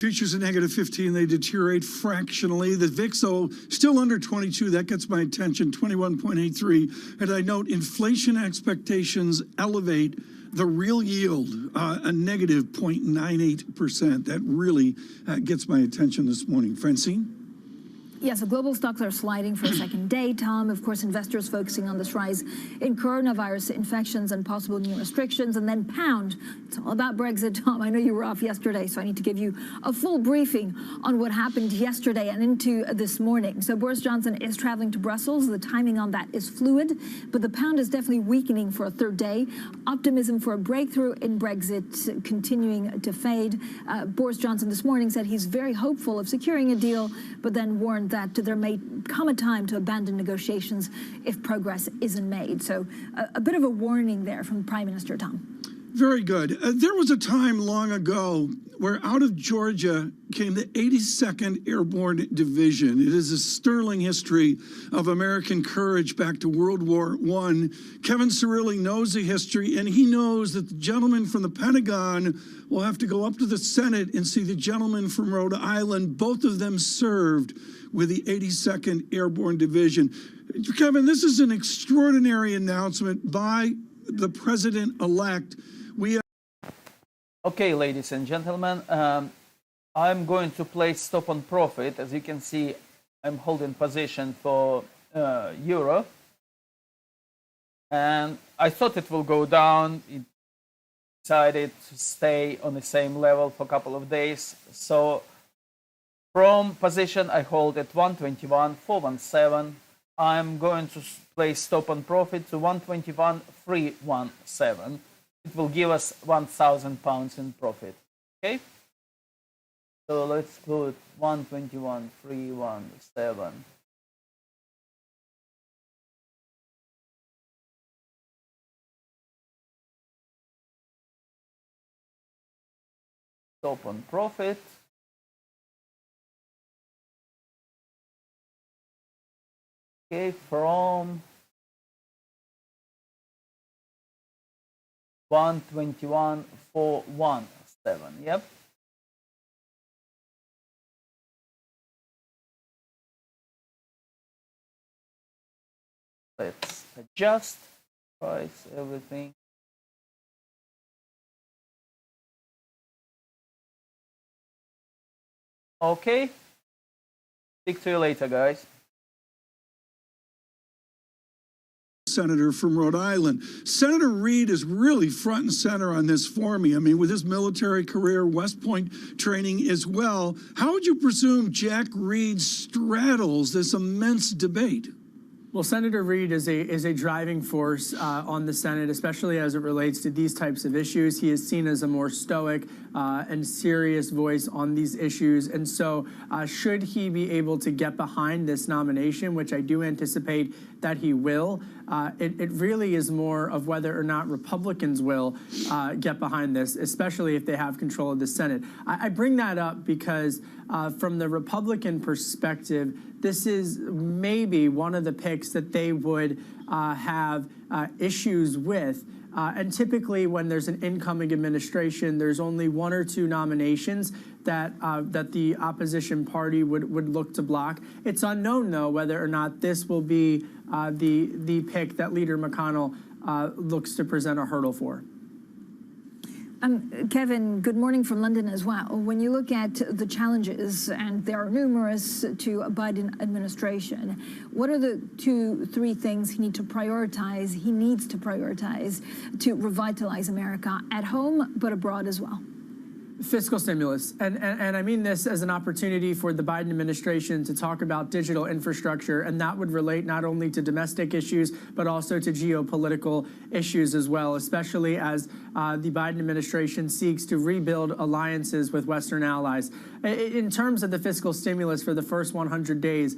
Futures a negative 15, they deteriorate fractionally. The VIX, though, still under 22. That gets my attention, 21.83. And I note inflation expectations elevate the real yield, a negative 0.98%. That really gets my attention this morning. Francine? Yeah, so global stocks are sliding for a second day, Tom. Of course, investors focusing on this rise in coronavirus infections and possible new restrictions. And then pound. It's all about Brexit, Tom. I know you were off yesterday, so I need to give you a full briefing on what happened yesterday and into this morning. So Boris Johnson is traveling to Brussels. The timing on that is fluid, but the pound is definitely weakening for a third day. Optimism for a breakthrough in Brexit continuing to fade. Boris Johnson this morning said he's very hopeful of securing a deal, but then warned that there may come a time to abandon negotiations if progress isn't made. So a bit of a warning there from Prime Minister, Tom. Very good. There was a time long ago where out of Georgia came the 82nd Airborne Division. It is a sterling history of American courage back to World War I. Kevin Cirilli knows the history, and he knows that the gentleman from the Pentagon will have to go up to the Senate and see the gentleman from Rhode Island. Both of them served with the 82nd Airborne Division. Kevin, this is an extraordinary announcement by the president-elect. Okay, ladies and gentlemen, I'm going to place stop on profit. As you can see, I'm holding position for euro. And I thought it will go down. It decided to stay on the same level for a couple of days. So from position, I hold at 121.417. I'm going to place stop on profit to 121.317. It will give us £1,000 in profit. Okay? So let's put 121.317. Stop on profit. Okay, from 121.417. Yep. Let's adjust price, everything. Okay. Speak to you later, guys. Senator from Rhode Island. Senator Reid is really front and center on this for me. I mean, with his military career, West Point training as well, how would you presume Jack Reid straddles this immense debate? Well, Senator Reid is a driving force on the Senate, especially as it relates to these types of issues. He is seen as a more stoic and serious voice on these issues. And so should he be able to get behind this nomination, which I do anticipate that he will, it really is more of whether or not Republicans will get behind this, especially if they have control of the Senate. I bring that up because from the Republican perspective, this is maybe one of the picks that they would have issues with. And typically when there's an incoming administration, there's only one or two nominations that the opposition party would look to block. It's unknown, though, whether or not this will be the pick that Leader McConnell looks to present a hurdle for. Kevin, good morning from London as well. When you look at the challenges, and there are numerous to a Biden administration, what are the 2-3 things he needs to prioritize to revitalize America at home, but abroad as well? Fiscal stimulus. And I mean this as an opportunity for the Biden administration to talk about digital infrastructure, and that would relate not only to domestic issues, but also to geopolitical issues as well, especially as the Biden administration seeks to rebuild alliances with Western allies. In terms of the fiscal stimulus for the first 100 days,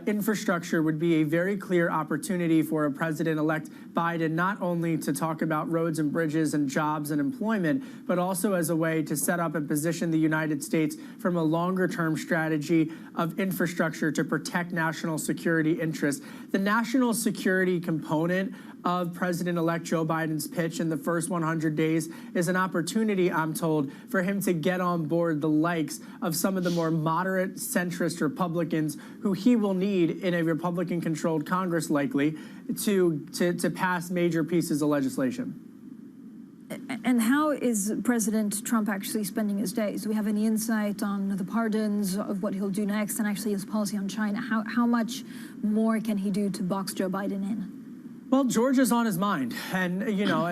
infrastructure would be a very clear opportunity for a President-elect Biden not only to talk about roads and bridges and jobs and employment, but also as a way to set up and position the United States from a longer-term strategy of infrastructure to protect national security interests. The national security component of President-elect Joe Biden's pitch in the first 100 days is an opportunity, I'm told, for him to get on board the likes of some of the more moderate centrist Republicans who he will need in a Republican-controlled Congress, likely, to pass major pieces of legislation. And how is President Trump actually spending his days? Do we have any insight on the pardons, of what he'll do next, and actually his policy on China? How much more can he do to box Joe Biden in? Well, Georgia's on his mind. And,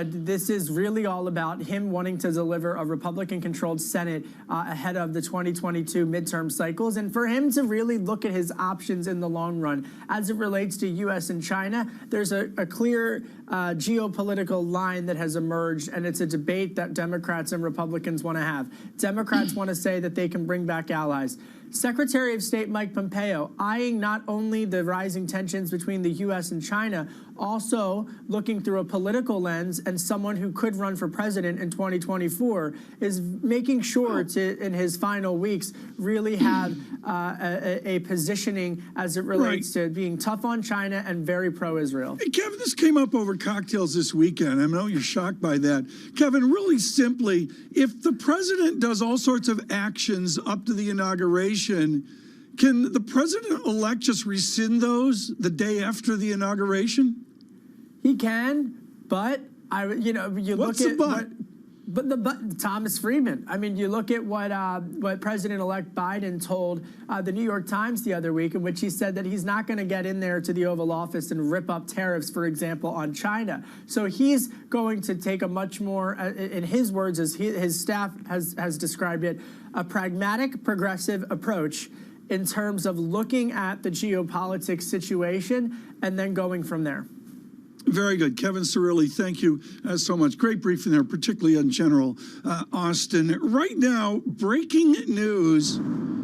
this is really all about him wanting to deliver a Republican-controlled Senate ahead of the 2022 midterm cycles, and for him to really look at his options in the long run. As it relates to U.S. and China, there's a clear geopolitical line that has emerged, and it's a debate that Democrats and Republicans want to have. Democrats want to say that they can bring back allies. Secretary of State Mike Pompeo eyeing not only the rising tensions between the U.S. and China, also looking through a political lens, and someone who could run for president in 2024 is making sure to, in his final weeks, really have a positioning as it relates to being tough on China and very pro-Israel. Hey, Kevin, this came up over cocktails this weekend. I know you're shocked by that. Kevin, really simply, if the president does all sorts of actions up to the inauguration, can the president-elect just rescind those the day after the inauguration? He can, but you What's look at the but Thomas Friedman. I mean, you look at what President-elect Biden told the New York Times the other week, in which he said that he's not going to get in there to the Oval Office and rip up tariffs, for example, on China. So he's going to take a much more, in his words, as his staff has described it, a pragmatic, progressive approach in terms of looking at the geopolitics situation and then going from there. Very good. Kevin Cirilli, thank you so much. Great briefing there, particularly on General Austin. Right now, breaking news.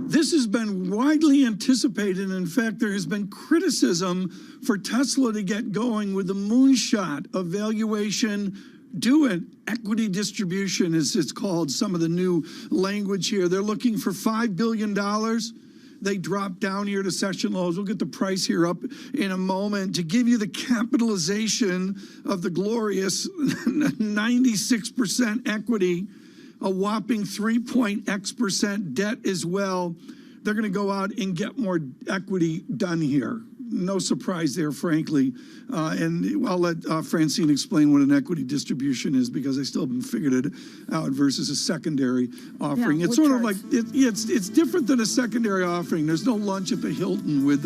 This has been widely anticipated. In fact, there has been criticism for Tesla to get going with the moonshot evaluation. Do an equity distribution, as it's called, some of the new language here. They're looking for $5 billion. They dropped down here to session lows. We'll get the price here up in a moment to give you the capitalization of the glorious 96% equity, a whopping 3.x% debt as well. They're going to go out and get more equity done here. No surprise there, frankly. And I'll let Francine explain what an equity distribution is, because I still haven't figured it out versus a secondary offering. Yeah, it's sort of like, it's different than a secondary offering. There's no lunch at the Hilton with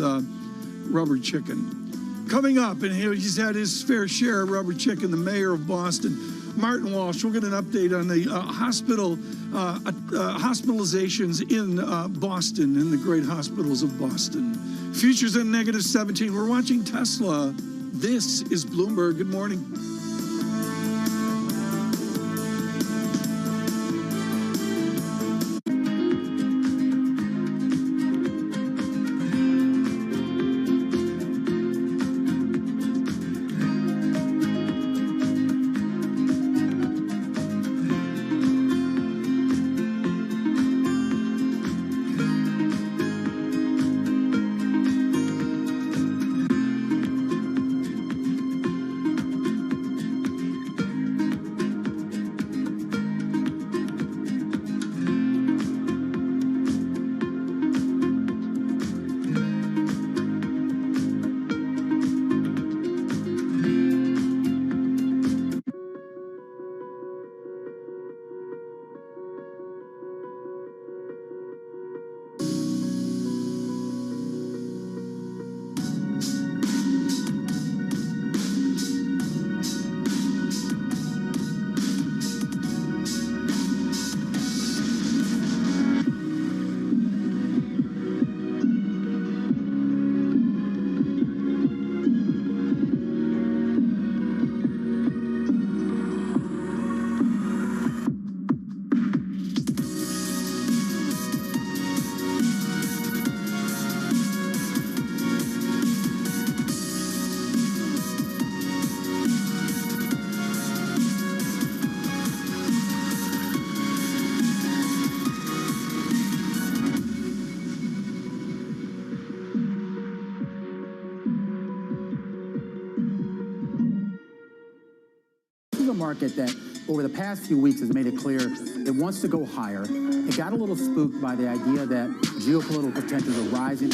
rubber chicken. Coming up, and he's had his fair share of rubber chicken, the mayor of Boston, Martin Walsh. We'll get an update on the hospitalizations in Boston, in the great hospitals of Boston. Futures at -17. We're watching Tesla. This is Bloomberg. Good morning. a market that over the past few weeks has made it clear it wants to go higher. It got a little spooked by the idea that geopolitical tensions are rising.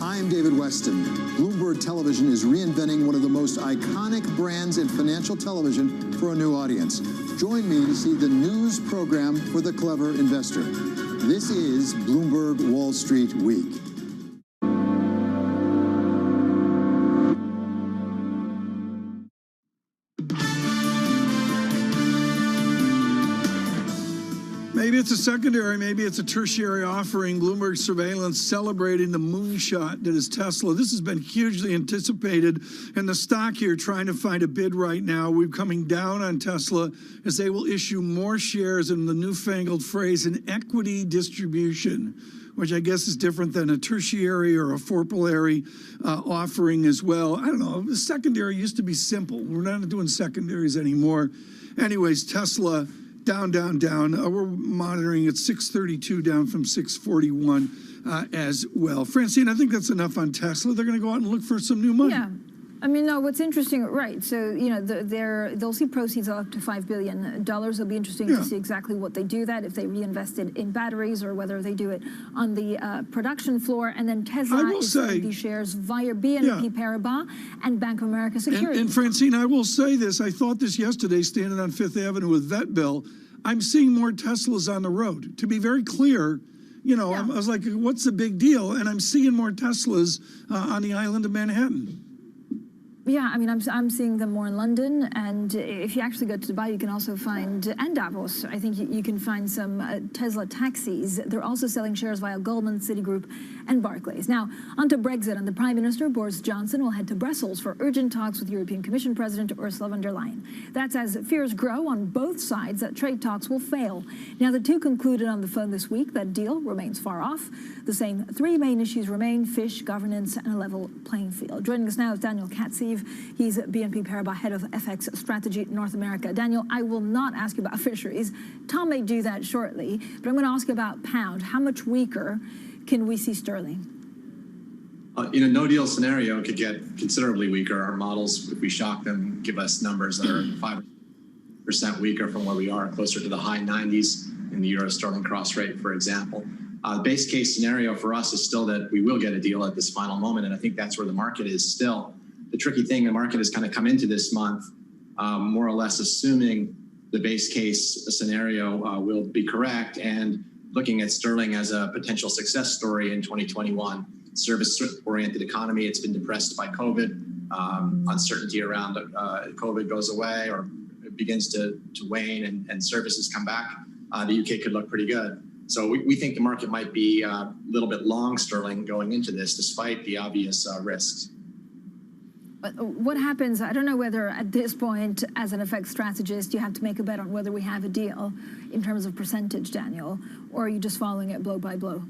I am David Weston. Bloomberg Television is reinventing one of the most iconic brands in financial television for a new audience. Join me to see the news program for the clever investor. This is Bloomberg Wall Street Week. Maybe it's a secondary, maybe it's a tertiary offering. Bloomberg Surveillance celebrating the moonshot that is Tesla. This has been hugely anticipated, and the stock here trying to find a bid right now. We're coming down on Tesla as they will issue more shares in the newfangled phrase, an equity distribution, which I guess is different than a tertiary or a forpillary offering as well. I don't know. The secondary used to be simple. We're not doing secondaries anymore. Anyways, Tesla down, down, down. We're monitoring at 632 down from 641 as well. Francine, I think that's enough on Tesla. They're going to go out and look for some new money. Yeah. I mean, no, what's interesting, right, so, you know, they'll see proceeds of up to $5 billion. It'll be interesting to see exactly what they do that, if they reinvest it in batteries or whether they do it on the production floor. And then Tesla is selling these shares via BNP Paribas and Bank of America Securities. And Francine, I will say this. I thought this yesterday standing on Fifth Avenue with Vet Bill. I'm seeing more Teslas on the road. To be very clear, you know, I was like, what's the big deal? And I'm seeing more Teslas on the island of Manhattan. Yeah, I mean, I'm seeing them more in London, and if you actually go to Dubai, you can also find, and Davos, I think you can find some Tesla taxis. They're also selling shares via Goldman, Citigroup, and Barclays. Now, on to Brexit, and the Prime Minister, Boris Johnson, will head to Brussels for urgent talks with European Commission President Ursula von der Leyen. That's as fears grow on both sides that trade talks will fail. Now, the two concluded on the phone this week that deal remains far off. The same three main issues remain: fish, governance, and a level playing field. Joining us now is Daniel Katsev. He's BNP Paribas Head of FX Strategy North America. Daniel, I will not ask you about fisheries. Tom may do that shortly, but I'm going to ask you about pound. How much weaker can we see sterling? In a no-deal scenario, it could get considerably weaker. Our models, if we shock them, give us numbers that are 5% weaker from where we are, closer to the high 90s in the euro-sterling cross rate, for example. The base case scenario for us is still that we will get a deal at this final moment, and I think that's where the market is still. The tricky thing, the market has kind of come into this month more or less assuming the base case scenario will be correct and looking at sterling as a potential success story in 2021. Service-oriented economy, it's been depressed by COVID. Uncertainty around COVID goes away or it begins to wane and services come back. The UK could look pretty good. So we think the market might be a little bit long sterling going into this, despite the obvious risks. But what happens, I don't know whether at this point, as an FX strategist, you have to make a bet on whether we have a deal in terms of percentage, Daniel, or are you just following it blow by blow?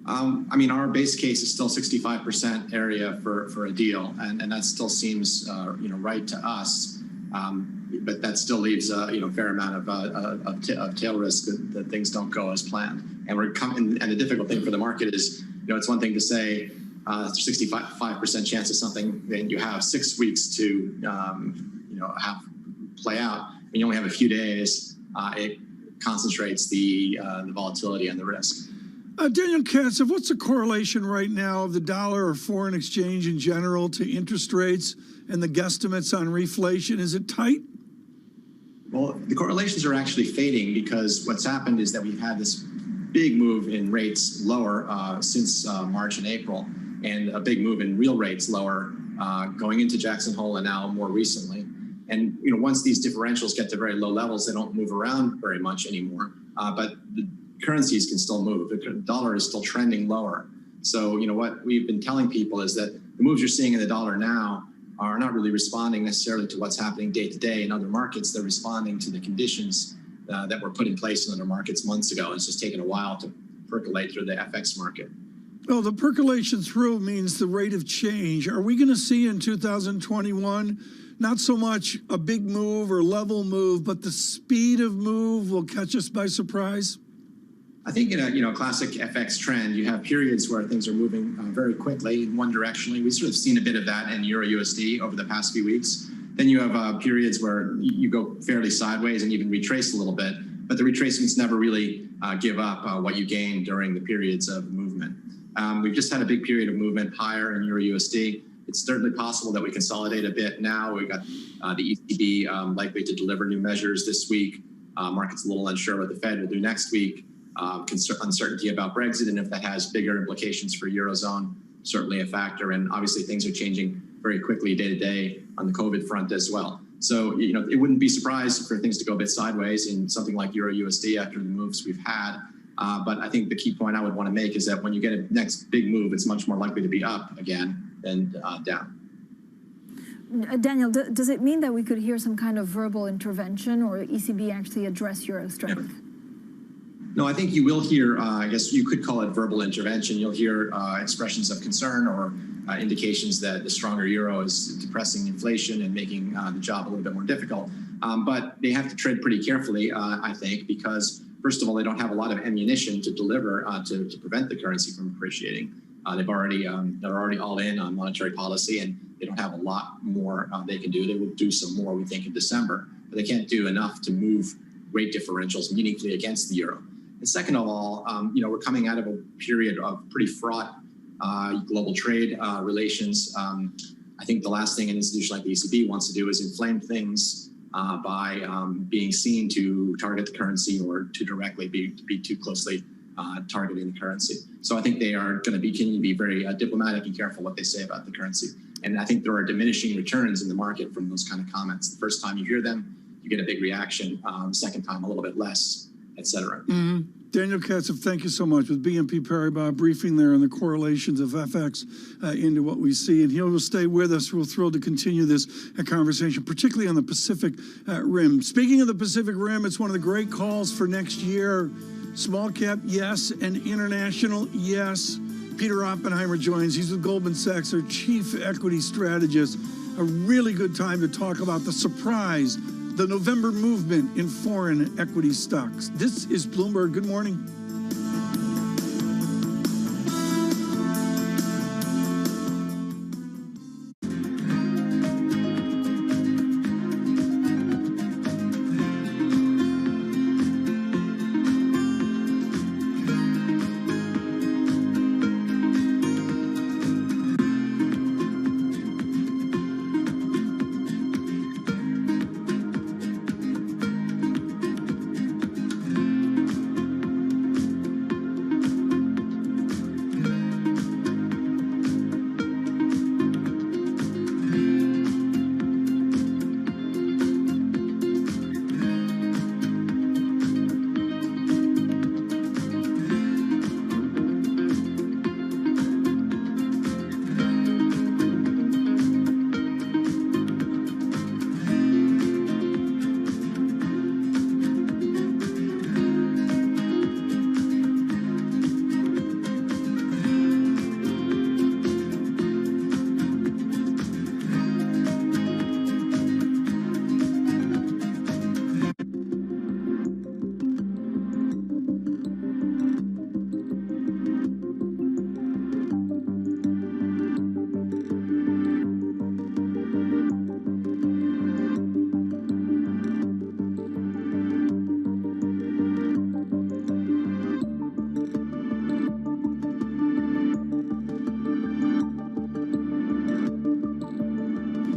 I mean, our base case is still 65% area for a deal, and that still seems right to us. But that still leaves a fair amount of tail risk that things don't go as planned. And and the difficult thing for the market is, it's one thing to say 65% chance of something, then you have 6 weeks to have play out. When you only have a few days, it concentrates the volatility and the risk. Daniel Katsev, what's the correlation right now of the dollar or foreign exchange in general to interest rates and the guesstimates on reflation? Is it tight? Well, the correlations are actually fading because what's happened is that we've had this big move in rates lower since March and April, and a big move in real rates lower going into Jackson Hole and now more recently. And once these differentials get to very low levels, they don't move around very much anymore. But the currencies can still move. The dollar is still trending lower. So what we've been telling people is that the moves you're seeing in the dollar now are not really responding necessarily to what's happening day to day in other markets. They're responding to the conditions that were put in place in other markets months ago. It's just taken a while to percolate through the FX market. Well, the percolation through means the rate of change. Are we going to see in 2021 not so much a big move or level move, but the speed of move will catch us by surprise? I think in a classic FX trend, you have periods where things are moving very quickly in one directionally. We've sort of seen a bit of that in Euro USD over the past few weeks. Then you have periods where you go fairly sideways and even retrace a little bit, but the retracements never really give up what you gain during the periods of movement. We've just had a big period of movement higher in Euro USD. It's certainly possible that we consolidate a bit now. We've got the ECB likely to deliver new measures this week. Market's a little unsure what the Fed will do next week. Uncertainty about Brexit and if that has bigger implications for Eurozone, certainly a factor. And obviously things are changing very quickly day to day on the COVID front as well. So, it wouldn't be surprised for things to go a bit sideways in something like Euro USD after the moves we've had. But I think the key point I would want to make is that when you get a next big move, it's much more likely to be up again than down. Daniel, does it mean that we could hear some kind of verbal intervention or ECB actually address euro strength? No, I think you will hear, I guess you could call it verbal intervention. You'll hear expressions of concern or indications that the stronger euro is depressing inflation and making the job a little bit more difficult. But they have to tread pretty carefully, I think, because first of all, they don't have a lot of ammunition to deliver to prevent the currency from appreciating. They're already all in on monetary policy, and they don't have a lot more they can do. They will do some more, we think, in December, but they can't do enough to move rate differentials meaningfully against the euro. And second of all, we're coming out of a period of pretty fraught global trade relations. I think the last thing an institution like the ECB wants to do is inflame things by being seen to target the currency or to directly be too closely targeting the currency. So I think they are going to continue to be very diplomatic and careful what they say about the currency. And I think there are diminishing returns in the market from those kind of comments. The first time you hear them, you get a big reaction. Second time, a little bit less, et cetera. Mm-hmm. Daniel Katzev, thank you so much. With BNP Paribas briefing there on the correlations of FX into what we see. And he will stay with us. We're thrilled to continue this conversation, particularly on the Pacific Rim. Speaking of the Pacific Rim, it's one of the great calls for next year. Small cap, yes, and international, yes. Peter Oppenheimer joins. He's with Goldman Sachs, our chief equity strategist. A really good time to talk about the surprise, the November movement in foreign equity stocks. This is Bloomberg. Good morning.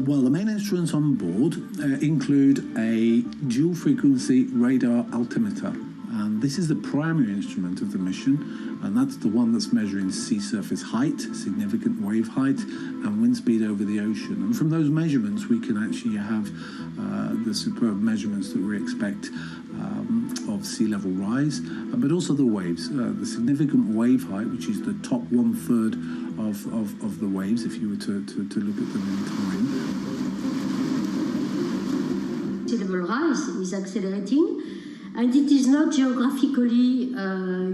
Well, the main instruments on board include a dual frequency radar altimeter. And this is the primary instrument of the mission, and that's the one that's measuring sea surface height, significant wave height, and wind speed over the ocean. And from those measurements, we can actually have the superb measurements that we expect of sea level rise, but also the waves. The significant wave height, which is the top 1/3 of the waves, if you were to look at them in time. Sea level rise is accelerating, and it is not geographically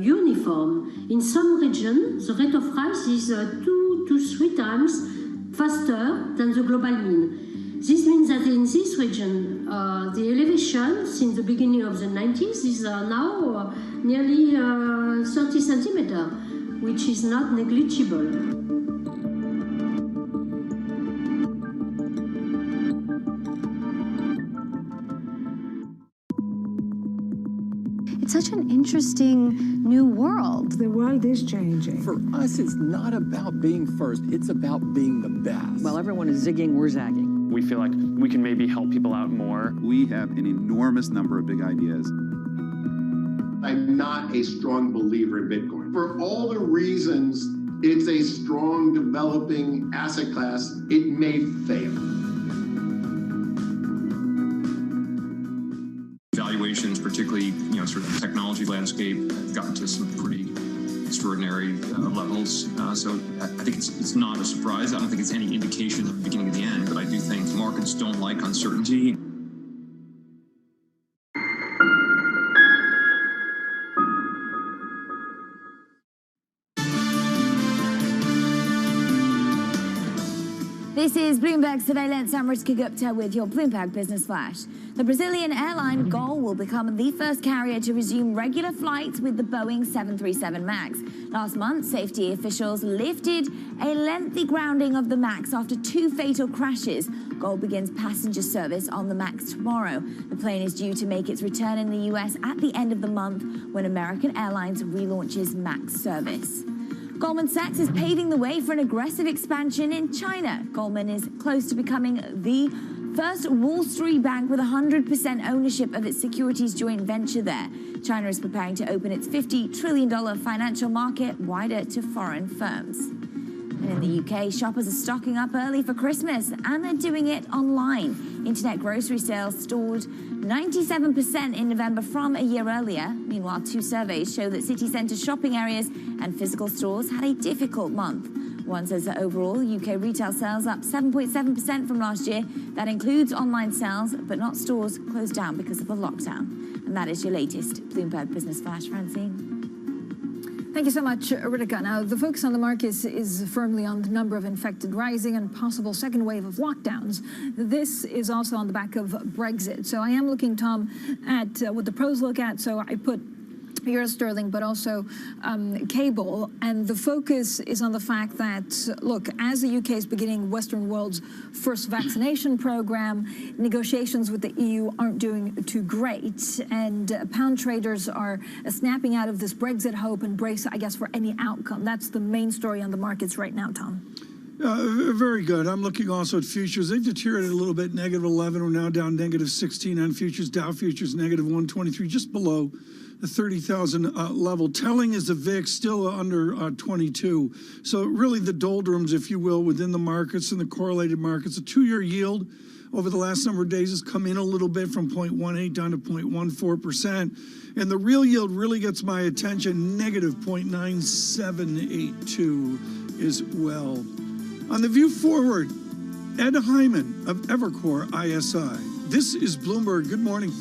uniform. In some regions, the rate of rise is 2 to 3 times faster than the global mean. This means that in this region, the elevation since the beginning of the 90s is now nearly 30 centimeters, which is not negligible. interesting new world. The world is changing. For us, it's not about being first, it's about being the best. While everyone is zigging, we're zagging. We feel like we can maybe help people out more. We have an enormous number of big ideas. I'm not a strong believer in Bitcoin. For all the reasons it's a strong developing asset class, it may fail. Valuations, particularly, sort of the technology landscape, have gotten to some pretty extraordinary levels. So I think it's not a surprise. I don't think it's any indication of the beginning of the end, but I do think markets don't like uncertainty. This is Bloomberg Surveillance. I'm Ritika Gupta with your Bloomberg Business Flash. The Brazilian airline Gol will become the first carrier to resume regular flights with the Boeing 737 MAX. Last month, safety officials lifted a lengthy grounding of the MAX after 2 fatal crashes. Gol begins passenger service on the MAX tomorrow. The plane is due to make its return in the U.S. at the end of the month when American Airlines relaunches MAX service. Goldman Sachs is paving the way for an aggressive expansion in China. Goldman is close to becoming the first Wall Street bank with 100% ownership of its securities joint venture there. China is preparing to open its $50 trillion financial market wider to foreign firms. And in the UK, shoppers are stocking up early for Christmas, and they're doing it online. Internet grocery sales soared 97% in November from a year earlier. Meanwhile, 2 surveys show that city centre shopping areas and physical stores had a difficult month. One says that overall, UK retail sales up 7.7% from last year. That includes online sales, but not stores closed down because of the lockdown. And that is your latest Bloomberg Business Flash, Francine. Thank you so much, Ritika. Now, the focus on the markets is firmly on the number of infected rising and possible second wave of lockdowns. This is also on the back of Brexit. So I am looking, Tom, at what the pros look at. So I put euro sterling, but also cable. And the focus is on the fact that, look, as the UK is beginning Western world's first vaccination program, negotiations with the EU aren't doing too great. And pound traders are snapping out of this Brexit hope and brace, I guess, for any outcome. That's the main story on the markets right now, Tom. Very good. I'm looking also at futures. They've deteriorated a little bit, negative 11. We're now down negative 16 on futures. Dow futures negative 123, just below the 30,000 level. Telling is the VIX still under 22. So really the doldrums, if you will, within the markets and the correlated markets. A 2-year yield over the last number of days has come in a little bit from 0.18 down to 0.14%. And the real yield really gets my attention, negative 0.9782 as well. On the view forward, Ed Hyman of Evercore ISI. This is Bloomberg. Good morning.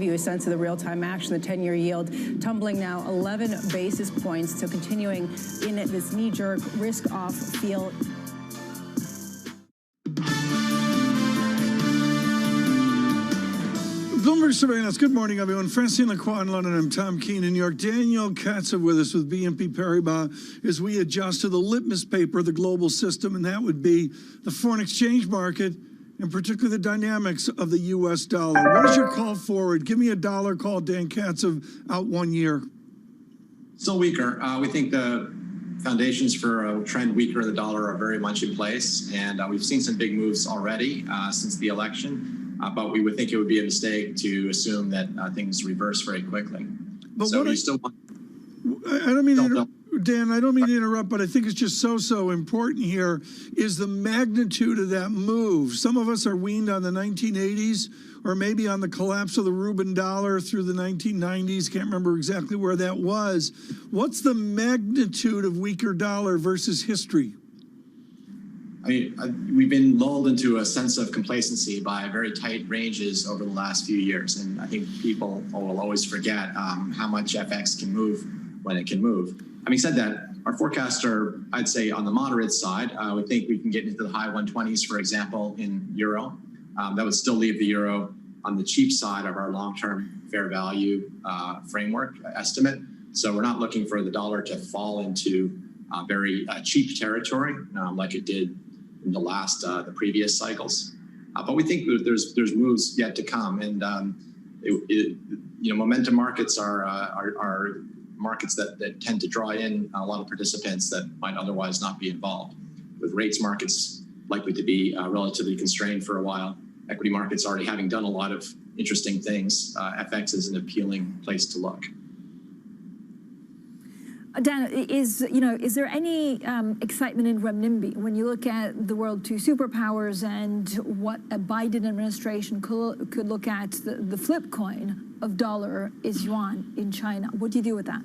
you a sense of the real-time action. The 10-year yield tumbling now 11 basis points, so continuing in this knee-jerk risk-off feel. Bloomberg Surveillance. Good morning, everyone. Francine Lacroix in London. I'm Tom Keene in New York. Daniel Katzev with us with BNP Paribas as we adjust to the litmus paper of the global system, and that would be the foreign exchange market, in particular the dynamics of the U.S. dollar. What is your call forward? Give me a dollar call, Dan Katzev, out 1 year. Still weaker. We think the foundations for a trend weaker in the dollar are very much in place, and we've seen some big moves already since the election. But we would think it would be a mistake to assume that things reverse very quickly. But so what you still want. I don't mean to Dan, I don't mean to interrupt, but I think it's just so important here is the magnitude of that move. Some of us are weaned on the 1980s or maybe on the collapse of the Rubin dollar through the 1990s. Can't remember exactly where that was. What's the magnitude of weaker dollar versus history? I mean, we've been lulled into a sense of complacency by very tight ranges over the last few years. And I think people will always forget how much FX can move when it can move. Having said that, our forecasts are, I'd say, on the moderate side. We think we can get into the high 120s, for example, in euro. That would still leave the euro on the cheap side of our long-term fair value framework estimate. So we're not looking for the dollar to fall into very cheap territory like it did in the previous cycles. But we think there's moves yet to come, and momentum markets are markets that tend to draw in a lot of participants that might otherwise not be involved. With rates markets likely to be relatively constrained for a while, equity markets already having done a lot of interesting things, FX is an appealing place to look. Dan, is there any excitement in renminbi when you look at the world two superpowers and what a Biden administration could look at? The flip coin of dollar is yuan in China. What do you do with that?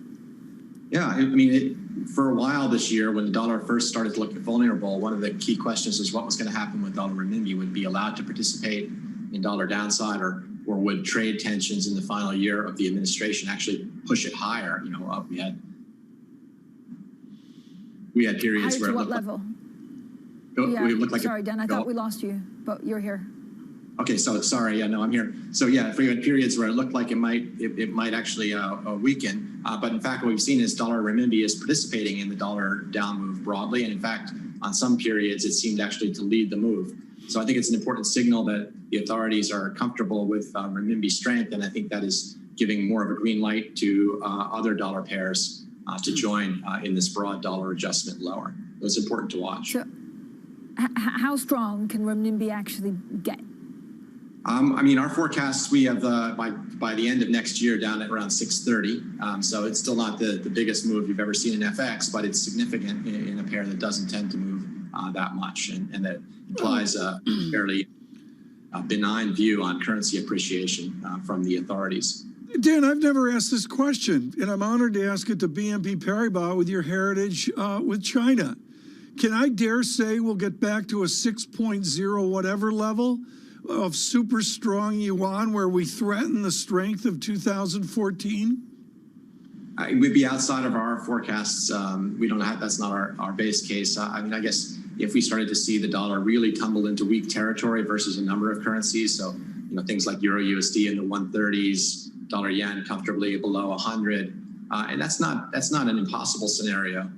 Yeah, I mean, for a while this year, when the dollar first started to look vulnerable, one of the key questions was what was going to happen with dollar renminbi. Would it be allowed to participate in dollar downside, or would trade tensions in the final year of the administration actually push it higher? We had periods where it looked level? Sorry, Dan, I thought we lost you, but you're here. Okay, so sorry, yeah, no, I'm here. So yeah, we had periods where it looked like it might actually weaken, but in fact, what we've seen is dollar renminbi is participating in the dollar down move broadly, and in fact, on some periods, it seemed actually to lead the move. So I think it's an important signal that the authorities are comfortable with renminbi strength, and I think that is giving more of a green light to other dollar pairs to join in this broad dollar adjustment lower. So it's important to watch. So, how strong can renminbi actually get? I mean, our forecasts, we have by the end of next year down at around 630. So it's still not the biggest move you've ever seen in FX, but it's significant in a pair that doesn't tend to move that much, and that implies a fairly benign view on currency appreciation from the authorities. Dan, I've never asked this question, and I'm honored to ask it to BNP Paribas with your heritage with China. Can I dare say we'll get back to a 6.0 whatever level of super strong yuan where we threaten the strength of 2014? It would be outside of our forecasts. We don't have, that's not our base case. I mean, I guess if we started to see the dollar really tumble into weak territory versus a number of currencies, so things like Euro USD in the 130s, dollar yen comfortably below 100, and that's not an impossible scenario.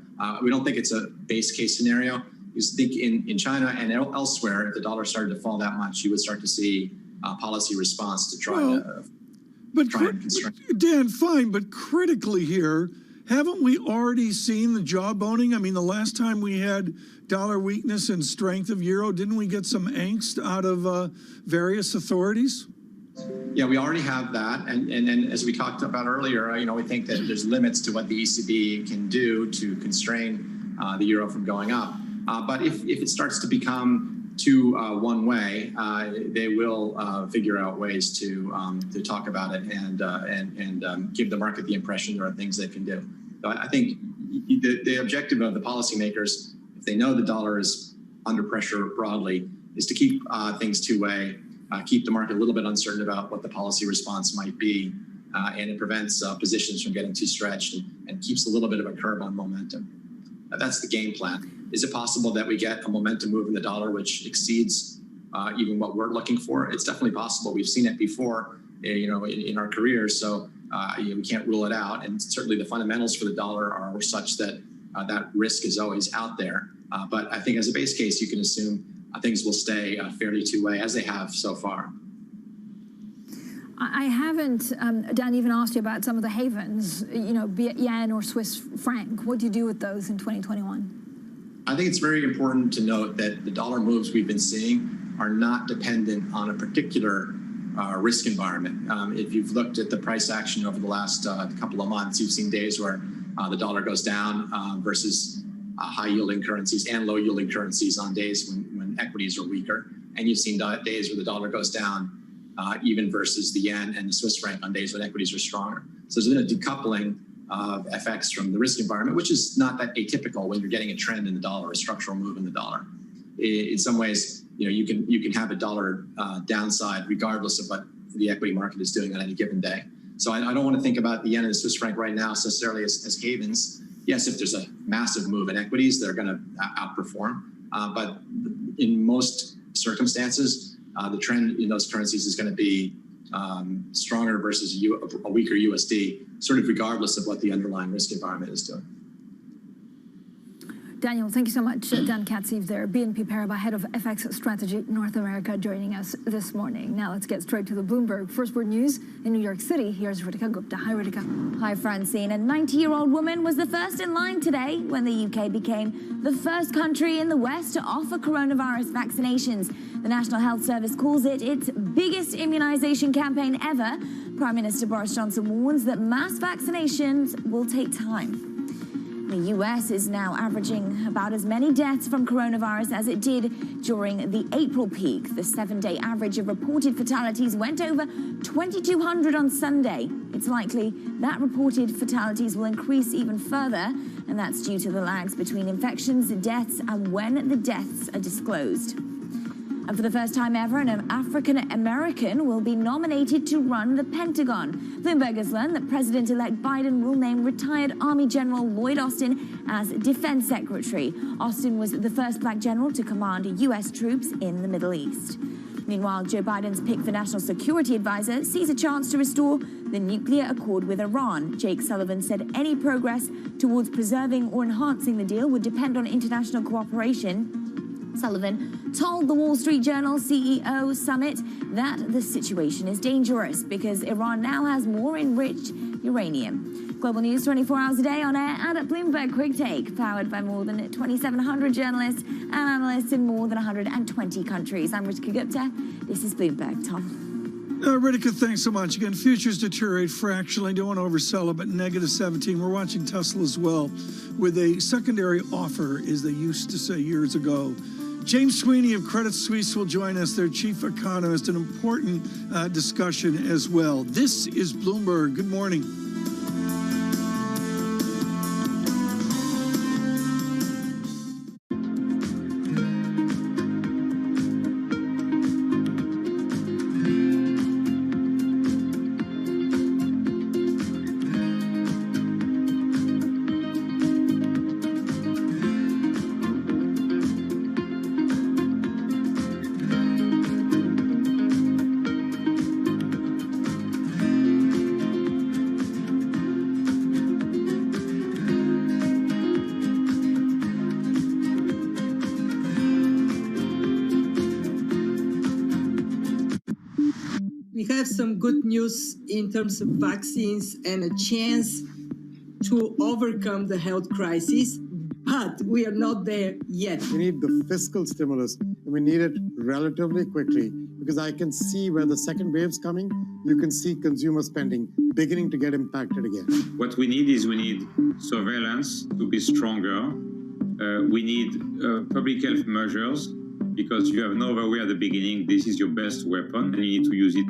We don't think it's a base case scenario. You think in China and elsewhere, if the dollar started to fall that much, you would start to see policy response to try and constrain. Dan, fine, but critically here, haven't we already seen the jawboning? I mean, the last time we had dollar weakness and strength of euro, didn't we get some angst out of various authorities? Yeah, we already have that, and as we talked about earlier, we think that there's limits to what the ECB can do to constrain the euro from going up. But if it starts to become too one way, they will figure out ways to talk about it and give the market the impression there are things they can do. So I think the objective of the policymakers, if they know the dollar is under pressure broadly, is to keep things two-way keep the market a little bit uncertain about what the policy response might be. And it prevents positions from getting too stretched and keeps a little bit of a curve on momentum. That's the game plan. Is it possible that we get a momentum move in the dollar which exceeds even what we're looking for? It's definitely possible. We've seen it before, in our careers. So we can't rule it out. And certainly the fundamentals for the dollar are such that that risk is always out there. But I think as a base case, you can assume things will stay fairly two-way as they have so far. I haven't, Dan, even asked you about some of the havens, be it yen or Swiss franc. What do you do with those in 2021? I think it's very important to note that the dollar moves we've been seeing are not dependent on a particular risk environment. If you've looked at the price action over the last couple of months, you've seen days where the dollar goes down versus high-yielding currencies and low-yielding currencies on days when equities are weaker. And you've seen days where the dollar goes down even versus the yen and the Swiss franc on days when equities are stronger. So there's been a decoupling of FX from the risk environment, which is not that atypical when you're getting a trend in the dollar, a structural move in the dollar. In some ways, you can have a dollar downside regardless of what the equity market is doing on any given day. So I don't want to think about the yen and the Swiss franc right now necessarily as havens. Yes, if there's a massive move in equities, they're going to outperform. But in most circumstances, the trend in those currencies is going to be stronger versus a weaker USD, sort of regardless of what the underlying risk environment is doing. Daniel, thank you so much. Dan Katsev there, BNP Paribas, head of FX strategy North America, joining us this morning. Now let's get straight to the Bloomberg First Word News in New York City. Here's Ritika Gupta. Hi, Ritika. Hi, Francine. A 90-year-old woman was the first in line today when the UK became the first country in the West to offer coronavirus vaccinations. The National Health Service calls it its biggest immunization campaign ever. Prime Minister Boris Johnson warns that mass vaccinations will take time. The US is now averaging about as many deaths from coronavirus as it did during the April peak. The 7-day average of reported fatalities went over 2,200 on Sunday. It's likely that reported fatalities will increase even further, and that's due to the lags between infections, deaths, and when the deaths are disclosed. And for the first time ever, an African-American will be nominated to run the Pentagon. Bloomberg has learned that President-elect Biden will name retired Army General Lloyd Austin as Defense Secretary. Austin was the first black general to command U.S. troops in the Middle East. Meanwhile, Joe Biden's pick for National Security Advisor sees a chance to restore the nuclear accord with Iran. Jake Sullivan said any progress towards preserving or enhancing the deal would depend on international cooperation. Sullivan told the Wall Street Journal CEO Summit that the situation is dangerous because Iran now has more enriched uranium. Global news 24 hours a day on air and at Bloomberg Quick Take, powered by more than 2,700 journalists and analysts in more than 120 countries. I'm Ritika Gupta. This is Bloomberg. Tom. Ritika, thanks so much. Again, futures deteriorate fractionally. Don't want to oversell it, but negative 17. We're watching Tesla as well with a secondary offer, as they used to say years ago. James Sweeney of Credit Suisse will join us, their chief economist, an important discussion as well. This is Bloomberg. Good morning. We have some good news in terms of vaccines and a chance to overcome the health crisis, but we are not there yet. We need the fiscal stimulus, and we need it relatively quickly, because I can see where the second wave's coming. You can see consumer spending beginning to get impacted again. What we need surveillance to be stronger. We need public health measures, because you have no other way at the beginning. This is your best weapon, and you need to use it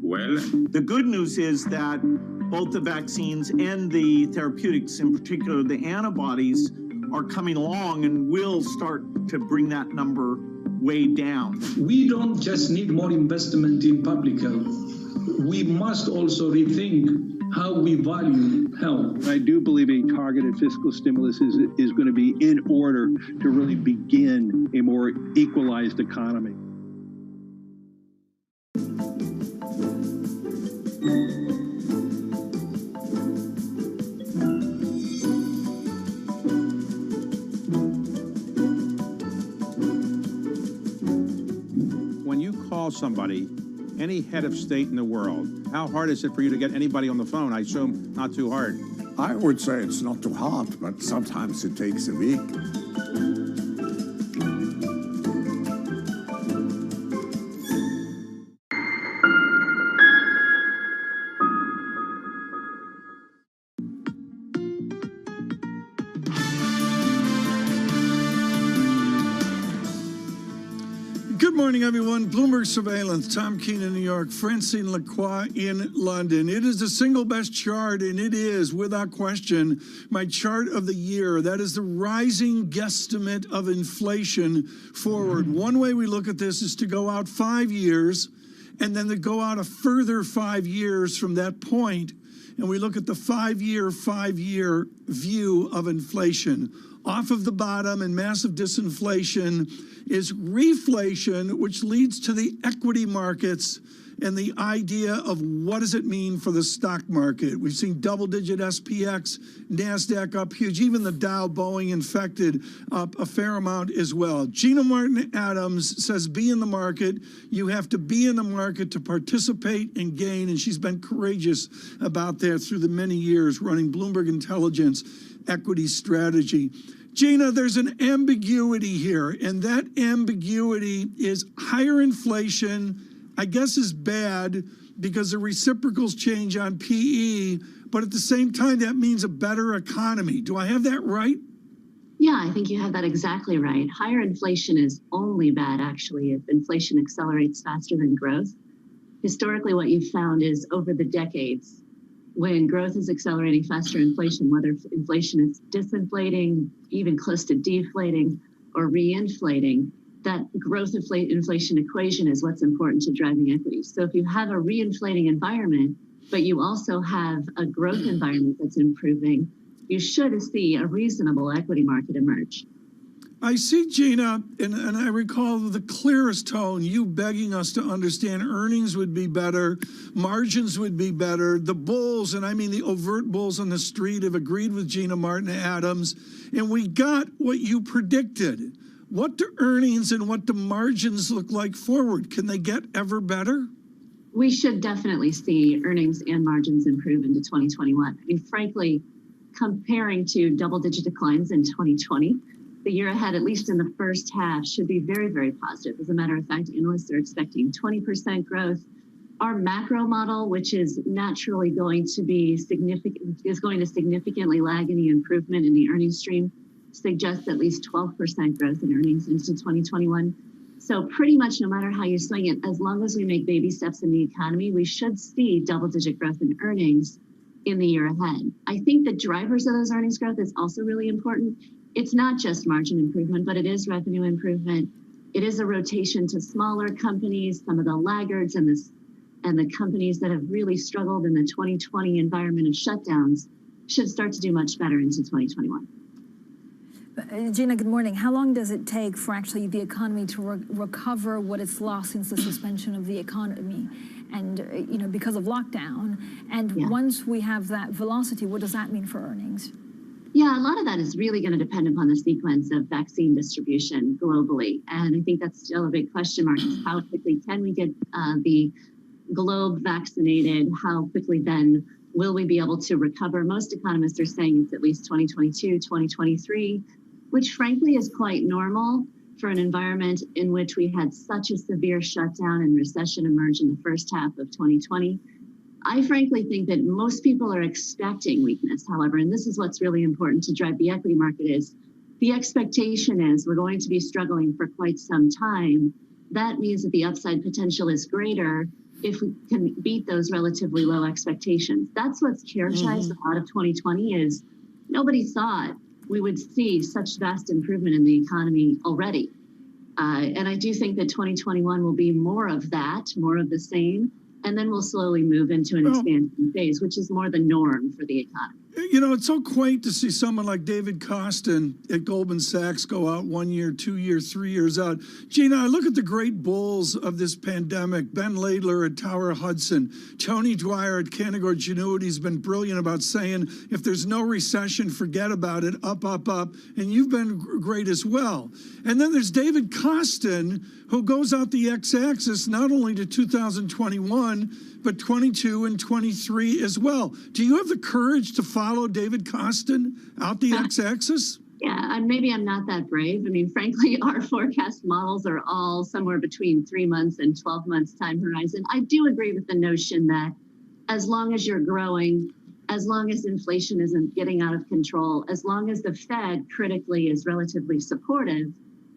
well. The good news is that both the vaccines and the therapeutics, in particular the antibodies, are coming along and will start to bring that number way down. We don't just need more investment in public health. We must also rethink how we value health. I do believe a targeted fiscal stimulus is going to be in order to really begin a more equalized economy. When you call somebody, any head of state in the world, how hard is it for you to get anybody on the phone? I assume not too hard. I would say it's not too hard, but sometimes it takes a week. Good morning, everyone. Bloomberg Surveillance, Tom Keene in New York, Francine Lacroix in London. It is the single best chart, and it is, without question, my chart of the year. That is the rising guesstimate of inflation forward. One way we look at this is to go out 5 years, and then to go out a further 5 years from that point, and we look at the 5 year view of inflation. Off of the bottom and massive disinflation is reflation, which leads to the equity markets and the idea of what does it mean for the stock market. We've seen double-digit SPX, NASDAQ up huge, even the Dow, Boeing infected up a fair amount as well. Gina Martin Adams says, be in the market. You have to be in the market to participate and gain, and she's been courageous about that through the many years running Bloomberg Intelligence equity strategy. Gina, there's an ambiguity here, and that ambiguity is higher inflation, I guess, is bad because the reciprocals change on PE, but at the same time, that means a better economy. Do I have that right? Yeah, I think you have that exactly right. Higher inflation is only bad, actually, if inflation accelerates faster than growth. Historically, what you've found is over the decades, when growth is accelerating faster inflation, whether inflation is disinflating, even close to deflating, or reinflating, that growth inflation equation is what's important to driving equities. So if you have a reinflating environment, but you also have a growth environment that's improving, you should see a reasonable equity market emerge. I see, Gina, and I recall the clearest tone, you begging us to understand earnings would be better, margins would be better. The bulls, and I mean the overt bulls on the street, have agreed with Gina Martin Adams, and we got what you predicted. What do earnings and what do margins look like forward? Can they get ever better? We should definitely see earnings and margins improve into 2021. I mean, frankly, comparing to double-digit declines in 2020, the year ahead, at least in the first half, should be very, very positive. As a matter of fact, analysts are expecting 20% growth. Our macro model, which is naturally going to be significant, is going to significantly lag any improvement in the earnings stream, suggests at least 12% growth in earnings into 2021. So pretty much no matter how you swing it, as long as we make baby steps in the economy, we should see double-digit growth in earnings in the year ahead. I think the drivers of those earnings growth is also really important. It's not just margin improvement, but it is revenue improvement. It is a rotation to smaller companies, some of the laggards and the companies that have really struggled in the 2020 environment of shutdowns should start to do much better into 2021. Gina, good morning. How long does it take for actually the economy to recover what it's lost since the suspension of the economy and, because of lockdown? And once we have that velocity, what does that mean for earnings? Yeah, a lot of that is really going to depend upon the sequence of vaccine distribution globally. And I think that's still a big question mark. How quickly can we get the globe vaccinated? How quickly then will we be able to recover? Most economists are saying it's at least 2022, 2023, which frankly is quite normal for an environment in which we had such a severe shutdown and recession emerge in the first half of 2020. I frankly think that most people are expecting weakness, however, and this is what's really important to drive the equity market is the expectation is we're going to be struggling for quite some time. That means that the upside potential is greater if we can beat those relatively low expectations. That's what's characterized a lot of 2020 is nobody thought we would see such vast improvement in the economy already. And I do think that 2021 will be more of that, more of the same. And then we'll slowly move into an expansion phase, which is more the norm for the economy. You know, it's so quaint to see someone like David Kostin at Goldman Sachs go out 1 year, 2 years, 3 years out. Gina, I look at the great bulls of this pandemic. Ben Laidler at Tower Hudson. Tony Dwyer at Canaccord Genuity has been brilliant about saying, if there's no recession, forget about it, up, up, up. And you've been great as well. And then there's David Kostin, who goes out the x-axis not only to 2021, but 22 and 23 as well. Do you have the courage to follow David Kostin out the x-axis? Yeah, maybe I'm not that brave. I mean, frankly, our forecast models are all somewhere between 3 months and 12 months time horizon. I do agree with the notion that as long as you're growing, as long as inflation isn't getting out of control, as long as the Fed critically is relatively supportive,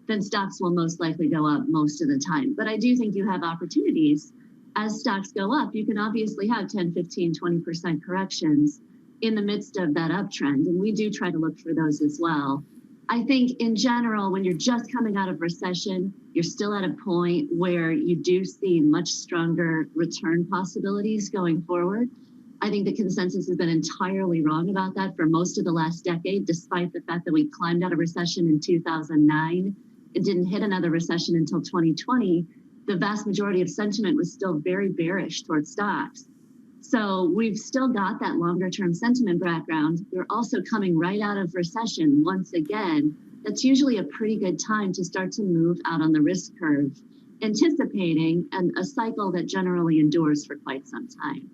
then stocks will most likely go up most of the time. But I do think you have opportunities. As stocks go up, you can obviously have 10, 15, 20% corrections in the midst of that uptrend. And we do try to look for those as well. I think in general, when you're just coming out of recession, you're still at a point where you do see much stronger return possibilities going forward. I think the consensus has been entirely wrong about that for most of the last decade, despite the fact that we climbed out of recession in 2009 and didn't hit another recession until 2020. The vast majority of sentiment was still very bearish towards stocks. So we've still got that longer term sentiment background. We're also coming right out of recession once again. That's usually a pretty good time to start to move out on the risk curve, anticipating a cycle that generally endures for quite some time.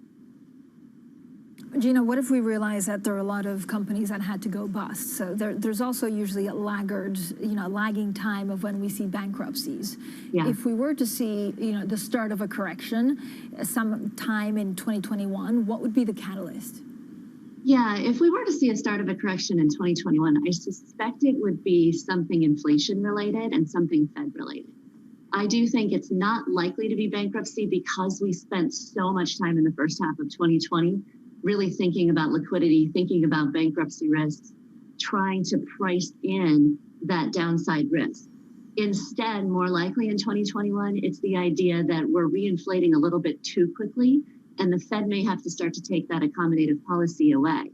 Gina, what if we realize that there are a lot of companies that had to go bust? So there's also usually a lagging time of when we see bankruptcies. Yeah. If we were to see, the start of a correction sometime in 2021, what would be the catalyst? Yeah, if we were to see a start of a correction in 2021, I suspect it would be something inflation related and something Fed related. I do think it's not likely to be bankruptcy because we spent so much time in the first half of 2020 really thinking about liquidity, thinking about bankruptcy risks, trying to price in that downside risk. Instead, more likely in 2021, it's the idea that we're reinflating a little bit too quickly, and the Fed may have to start to take that accommodative policy away.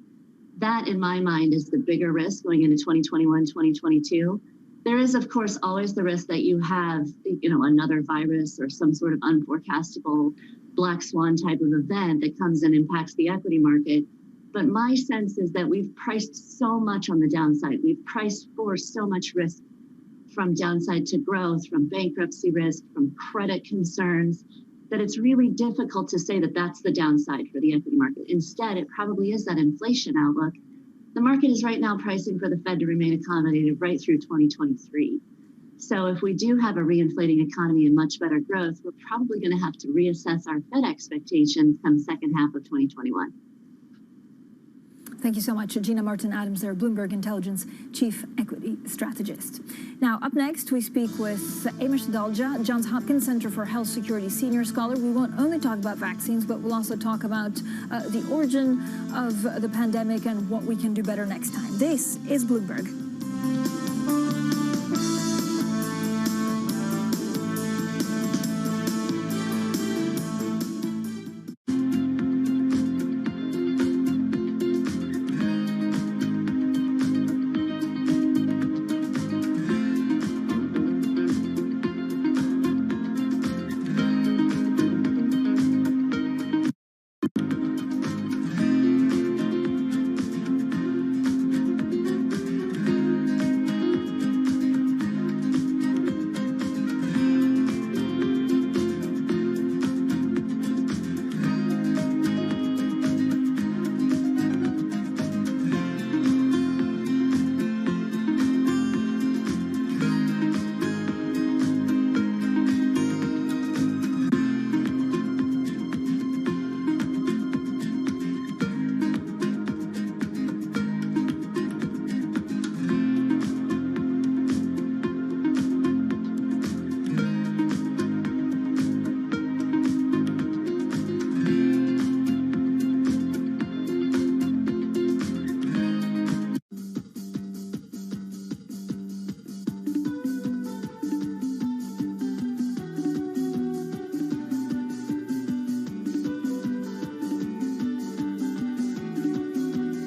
That, in my mind, is the bigger risk going into 2021, 2022. There is, of course, always the risk that you have, another virus or some sort of unforecastable black swan type of event that comes and impacts the equity market. But my sense is that we've priced so much on the downside. We've priced for so much risk, from downside to growth, from bankruptcy risk, from credit concerns, that it's really difficult to say that that's the downside for the equity market. Instead, it probably is that inflation outlook. The market is right now pricing for the Fed to remain accommodative right through 2023. So if we do have a reinflating economy and much better growth, we're probably going to have to reassess our Fed expectations come second half of 2021. Thank you so much, Gina Martin-Adams, there, Bloomberg Intelligence Chief Equity Strategist. Now, up next, we speak with Amish Dalja, Johns Hopkins Center for Health Security Senior Scholar. We won't only talk about vaccines, but we'll also talk about the origin of the pandemic and what we can do better next time. This is Bloomberg.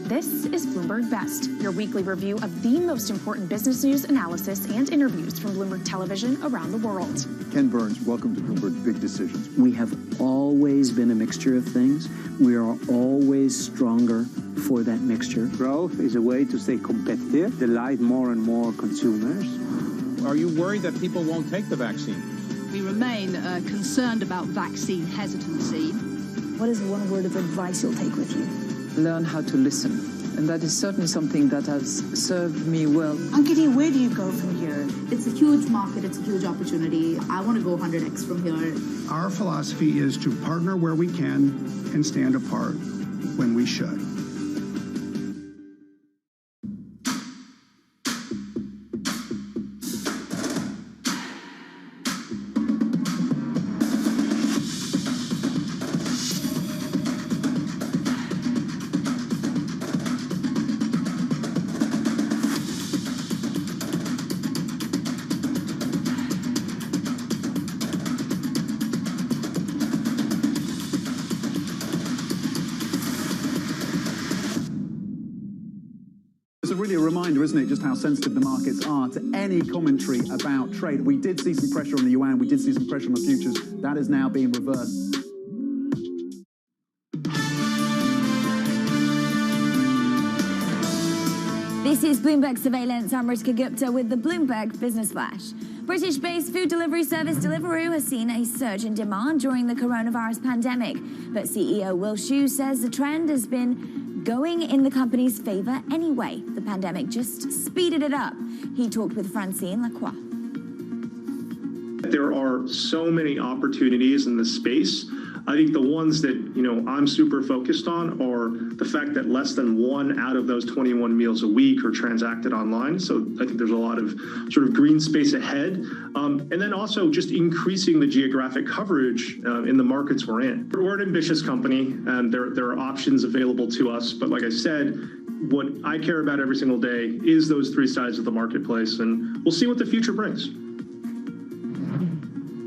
This is Bloomberg Best, your weekly review of the most important business news, analysis, and interviews from Bloomberg Television around the world. Ken Burns, welcome to Bloomberg Big Decisions. We have always been a mixture of things. We are always stronger for that mixture. Growth is a way to stay competitive, delight more and more consumers. Are you worried that people won't take the vaccine? We remain concerned about vaccine hesitancy. What is one word of advice you'll take with you? Learn how to listen. And that is certainly something that has served me well. Ankiti, where do you go from here? It's a huge market. It's a huge opportunity. I want to go 100x from here. Our philosophy is to partner where we can and stand apart when we should. It's really a reminder, isn't it, just how sensitive the markets are to any commentary about trade. We did see some pressure on the yuan, we did see some pressure on the futures. That is now being reversed. This is Bloomberg Surveillance. I'm Ritika Gupta with the Bloomberg Business Flash. British-based food delivery service Deliveroo has seen a surge in demand during the coronavirus pandemic. But CEO Will Shu says the trend has been going in the company's favor anyway. The pandemic just speeded it up. He talked with Francine Lacroix. There are so many opportunities in this space. I think the ones that, I'm super focused on are the fact that less than 1 out of those 21 meals a week are transacted online. So I think there's a lot of sort of green space ahead. And then also just increasing the geographic coverage in the markets we're in. We're an ambitious company, and there are options available to us. But like I said, what I care about every single day is those three sides of the marketplace, and we'll see what the future brings.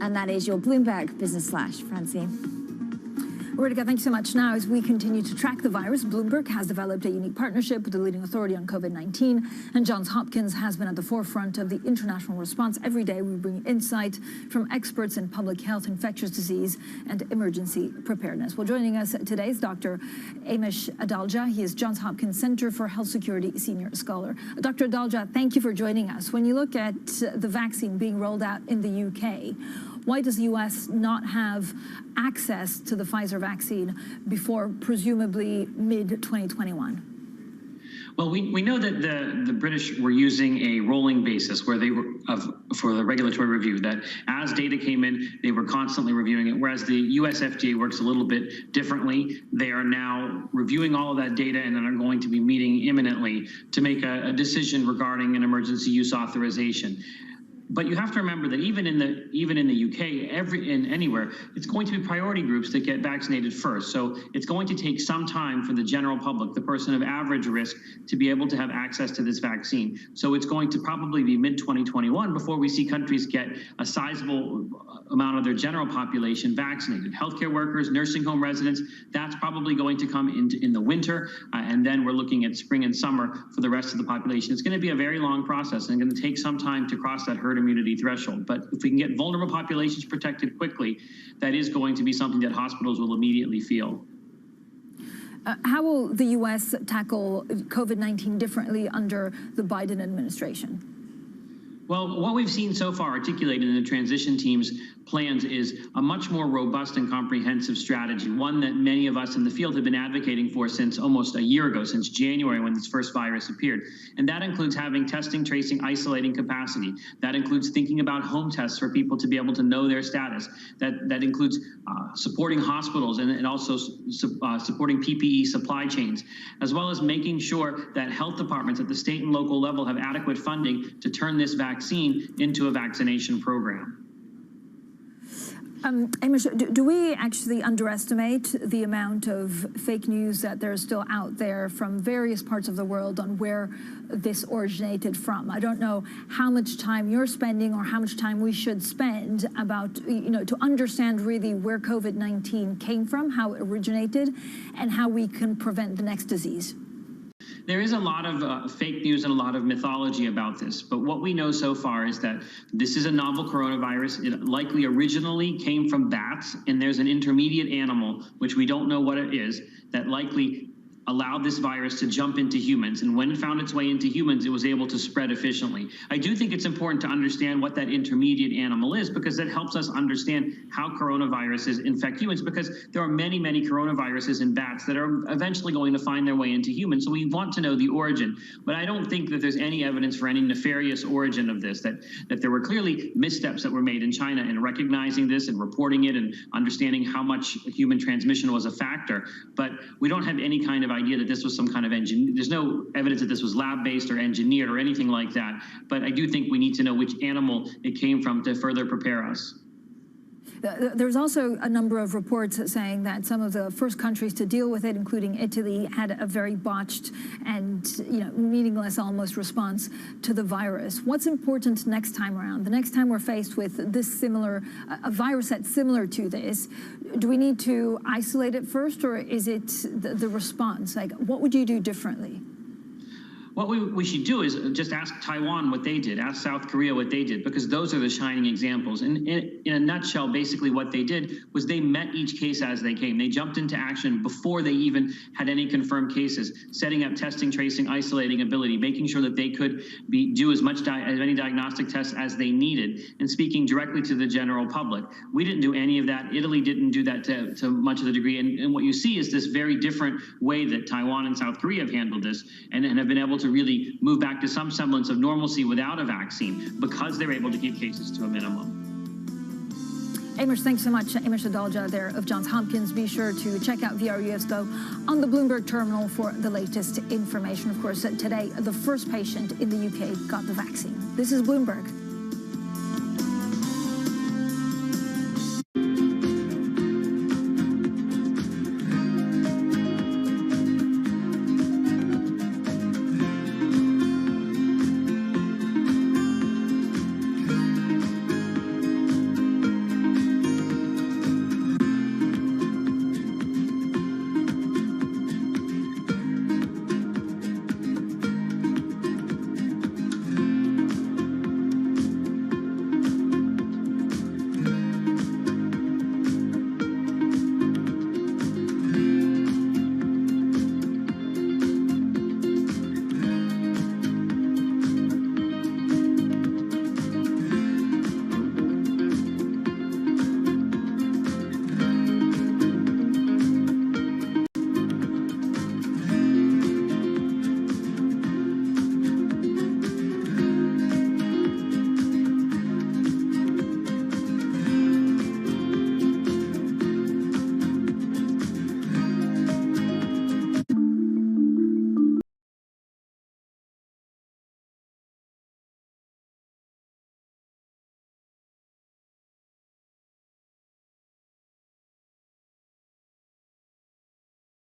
And that is your Bloomberg Business Flash, Francine. Ritika, thank you so much. Now, as we continue to track the virus, Bloomberg has developed a unique partnership with the leading authority on COVID-19, and Johns Hopkins has been at the forefront of the international response. Every day, we bring insight from experts in public health, infectious disease, and emergency preparedness. Well, joining us today is Dr. Amish Adalja. He is Johns Hopkins Center for Health Security Senior Scholar. Dr. Adalja, thank you for joining us. When you look at the vaccine being rolled out in the UK, why does the U.S. not have access to the Pfizer vaccine before presumably mid-2021? Well, we know that the British were using a rolling basis where they were for the regulatory review, that as data came in, they were constantly reviewing it, whereas the US FDA works a little bit differently. They are now reviewing all of that data and then are going to be meeting imminently to make a decision regarding an emergency use authorization. But you have to remember that even in the UK, anywhere, it's going to be priority groups that get vaccinated first. So it's going to take some time for the general public, the person of average risk, to be able to have access to this vaccine. So it's going to probably be mid-2021 before we see countries get a sizable amount of their general population vaccinated. Healthcare workers, nursing home residents, that's probably going to come in the winter, and then we're looking at spring and summer for the rest of the population. It's going to be a very long process and going to take some time to cross that herd immunity threshold. But if we can get vulnerable populations protected quickly, that is going to be something that hospitals will immediately feel. How will the U.S. tackle COVID-19 differently under the Biden administration? Well, what we've seen so far articulated in the transition team's plans is a much more robust and comprehensive strategy, one that many of us in the field have been advocating for since almost a year ago, since January when this first virus appeared. And that includes having testing, tracing, isolating capacity. That includes thinking about home tests for people to be able to know their status. That includes supporting hospitals and also supporting PPE supply chains, as well as making sure that health departments at the state and local level have adequate funding to turn this vaccine into a vaccination program. Amish, do we actually underestimate the amount of fake news that there's still out there from various parts of the world on where this originated from? I don't know how much time you're spending or how much time we should spend about, to understand really where COVID-19 came from, how it originated, and how we can prevent the next disease. There is a lot of fake news and a lot of mythology about this, but what we know so far is that this is a novel coronavirus. It likely originally came from bats, and there's an intermediate animal, which we don't know what it is, that likely allowed this virus to jump into humans. And when it found its way into humans, it was able to spread efficiently. I do think it's important to understand what that intermediate animal is, because that helps us understand how coronaviruses infect humans, because there are many, many coronaviruses in bats that are eventually going to find their way into humans. So we want to know the origin. But I don't think that there's any evidence for any nefarious origin of this, that there were clearly missteps that were made in China in recognizing this and reporting it and understanding how much human transmission was a factor. But we don't have any kind of idea that this was some kind of there's no evidence that this was lab-based or engineered or anything like that. But I do think we need to know which animal it came from to further prepare us. There's also a number of reports saying that some of the first countries to deal with it, including Italy, had a very botched and meaningless almost response to the virus. What's important next time around? The next time we're faced with this similar, a virus that's similar to this, do we need to isolate it first, or is it the response? Like, what would you do differently? What we should do is just ask Taiwan what they did, ask South Korea what they did, because those are the shining examples. And in a nutshell, basically what they did was they met each case as they came. They jumped into action before they even had any confirmed cases, setting up testing, tracing, isolating ability, making sure that they could do as many diagnostic tests as they needed, and speaking directly to the general public. We didn't do any of that. Italy didn't do that to much of the degree. And what you see is this very different way that Taiwan and South Korea have handled this and have been able to really move back to some semblance of normalcy without a vaccine, because they're able to keep cases to a minimum. Amish, thanks so much. Amish Adalja there of Johns Hopkins. Be sure to check out VRUS Go on the Bloomberg terminal for the latest information. Of course, today, the first patient in the UK got the vaccine. This is Bloomberg.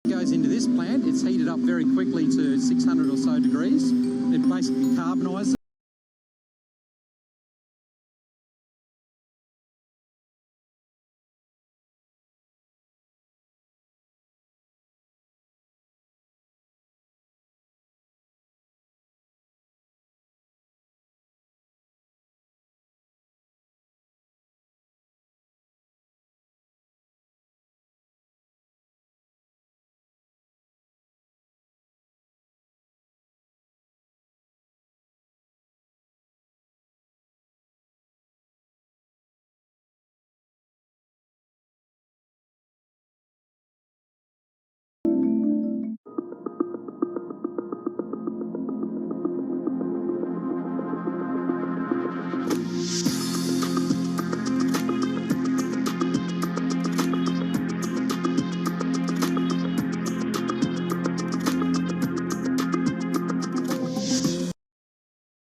Goes into this plant, it's heated up very quickly to 600 or so degrees. It basically carbonises.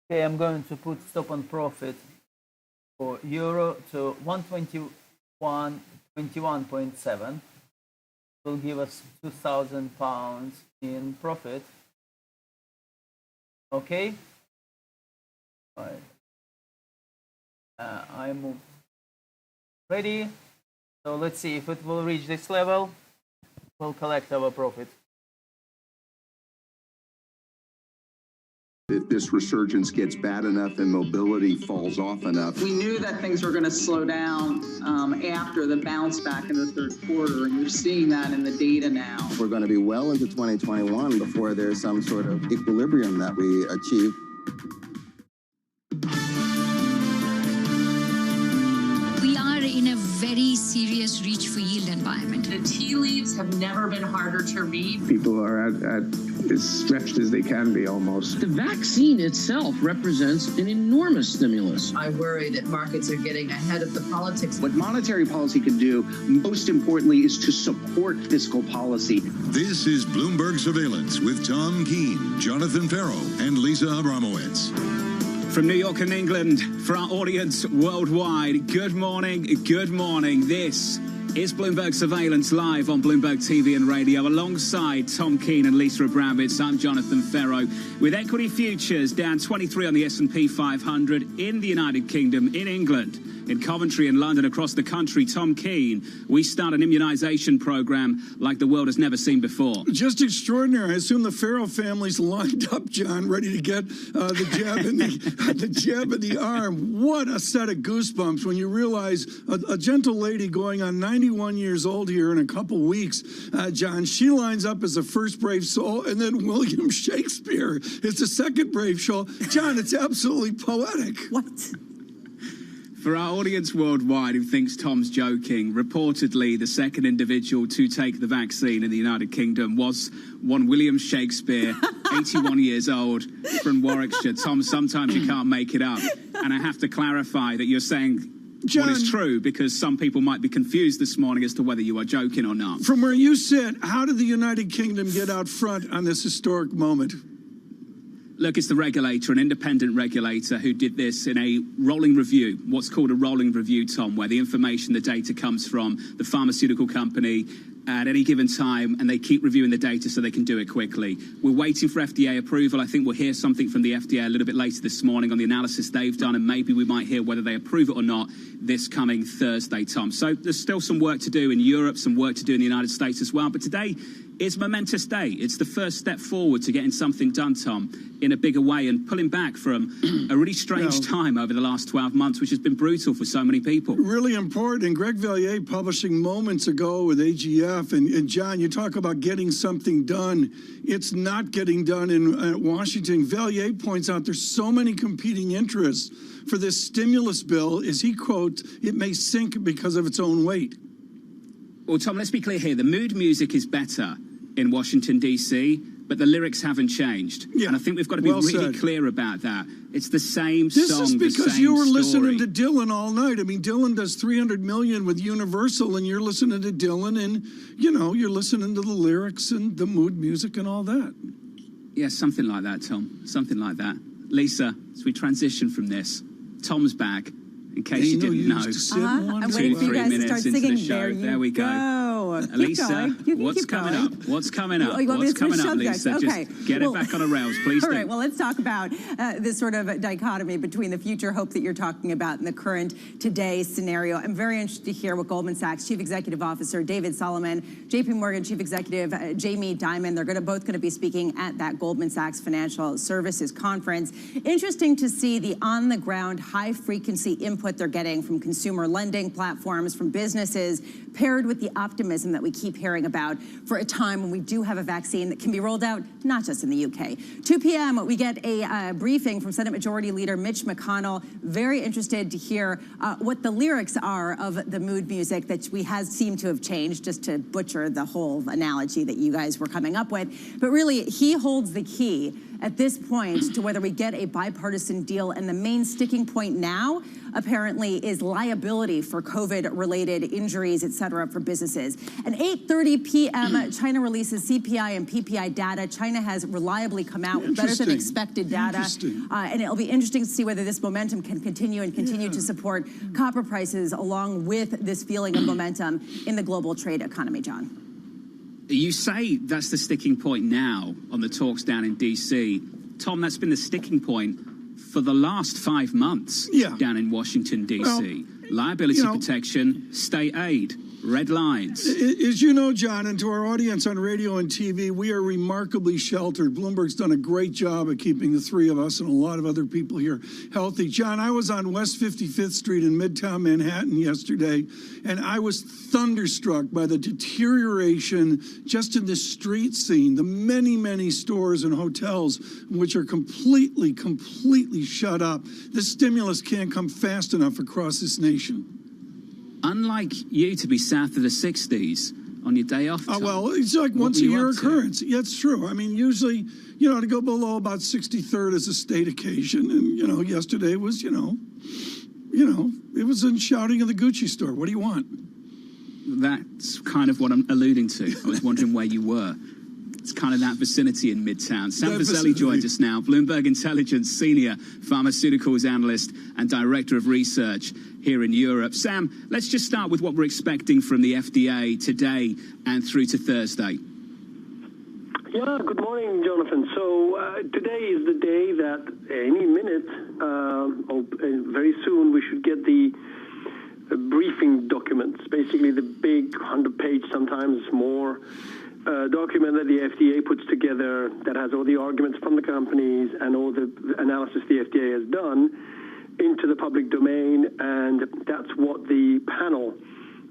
Okay, I'm going to put stop on profit for euro to 121.7. Will give us £2,000 in profit. Okay. All right. I move ready. So let's see if it will reach this level. We'll collect our profit. If this resurgence gets bad enough and mobility falls off enough. We knew that things were going to slow down after the bounce back in the third quarter, and you're seeing that in the data now. We're going to be well into 2021 before there's some sort of equilibrium that we achieve. We are in a very serious reach for yield environment. The tea leaves have never been harder to read. People are at as stretched as they can be almost. The vaccine itself represents an enormous stimulus. I worry that markets are getting ahead of the politics. What monetary policy can do, most importantly, is to support fiscal policy. This is Bloomberg Surveillance with Tom Keene, Jonathan Farrow, and Lisa Abramowitz. From New York and England, for our audience worldwide, good morning, good morning. This is Bloomberg Surveillance live on Bloomberg TV and radio. Alongside Tom Keene and Lisa Abramowitz, I'm Jonathan Farrow. With equity futures down 23 on the S&P 500 in the United Kingdom, in England, in Coventry and London, across the country, Tom Keene, we start an immunization program like the world has never seen before. Just extraordinary. I assume the Farrow family's lined up, John, ready to get the jab in the jab in the arm. What a set of goosebumps when you realize a gentle lady going on 91 years old here in a couple weeks, John, she lines up as the first brave soul, and then William Shakespeare is the second brave soul. John, it's absolutely poetic. What? For our audience worldwide who thinks Tom's joking, reportedly the second individual to take the vaccine in the United Kingdom was one William Shakespeare, 81 years old, from Warwickshire. Tom, sometimes you can't make it up. And I have to clarify that you're saying John, what is true, because some people might be confused this morning as to whether you are joking or not. From where you sit, how did the United Kingdom get out front on this historic moment? Look, it's the regulator, an independent regulator, who did this in a rolling review, what's called a rolling review, Tom, where the information, the data comes from the pharmaceutical company at any given time, and they keep reviewing the data so they can do it quickly. We're waiting for FDA approval. I think we'll hear something from the FDA a little bit later this morning on the analysis they've done, and maybe we might hear whether they approve it or not this coming Thursday, Tom. So there's still some work to do in Europe, some work to do in the United States as well. But today is a momentous day. It's the first step forward to getting something done, Tom, in a bigger way, and pulling back from a really strange time over the last 12 months, which has been brutal for so many people. Really important. And Greg Valliere publishing moments ago with AGF. And John, you talk about getting something done. It's not getting done in Washington. Valliere points out there's so many competing interests for this stimulus bill. As he quotes, it may sink because of its own weight. Well, Tom, let's be clear here. The mood music is better in Washington, D.C., but the lyrics haven't changed. Yeah, and I think we've got to be really clear about that. It's the same song, This is because you were story. listening to Dylan all night. I mean, Dylan does 300 million with Universal, and you're listening to Dylan, and, you know, you're listening to the lyrics and the mood music and all that. Yeah, something like that, Tom. Something like that. Lisa, as we transition from this, Tom's back. In case you didn't know, I'm waiting for you guys to start singing. There we go. Lisa, what's coming up? What's coming up? What's coming up, Lisa? Okay. Just get it back on the rails, please. All right, well, let's talk about this sort of dichotomy between the future hope that you're talking about and the current today scenario. I'm very interested to hear what Goldman Sachs Chief Executive Officer David Solomon, JP Morgan Chief Executive Jamie Dimon, they're both going to be speaking at that Goldman Sachs Financial Services Conference. Interesting to see the on-the-ground high-frequency input they're getting from consumer lending platforms, from businesses, paired with the optimism that we keep hearing about for a time when we do have a vaccine that can be rolled out, not just in the UK. 2 p.m., we get a briefing from Senate Majority Leader Mitch McConnell. Very interested to hear what the lyrics are of the mood music that seem to have changed, just to butcher the whole analogy that you guys were coming up with. But really, he holds the key at this point to whether we get a bipartisan deal, and the main sticking point now apparently is liability for COVID-related injuries, et cetera, for businesses. At 8:30 p.m., China releases CPI and PPI data. China has reliably come out with better than expected data. And it'll be interesting to see whether this momentum can continue and continue to support copper prices along with this feeling of momentum in the global trade economy, John. You say that's the sticking point now on the talks down in D.C. Tom, that's been the sticking point for the last 5 months down in Washington, D.C. Liability protection, state aid, Red lines. As you know, John, and to our audience on radio and TV, we are remarkably sheltered. Bloomberg's done a great job of keeping the three of us and a lot of other people here healthy. John, I was on West 55th Street in Midtown Manhattan yesterday, and I was thunderstruck by the deterioration just in the street scene, the many, many stores and hotels which are completely shut up. This stimulus can't come fast enough across this nation. Unlike you to be south of the 60s on your day off, Tom, well, it's like once a year occurrence. Yeah, it's true. I mean, usually, to go below about 63rd is a state occasion. And, yesterday was, it was in shouting in the Gucci store. What do you want? That's kind of what I'm alluding to. I was wondering where you were. It's kind of that vicinity in Midtown. Sam Fazeli joins us now, Bloomberg Intelligence Senior Pharmaceuticals Analyst and Director of Research here in Europe. Sam, let's just start with what we're expecting from the FDA today and through to Thursday. Yeah, good morning, Jonathan. So today is the day that any minute, or very soon, we should get the briefing documents, basically the big 100-page, sometimes more, document that the FDA puts together that has all the arguments from the companies and all the analysis the FDA has done into the public domain, and that's what the panel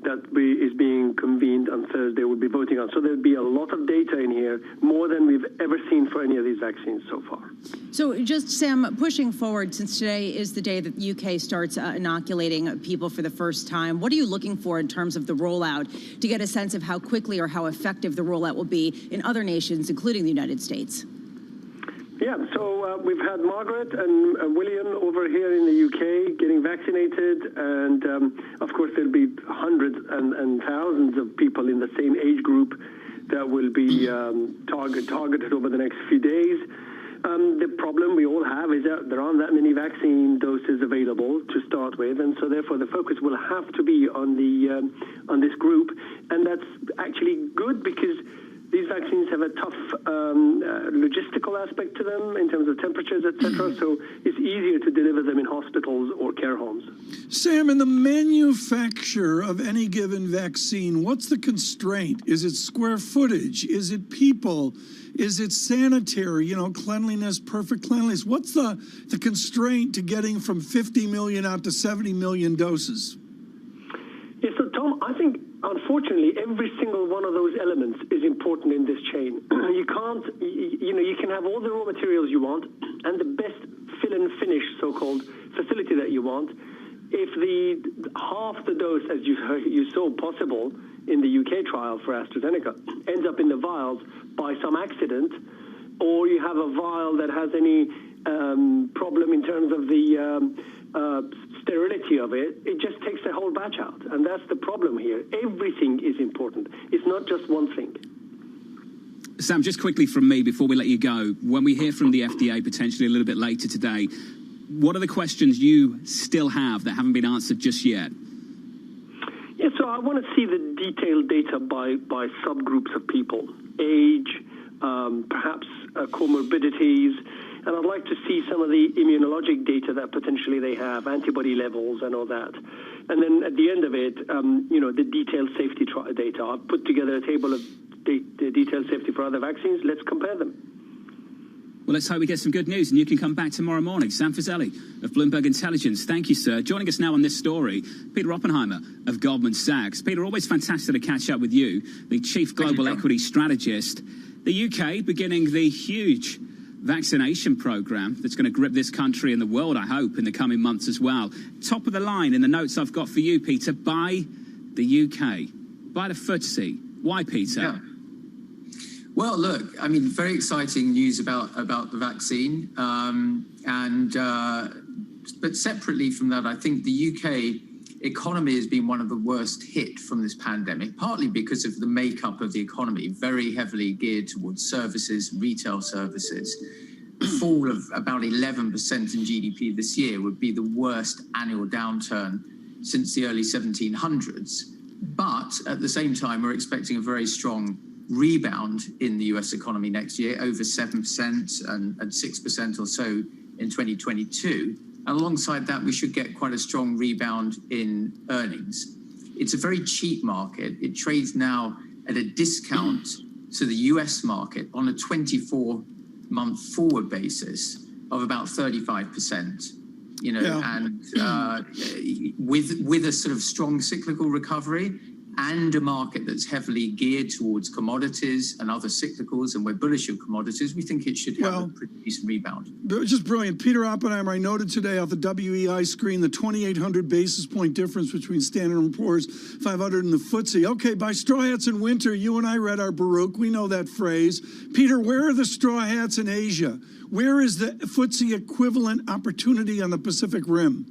that is being convened on Thursday will be voting on. So there'll be a lot of data in here, more than we've ever seen for any of these vaccines so far. So just, Sam, pushing forward, since today is the day that the UK starts inoculating people for the first time, what are you looking for in terms of the rollout to get a sense of how quickly or how effective the rollout will be in other nations, including the United States? Yeah, so we've had Margaret and William over here in the UK getting vaccinated, and of course there'll be hundreds and thousands of people in the same age group that will be targeted over the next few days. The problem we all have is that there aren't that many vaccine doses available to start with, and so therefore the focus will have to be on this group, and that's actually good because these vaccines have a tough logistical aspect to them in terms of temperatures, etc. So it's easier to deliver them in hospitals or care homes. Sam, in the manufacture of any given vaccine, what's the constraint? Is it square footage? Is it people? Is it sanitary, cleanliness, perfect cleanliness? What's the constraint to getting from 50 million out to 70 million doses? Yeah, so Tom, I think unfortunately every single one of those elements is important in this chain. You can't, you can have all the raw materials you want and the best fill and finish so-called facility that you want. If the half the dose, as you saw possible in the UK trial for AstraZeneca, ends up in the vials by some accident, or you have a vial that has any problem in terms of the sterility of it, it just takes the whole batch out. And that's the problem here. Everything is important. It's not just one thing. Sam, just quickly from me before we let you go, when we hear from the FDA potentially a little bit later today, what are the questions you still have that haven't been answered just yet? Yeah, so I want to see the detailed data by subgroups of people, age, perhaps comorbidities, and I'd like to see some of the immunologic data that potentially they have, antibody levels and all that. And then at the end of it, the detailed safety data. I've put together a table of the detailed safety for other vaccines. Let's compare them. Well, let's hope we get some good news and you can come back tomorrow morning. Sam Fazeli of Bloomberg Intelligence. Thank you, sir. Joining us now on this story, Peter Oppenheimer of Goldman Sachs. Peter, always fantastic to catch up with you, the Chief Global Equity Strategist. The UK beginning the huge vaccination program that's going to grip this country and the world, I hope, in the coming months as well. Top of the line in the notes I've got for you, Peter, buy the UK, buy the FTSE. Why, Peter? Yeah. Well, look, I mean, very exciting news about the vaccine. But separately from that, I think the UK economy has been one of the worst hit from this pandemic, partly because of the makeup of the economy, very heavily geared towards services, retail services. A fall of about 11% in GDP this year would be the worst annual downturn since the early 1700s. But at the same time, we're expecting a very strong rebound in the US economy next year, over 7% and 6% or so in 2022. And alongside that, we should get quite a strong rebound in earnings. It's a very cheap market. It trades now at a discount to the US market on a 24-month forward basis of about 35%. And with a sort of strong cyclical recovery and a market that's heavily geared towards commodities and other cyclicals, and we're bullish of commodities, we think it should have a pretty decent rebound. Just brilliant. Peter Oppenheimer, I noted today off the WEI screen the 2,800 basis point difference between Standard & Poor's 500 and the FTSE. Okay, by straw hats in winter, you and I read our Baruch. We know that phrase. Peter, where are the straw hats in Asia? Where is the FTSE equivalent opportunity on the Pacific Rim?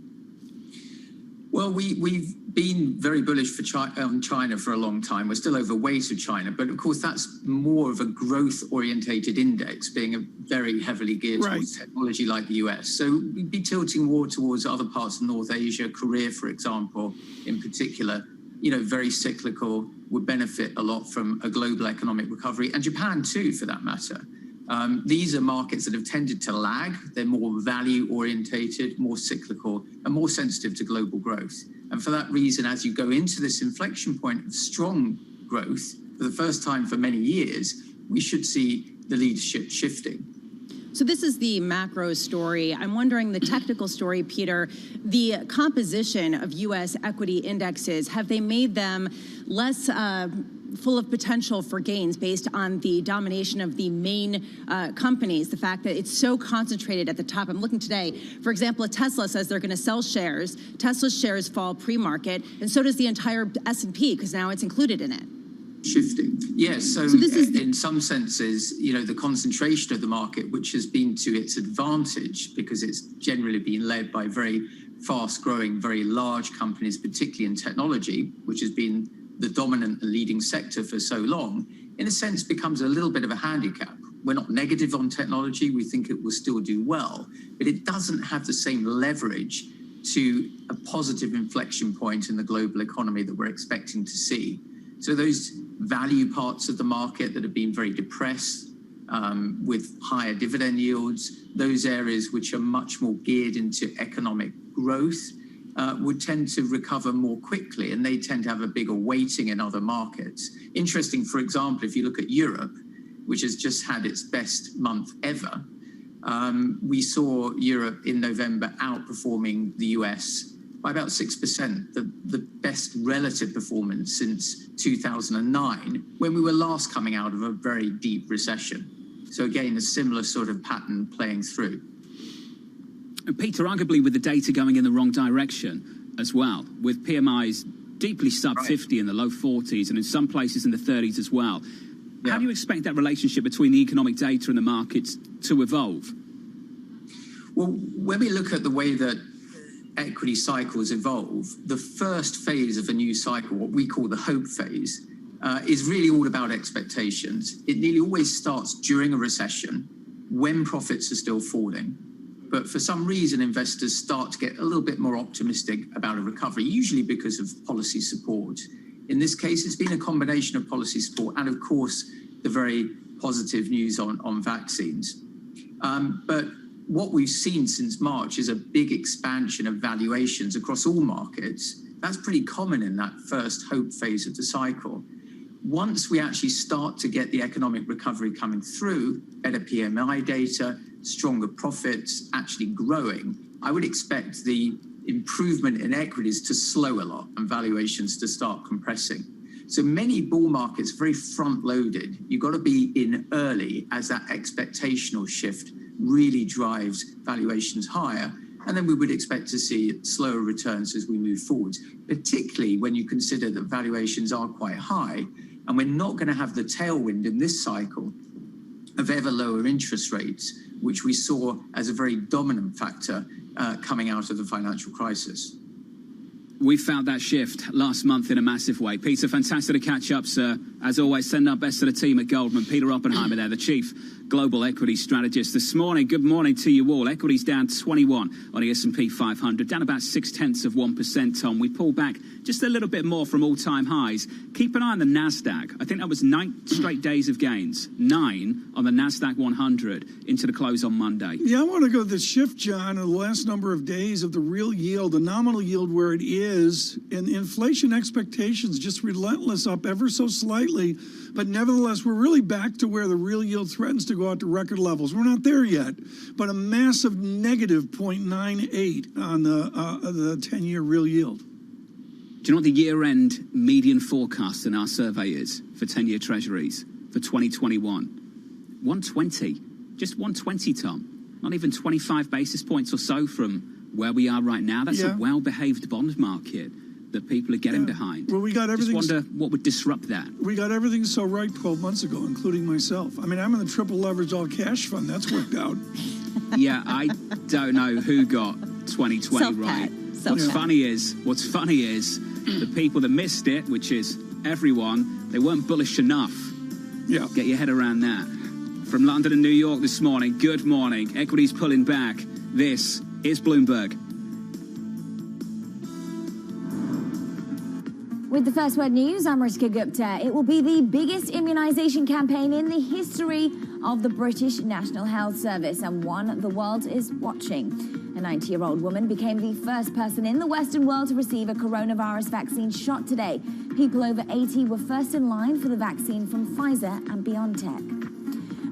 Well, we've been very bullish for China for a long time. We're still overweight of China, but of course that's more of a growth-orientated index, being a very heavily geared towards technology like the US. So we'd be tilting more towards other parts of North Asia, Korea, for example, in particular. Very cyclical, would benefit a lot from a global economic recovery, and Japan too, for that matter. These are markets that have tended to lag. They're more value-orientated, more cyclical, and more sensitive to global growth. And for that reason, as you go into this inflection point of strong growth, for the first time for many years, we should see the leadership shifting. So this is the macro story. I'm wondering the technical story, Peter. The composition of U.S. equity indexes, have they made them less full of potential for gains based on the domination of the main companies, the fact that it's so concentrated at the top? I'm looking today, for example, Tesla says they're going to sell shares. Tesla's shares fall pre-market, and so does the entire S&P, because now it's included in it. Shifting. Yes, so this is in some senses, the concentration of the market, which has been to its advantage because it's generally been led by very fast-growing, very large companies, particularly in technology, which has been the dominant and leading sector for so long, in a sense becomes a little bit of a handicap. We're not negative on technology. We think it will still do well, but it doesn't have the same leverage to a positive inflection point in the global economy that we're expecting to see. So those value parts of the market that have been very depressed with higher dividend yields, those areas which are much more geared into economic growth would tend to recover more quickly, and they tend to have a bigger weighting in other markets. Interesting, for example, if you look at Europe, which has just had its best month ever, we saw Europe in November outperforming the US by about 6%, the best relative performance since 2009, when we were last coming out of a very deep recession. So again, a similar sort of pattern playing through. And Peter, arguably with the data going in the wrong direction as well, with PMIs deeply sub 50 in the low 40s and in some places in the 30s as well. How do you expect that relationship between the economic data and the markets to evolve? Well, when we look at the way that equity cycles evolve, the first phase of a new cycle, what we call the hope phase, is really all about expectations. It nearly always starts during a recession when profits are still falling. But for some reason, investors start to get a little bit more optimistic about a recovery, usually because of policy support. In this case, it's been a combination of policy support and, of course, the very positive news on vaccines. But what we've seen since March is a big expansion of valuations across all markets. That's pretty common in that first hope phase of the cycle. Once we actually start to get the economic recovery coming through, better PMI data, stronger profits actually growing, I would expect the improvement in equities to slow a lot and valuations to start compressing. So many bull markets very front-loaded. You've got to be in early as that expectational shift really drives valuations higher. And then we would expect to see slower returns as we move forward, particularly when you consider that valuations are quite high. And we're not going to have the tailwind in this cycle of ever lower interest rates, which we saw as a very dominant factor coming out of the financial crisis. We found that shift last month in a massive way. Peter, fantastic to catch up, sir. As always, send our best to the team at Goldman. Peter Oppenheimer there, the Chief global equity strategist this morning. Good morning to you all. Equities down 21 on the S&P 500, down about 0.6%, Tom. We pulled back just a little bit more from all-time highs. Keep an eye on the NASDAQ. I think that was 9 straight days of gains. 9 on the NASDAQ 100 into the close on Monday. Yeah, I want to go to the shift, John, in the last number of days of the real yield, the nominal yield where it is, and inflation expectations just relentless, up ever so slightly. But nevertheless, we're really back to where the real yield threatens to go out to record levels. We're not there yet, but a massive negative 0.98 on the 10-year real yield. Do you know what the year-end median forecast in our survey is for 10-year treasuries for 2021? 120. Just 120, Tom. Not even 25 basis points or so from where we are right now. That's a well-behaved bond market that people are getting behind. Well, we got everything. Just wonder what would disrupt that. We got everything so right 12 months ago, including myself. I mean, I'm in the triple leverage all cash fund. That's worked out. Yeah, I don't know who got 2020 right. What's funny is the people that missed it, which is everyone, they weren't bullish enough. Yeah. Get your head around that. From London and New York this morning, good morning. Equities pulling back. This is Bloomberg. With the First Word News, I'm Rishika Gupta. It will be the biggest immunisation campaign in the history of the British National Health Service, and one the world is watching. A 90-year-old woman became the first person in the Western world to receive a coronavirus vaccine shot today. People over 80 were first in line for the vaccine from Pfizer and BioNTech.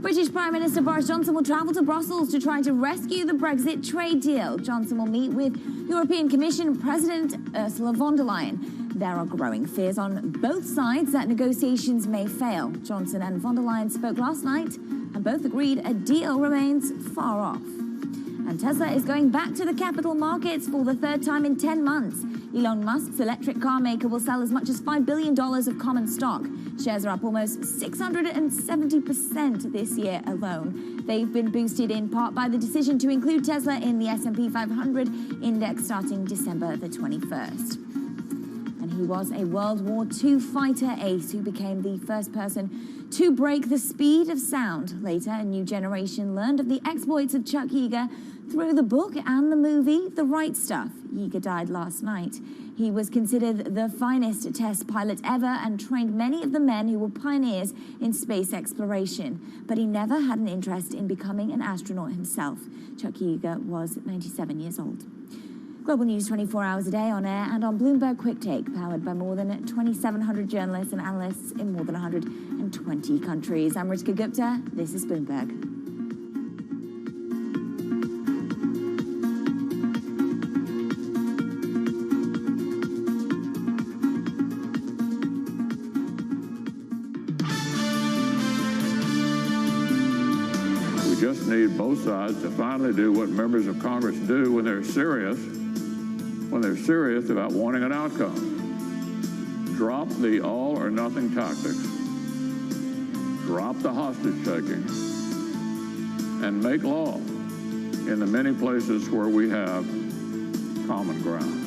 British Prime Minister Boris Johnson will travel to Brussels to try to rescue the Brexit trade deal. Johnson will meet with European Commission President Ursula von der Leyen. There are growing fears on both sides that negotiations may fail. Johnson and von der Leyen spoke last night and both agreed a deal remains far off. And Tesla is going back to the capital markets for the third time in 10 months. Elon Musk's electric car maker will sell as much as $5 billion of common stock. Shares are up almost 670% this year alone. They've been boosted in part by the decision to include Tesla in the S&P 500 index starting December the 21st. And he was a World War II fighter ace who became the first person to break the speed of sound. Later, a new generation learned of the exploits of Chuck Yeager through the book and the movie The Right Stuff. Yeager died last night. He was considered the finest test pilot ever and trained many of the men who were pioneers in space exploration. But he never had an interest in becoming an astronaut himself. Chuck Yeager was 97 years old. Global News 24 hours a day on air and on Bloomberg Quick Take, powered by more than 2,700 journalists and analysts in more than 120 countries. I'm Rishika Gupta. This is Bloomberg. We just need both sides to finally do what members of Congress do when they're serious about wanting an outcome. Drop the all or nothing tactics. Drop the hostage taking. And make law in the many places where we have common ground.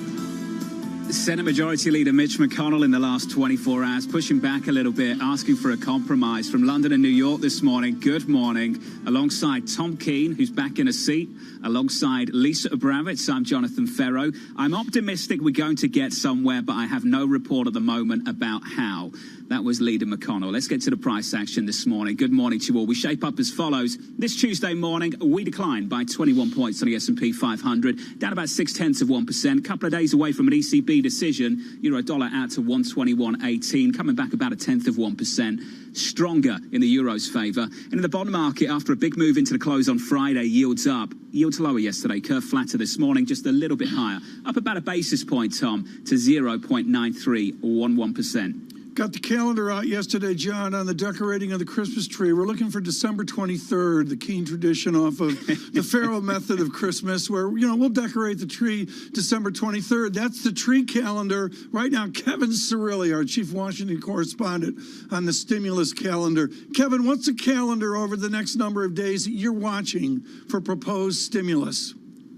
Senate Majority Leader Mitch McConnell in the last 24 hours pushing back a little bit, asking for a compromise. From London and New York this morning, good morning. Alongside Tom Keene, who's back in a seat, alongside Lisa Abramowitz, I'm Jonathan Ferro. I'm optimistic we're going to get somewhere, but I have no report at the moment about how. That was Leader McConnell. Let's get to the price action this morning. Good morning to you all. We shape up as follows. This Tuesday morning, we declined by 21 points on the S&P 500, down about 0.6%. Couple of days away from an ECB decision. Euro dollar out to 121.18, coming back about 0.1%. Stronger in the euro's favour. And in the bond market, after a big move into the close on Friday, yields up. Yields lower yesterday, curve flatter this morning, just a little bit higher. Up about a basis point, Tom, to 0.9311%. Got the calendar out yesterday, John, on the decorating of the Christmas tree. We're looking for December 23rd, the Keene tradition off of the Pharaoh method of Christmas, where, we'll decorate the tree December 23rd. That's the tree calendar. Right now, Kevin Cirilli, our chief Washington correspondent, on the stimulus calendar. Kevin, what's the calendar over the next number of days that you're watching for proposed stimulus?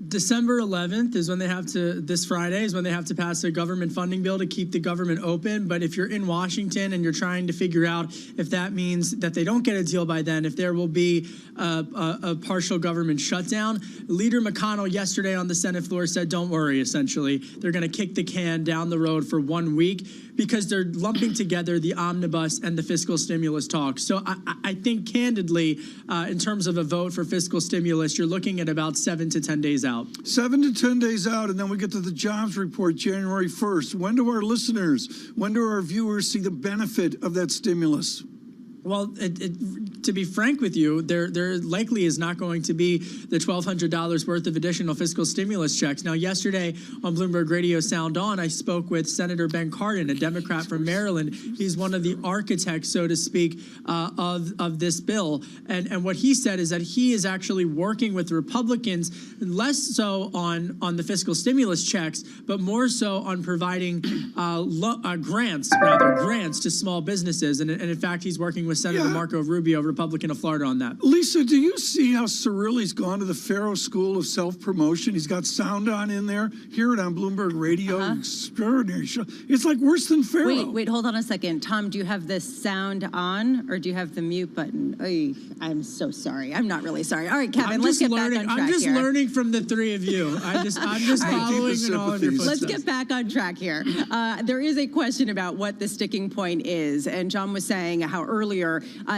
December 11th is when they have to, this Friday is when they have to pass a government funding bill to keep the government open. But if you're in Washington and you're trying to figure out if that means that they don't get a deal by then, if there will be a partial government shutdown, Leader McConnell yesterday on the Senate floor said, don't worry, essentially. They're going to kick the can down the road for 1 week because they're lumping together the omnibus and the fiscal stimulus talks. So I think candidly, in terms of a vote for fiscal stimulus, you're looking at about 7 to 10 days out. 7 to 10 days out, and then we get to the jobs report January 1st. When do our listeners, when do our viewers see the benefit of that stimulus? Well, to be frank with you, there likely is not going to be the $1,200 worth of additional fiscal stimulus checks. Now, yesterday on Bloomberg Radio Sound On, I spoke with Senator Ben Cardin, a Democrat from Maryland. He's one of the architects, so to speak, of this bill. And what he said is that he is actually working with Republicans, less so on the fiscal stimulus checks, but more so on providing grants to small businesses. And in fact, he's working with Senator Marco Rubio, Republican of Florida, on that. Lisa, do you see how Cirilli's gone to the Faro School of Self-Promotion? He's got sound on in there. Hear it on Bloomberg Radio. Extraordinary show. It's like worse than Faro. Wait, hold on a second. Tom, do you have the sound on or do you have the mute button? Oy, I'm so sorry. I'm not really sorry. All right, Kevin, let's get back on track I'm just here. learning from the three of you. I'm just following in all of your footsteps. Let's get back on track here. There is a question about what the sticking point is. And John was saying how earlier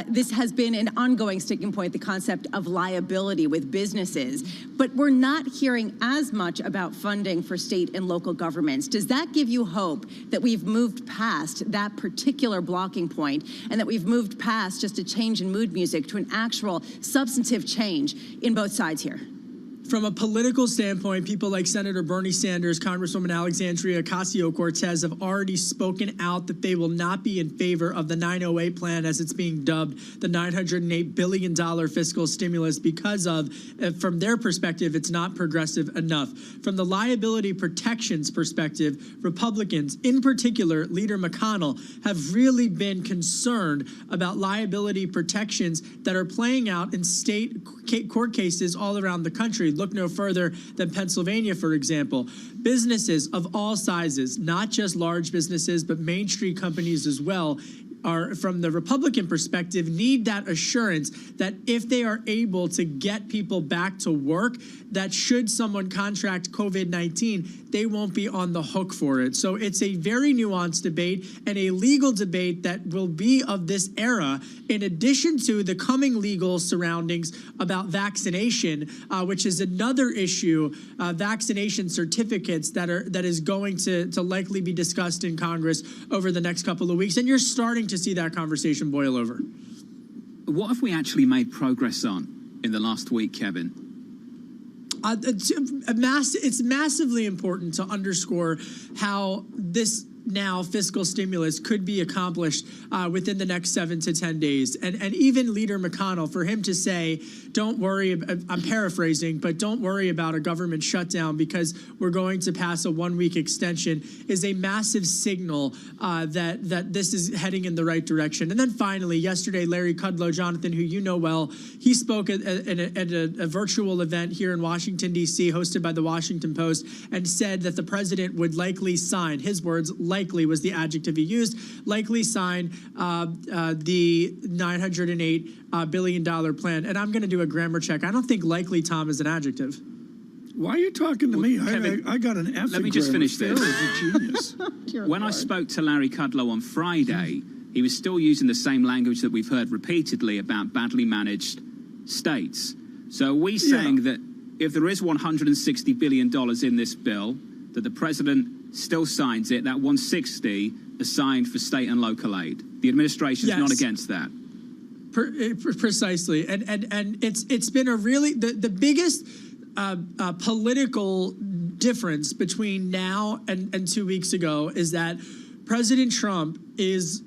this has been an ongoing sticking point, the concept of liability with businesses. But we're not hearing as much about funding for state and local governments. Does that give you hope that we've moved past that particular blocking point and that we've moved past just a change in mood music to an actual substantive change in both sides here? From a political standpoint, people like Senator Bernie Sanders, Congresswoman Alexandria Ocasio-Cortez have already spoken out that they will not be in favor of the 908 plan, as it's being dubbed, the $908 billion fiscal stimulus, because of, from their perspective, it's not progressive enough. From the liability protections perspective, Republicans, in particular, Leader McConnell, have really been concerned about liability protections that are playing out in state court cases all around the country. Look no further than Pennsylvania, for example. Businesses of all sizes, not just large businesses, but Main Street companies as well, are, from the Republican perspective, need that assurance that if they are able to get people back to work, that should someone contract COVID-19, they won't be on the hook for it. So it's a very nuanced debate and a legal debate that will be of this era, in addition to the coming legal surroundings about vaccination, which is another issue, vaccination certificates that is going to likely be discussed in Congress over the next couple of weeks. And you're starting to see that conversation boil over. What have we actually made progress on in the last week, Kevin? It's massively important to underscore how this now fiscal stimulus could be accomplished within the next 7 to 10 days. And even Leader McConnell, for him to say, don't worry, I'm paraphrasing, but don't worry about a government shutdown because we're going to pass a 1-week extension, is a massive signal that this is heading in the right direction. And then finally, yesterday, Larry Kudlow, Jonathan, who you know well, he spoke at a virtual event here in Washington, D.C., hosted by the Washington Post, and said that the president would likely sign, his words, likely was the adjective he used, likely sign the $908 billion plan. And I'm going to do a grammar check. I don't think likely, Tom, is an adjective. Why are you talking to me? Kevin, I got an F. Let me just finish this. Genius. When I spoke to Larry Kudlow on Friday, he was still using the same language that we've heard repeatedly about badly managed states. So are we saying that if there is $160 billion in this bill, that the president still signs it, that 160 assigned for state and local aid? The administration is not against that. Precisely, and it's been a really the biggest political difference between now and 2 weeks ago is that President Trump is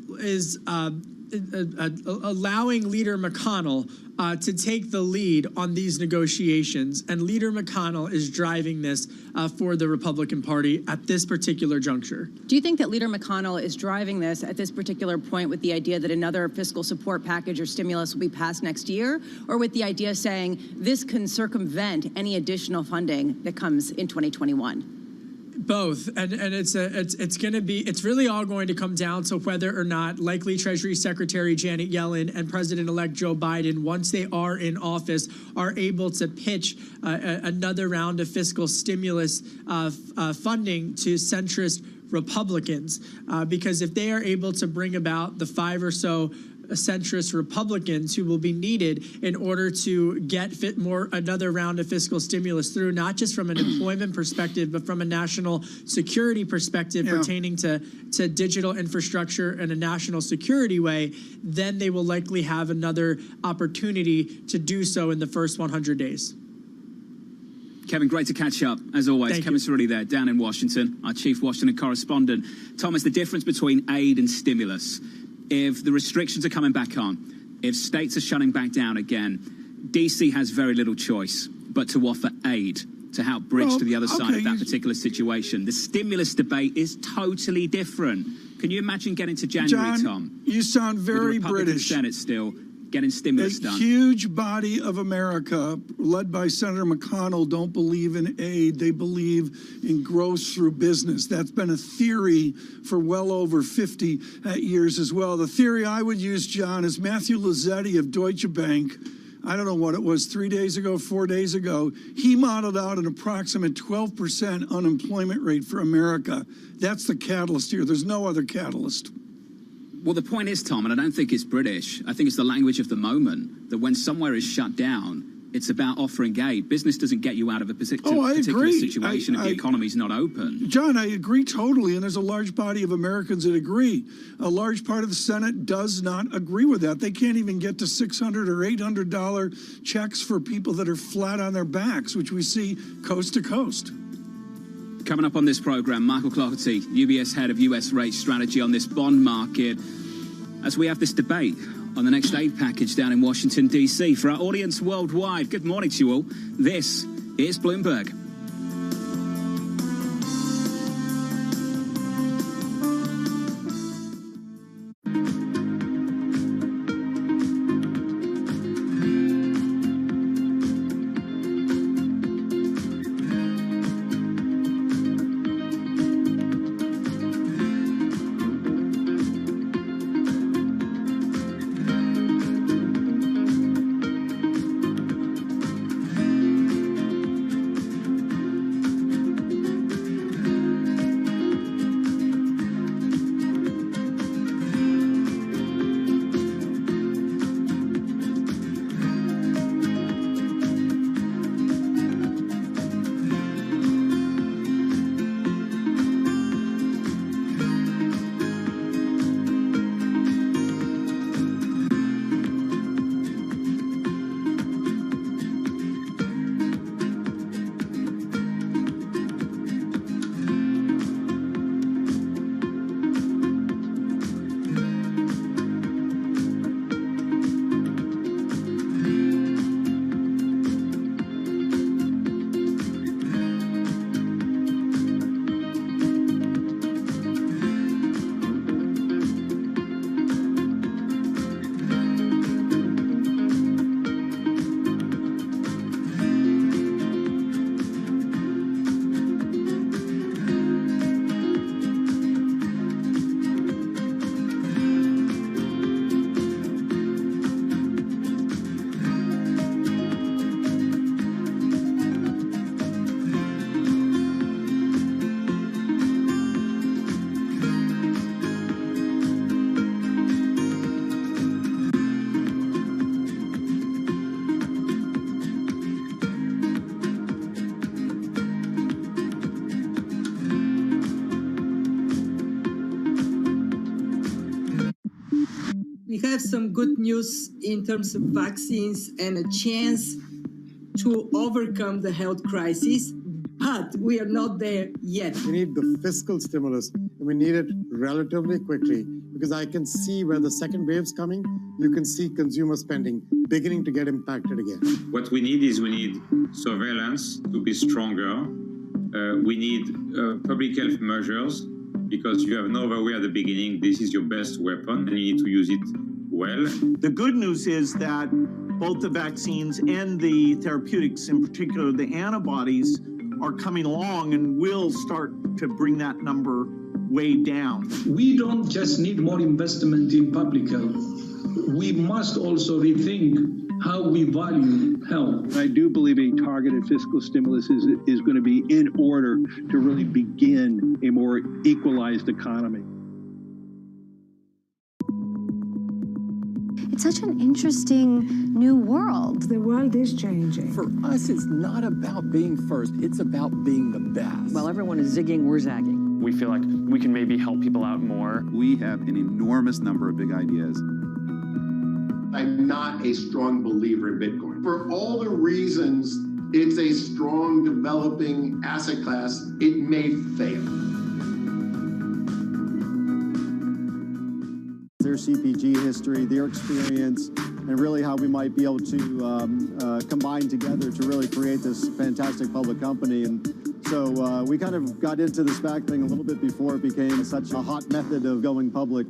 allowing Leader McConnell to take the lead on these negotiations. And Leader McConnell is driving this for the Republican Party at this particular juncture. Do you think that Leader McConnell is driving this at this particular point with the idea that another fiscal support package or stimulus will be passed next year, or with the idea saying this can circumvent any additional funding that comes in 2021? Both, and it's really all going to come down to whether or not likely Treasury Secretary Janet Yellen and President-elect Joe Biden, once they are in office, are able to pitch another round of fiscal stimulus funding to centrist Republicans, because if they are able to bring about the 5 or so centrist Republicans who will be needed in order to get another round of fiscal stimulus through, not just from an employment perspective, but from a national security perspective pertaining to digital infrastructure and a national security way, then they will likely have another opportunity to do so in the first 100 days. Kevin, great to catch up, as always. Thank Kevin Cerulli there, down in Washington, our chief Washington correspondent. Thomas, the difference between aid and stimulus. If the restrictions are coming back on, if states are shutting back down again, DC has very little choice but to offer aid to help bridge to the other side of that particular situation. The stimulus debate is totally different. Can you imagine getting to January, John, Tom? You sound very with the Republican British. Senate still getting stimulus done. A huge body of America, led by Senator McConnell, don't believe in aid. They believe in growth through business. That's been a theory for well over 50 years as well. The theory I would use, John, is Matthew Lazzetti of Deutsche Bank. I don't know what it was, 3 days ago, 4 days ago. He modeled out an approximate 12% unemployment rate for America. That's the catalyst here. There's no other catalyst. Well, the point is, Tom, and I don't think it's British, I think it's the language of the moment, that when somewhere is shut down, it's about offering aid. Business doesn't get you out of a particular situation if the economy's not open. John, I agree totally, and there's a large body of Americans that agree. A large part of the Senate does not agree with that. They can't even get to $600 or $800 checks for people that are flat on their backs, which we see coast to coast. Coming up on this program, Michael Clougherty, UBS head of US rate strategy on this bond market, as we have this debate on the next aid package down in Washington, D.C. For our audience worldwide, good morning to you all. This is Bloomberg. We have some good news in terms of vaccines and a chance to overcome the health crisis, but we are not there yet. We need the fiscal stimulus and we need it relatively quickly because I can see where the second wave's coming. You can see consumer spending beginning to get impacted again. What we need surveillance to be stronger. We need public health measures because you have no other way at the beginning. This is your best weapon and you need to use it well. The good news is that both the vaccines and the therapeutics, in particular the antibodies, are coming along and will start to bring that number way down. We don't just need more investment in public health. We must also rethink how we value health. I do believe a targeted fiscal stimulus is going to be in order to really begin a more equalized economy. It's such an interesting new world. The world is changing. For us, it's not about being first, it's about being the best. While everyone is zigging, we're zagging. We feel like we can maybe help people out more. We have an enormous number of big ideas. I'm not a strong believer in Bitcoin. For all the reasons it's a strong developing asset class, it may fail. Their CPG history, their experience, and really how we might be able to combine together to really create this fantastic public company. And so we kind of got into the SPAC thing a little bit before it became such a hot method of going public.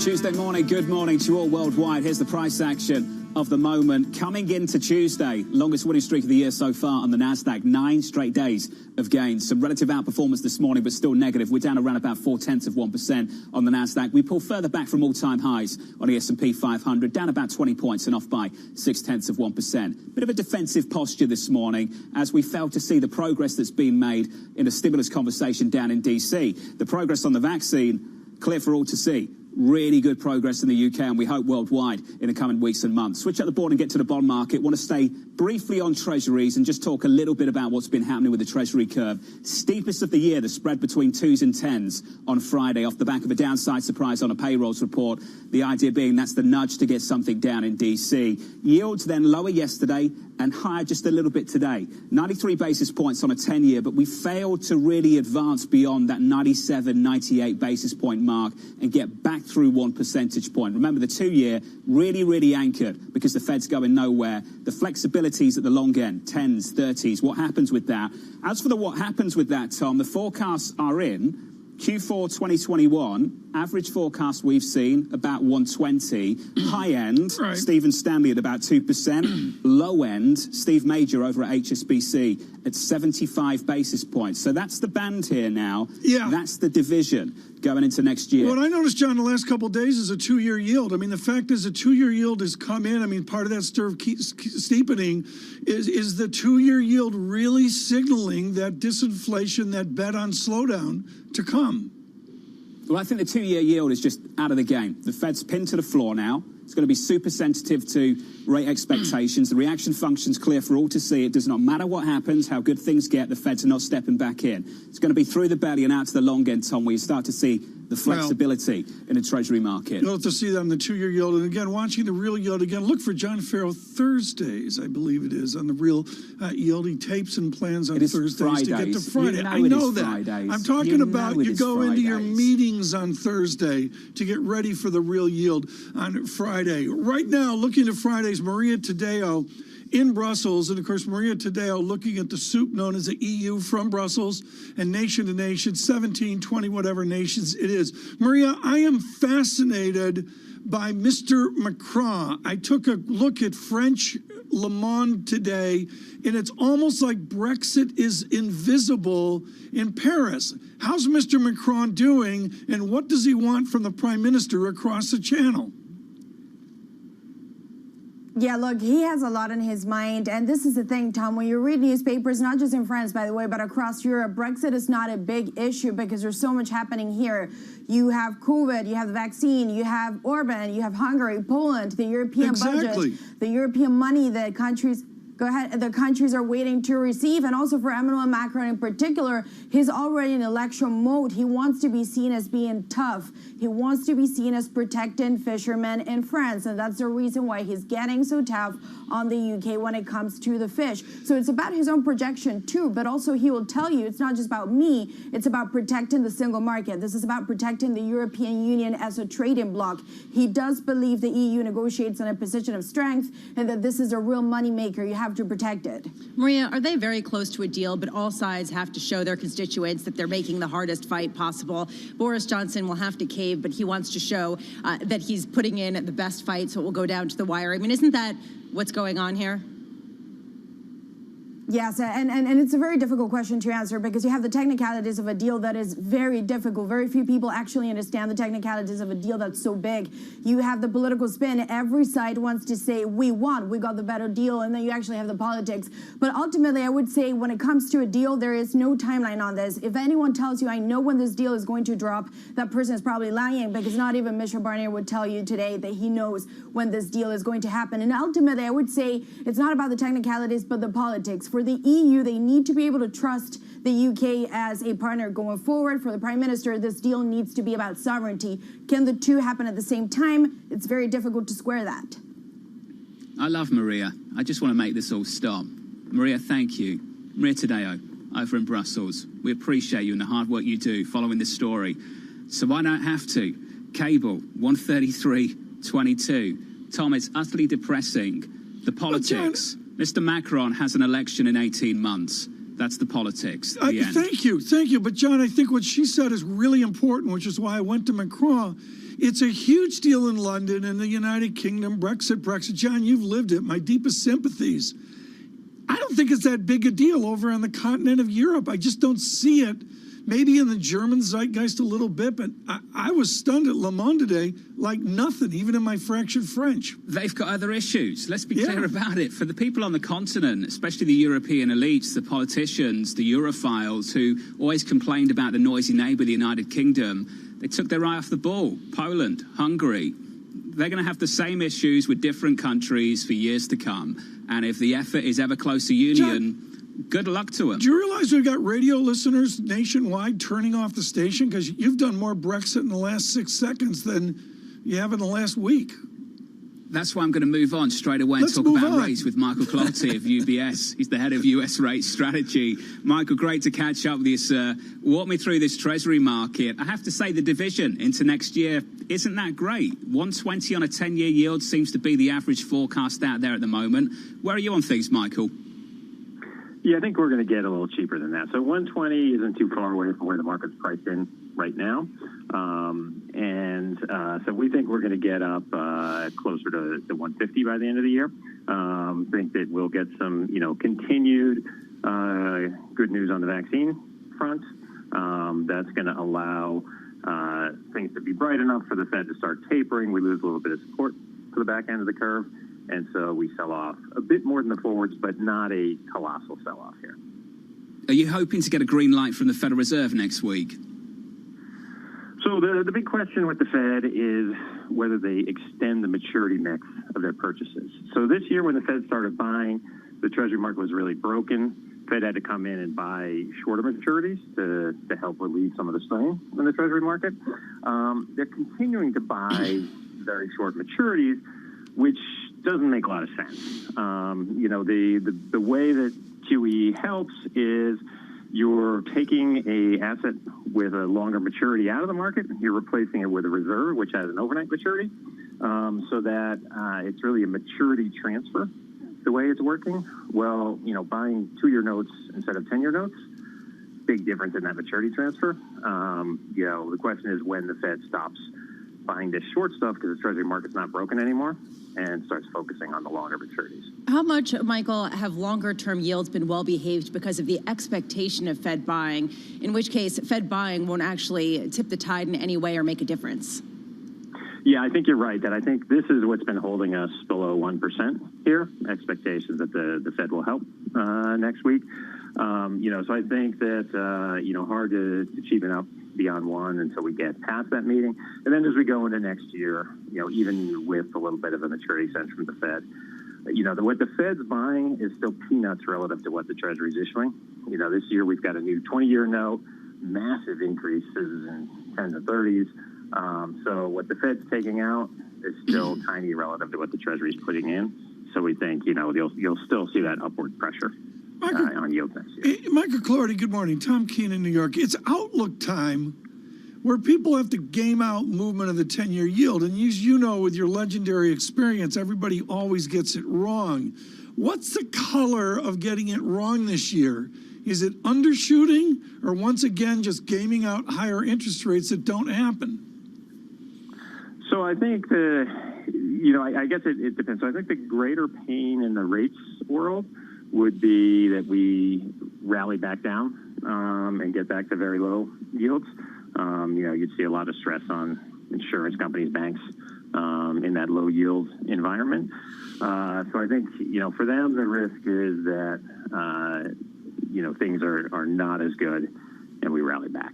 Tuesday morning, good morning to you all worldwide. Here's the price action of the moment. Coming into Tuesday, longest winning streak of the year so far on the NASDAQ, 9 straight days of gains. Some relative outperformance this morning, but still negative. We're down around about 0.4% on the NASDAQ. We pull further back from all-time highs on the S&P 500, down about 20 points and off by 0.6%. Bit of a defensive posture this morning as we fail to see the progress that's been made in a stimulus conversation down in DC. The progress on the vaccine, clear for all to see. Really good progress in the UK, and we hope worldwide in the coming weeks and months. Switch out the board and get to the bond market. Want to stay briefly on treasuries and just talk a little bit about what's been happening with the treasury curve. Steepest of the year, the spread between 2s and 10s on Friday off the back of a downside surprise on a payrolls report. The idea being that's the nudge to get something down in DC. Yields then lower yesterday and higher just a little bit today. 93 basis points on a 10-year, but we failed to really advance beyond that 97, 98 basis point mark and get back through 1 percentage point. Remember, the 2-year really anchored because the Fed's going nowhere. The flexibilities at the long end, 10s, 30s, what happens with that? As for what happens with that, Tom, the forecasts are in. Q4 2021, average forecast we've seen about 120. High end, right. Stephen Stanley at about 2%. Low end, Steve Major over at HSBC at 75 basis points. So that's the band here now. Yeah. That's the division going into next year. What I noticed, John, the last couple of days is a 2-year yield. I mean, the fact is a 2-year yield has come in. I mean, part of that steepening is the 2-year yield really signaling that disinflation, that bet on slowdown to come. Well, I think the 2-year yield is just out of the game. The Fed's pinned to the floor now. It's going to be super sensitive to rate expectations. The reaction function's clear for all to see. It does not matter what happens, how good things get, the Feds are not stepping back in. It's going to be through the belly and out to the long end, Tom, where you start to see the flexibility in the Treasury market. You'll have to see that on the 2-year yield. And again, watching the real yield again, look for John Farrow Thursdays, I believe it is, on the real yield. He tapes and plans on Thursdays Fridays. to get to Friday. I know that. Fridays. I'm talking about you go into your meetings on Thursday to get ready for the real yield on Friday. Right now, looking at Fridays, Maria Tadeo in Brussels, and of course, Maria Tadeo looking at the soup known as the EU from Brussels and nation to nation, 17, 20, whatever nations it is. Maria, I am fascinated by Mr. Macron. I took a look at French Le Monde today, and it's almost like Brexit is invisible in Paris. How's Mr. Macron doing, and what does he want from the Prime Minister across the channel? Yeah, look, he has a lot on his mind. And this is the thing, Tom, when you read newspapers, not just in France, by the way, but across Europe, Brexit is not a big issue because there's so much happening here. You have COVID, you have the vaccine, you have Orban, you have Hungary, Poland, the European budget, the European money that countries... Go ahead. The countries are waiting to receive. And also for Emmanuel Macron in particular, he's already in election mode. He wants to be seen as being tough. He wants to be seen as protecting fishermen in France. And that's the reason why he's getting so tough on the UK when it comes to the fish. So it's about his own projection too, but also he will tell you it's not just about me, it's about protecting the single market. This is about protecting the European Union as a trading bloc. He does believe the EU negotiates in a position of strength and that this is a real moneymaker. You have to protect it. Maria, are they very close to a deal, but all sides have to show their constituents that they're making the hardest fight possible? Boris Johnson will have to cave, but he wants to show that he's putting in the best fight, so it will go down to the wire. I mean, isn't that what's going on here? Yes, and it's a very difficult question to answer because you have the technicalities of a deal that is very difficult. Very few people actually understand the technicalities of a deal that's so big. You have the political spin. Every side wants to say, we won, we got the better deal, and then you actually have the politics. But ultimately, I would say when it comes to a deal, there is no timeline on this. If anyone tells you, I know when this deal is going to drop, that person is probably lying because not even Mr. Barnier would tell you today that he knows when this deal is going to happen. And ultimately, I would say it's not about the technicalities, but the politics. For the EU, they need to be able to trust the UK as a partner going forward. For the Prime Minister, this deal needs to be about sovereignty. Can the two happen at the same time? It's very difficult to square that. I love Maria. I just want to make this all stop. Maria, thank you. Maria Tadeo, over in Brussels. We appreciate you and the hard work you do following this story. So I don't have to. Cable, 133.22. Tom, it's utterly depressing. The politics. Mr. Macron has an election in 18 months. That's the politics. The end. Thank you. But John, I think what she said is really important, which is why I went to Macron. It's a huge deal in London and the United Kingdom, Brexit. John, you've lived it. My deepest sympathies. I don't think it's that big a deal over on the continent of Europe. I just don't see it. Maybe in the German zeitgeist a little bit, but I was stunned at Le Monde today like nothing, even in my fractured French. They've got other issues. Let's be clear about it. For the people on the continent, especially the European elites, the politicians, the Europhiles, who always complained about the noisy neighbour, the United Kingdom, they took their eye off the ball. Poland, Hungary, they're going to have the same issues with different countries for years to come. And if the effort is ever closer union... good luck to him. Do you realize we've got radio listeners nationwide turning off the station because you've done more Brexit in the last 6 seconds than you have in the last week? That's why I'm going to move on straight away and talk about rates with Michael Cloutey of UBS. He's the head of US rate strategy. Michael, great to catch up with you, sir. Walk me through this Treasury market. I have to say the division into next year isn't that great. 120 on a 10-year yield seems to be the average forecast out there at the moment. Where are you on things, Michael? Yeah, I think we're going to get a little cheaper than that. So 120 isn't too far away from where the market's priced in right now. So we think we're going to get up closer to 150 by the end of the year. Think that we'll get some, continued good news on the vaccine front. That's going to allow things to be bright enough for the Fed to start tapering. We lose a little bit of support to the back end of the curve. And so we sell off a bit more than the forwards, but not a colossal sell-off here. Are you hoping to get a green light from the Federal Reserve next week? So the big question with the Fed is whether they extend the maturity mix of their purchases. So this year when the Fed started buying, the Treasury market was really broken. Fed had to come in and buy shorter maturities to help relieve some of the strain in the Treasury market. They're continuing to buy very short maturities, which doesn't make a lot of sense. The way that QE helps is you're taking a asset with a longer maturity out of the market, you're replacing it with a reserve, which has an overnight maturity, so that it's really a maturity transfer, the way it's working. Well, buying 2-year notes instead of 10-year notes, big difference in that maturity transfer. The question is when the Fed stops buying this short stuff because the Treasury market's not broken anymore and starts focusing on the longer maturities. How much, Michael, have longer-term yields been well-behaved because of the expectation of Fed buying, in which case Fed buying won't actually tip the tide in any way or make a difference? Yeah, I think you're right. That I think this is what's been holding us below 1% here. Expectations that the Fed will help next week. So I think that hard to cheapen up beyond 1 until we get past that meeting, and then as we go into next year, even with a little bit of a maturity sense from the Fed, what the Fed's buying is still peanuts relative to what the Treasury's issuing. This year we've got a new 20-year note, massive increases in 10s and 30s. So what the Fed's taking out is still tiny relative to what the Treasury's putting in. So we think, you'll still see that upward pressure on yields next year. Michael Clardy, good morning. Tom Keene in New York. It's outlook time where people have to game out movement of the 10-year yield. And as you know, with your legendary experience, everybody always gets it wrong. What's the color of getting it wrong this year? Is it undershooting or once again just gaming out higher interest rates that don't happen? So I think I guess it depends. So I think the greater pain in the rates world would be that we rally back down and get back to very low yields. You'd see a lot of stress on insurance companies, banks in that low yield environment. So I think, for them, the risk is that, things are not as good and we rally back.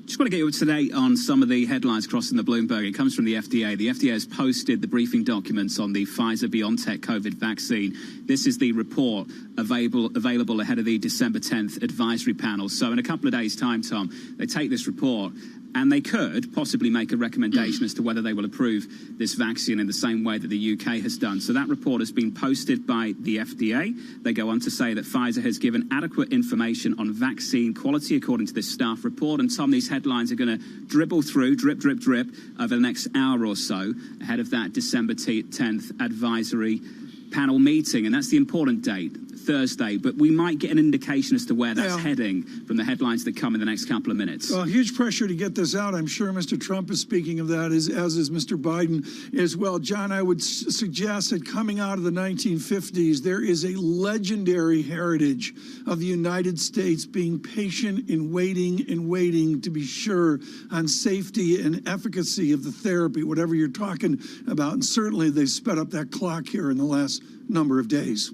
Just want to get you up to date on some of the headlines crossing the Bloomberg. It comes from the FDA. The FDA has posted the briefing documents on the Pfizer-BioNTech COVID vaccine. This is the report available ahead of the December 10th advisory panel. So in a couple of days' time, Tom, they take this report and they could possibly make a recommendation as to whether they will approve this vaccine in the same way that the UK has done. So that report has been posted by the FDA. They go on to say that Pfizer has given adequate information on vaccine quality, according to this staff report. And Tom, these headlines are going to dribble through, drip, drip, drip, over the next hour or so ahead of that December 10th advisory panel meeting. And that's the important date, Thursday. But we might get an indication as to where that's heading from the headlines that come in the next couple of minutes. Well, huge pressure to get this out. I'm sure Mr. Trump is speaking of that, as is Mr. Biden as well. John, I would suggest that coming out of the 1950s, there is a legendary heritage of the United States being patient and waiting to be sure on safety and efficacy of the therapy, whatever you're talking about. And certainly they sped up that clock here in the last number of days.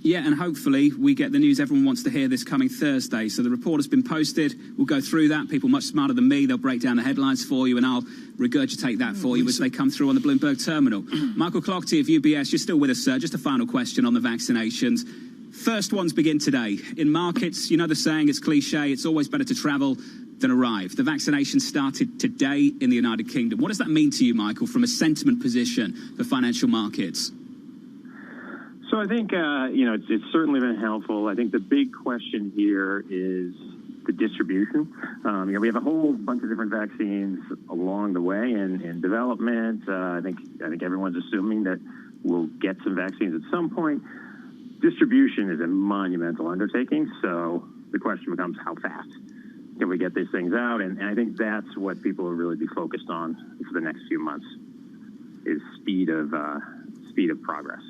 Yeah, and hopefully we get the news everyone wants to hear this coming Thursday. So the report has been posted. We'll go through that. People much smarter than me, they'll break down the headlines for you, and I'll regurgitate that for you as they come through on the Bloomberg terminal. Michael Clardy of UBS, you're still with us, sir. Just a final question on the vaccinations. First ones begin today. In markets, you know the saying, it's cliche, it's always better to travel than arrive. The vaccination started today in the United Kingdom. What does that mean to you, Michael, from a sentiment position for financial markets? So I think, it's certainly been helpful. I think the big question here is the distribution. We have a whole bunch of different vaccines along the way in development. I think everyone's assuming that we'll get some vaccines at some point. Distribution is a monumental undertaking, so the question becomes how fast can we get these things out? And I think that's what people will really be focused on for the next few months, is speed of progress.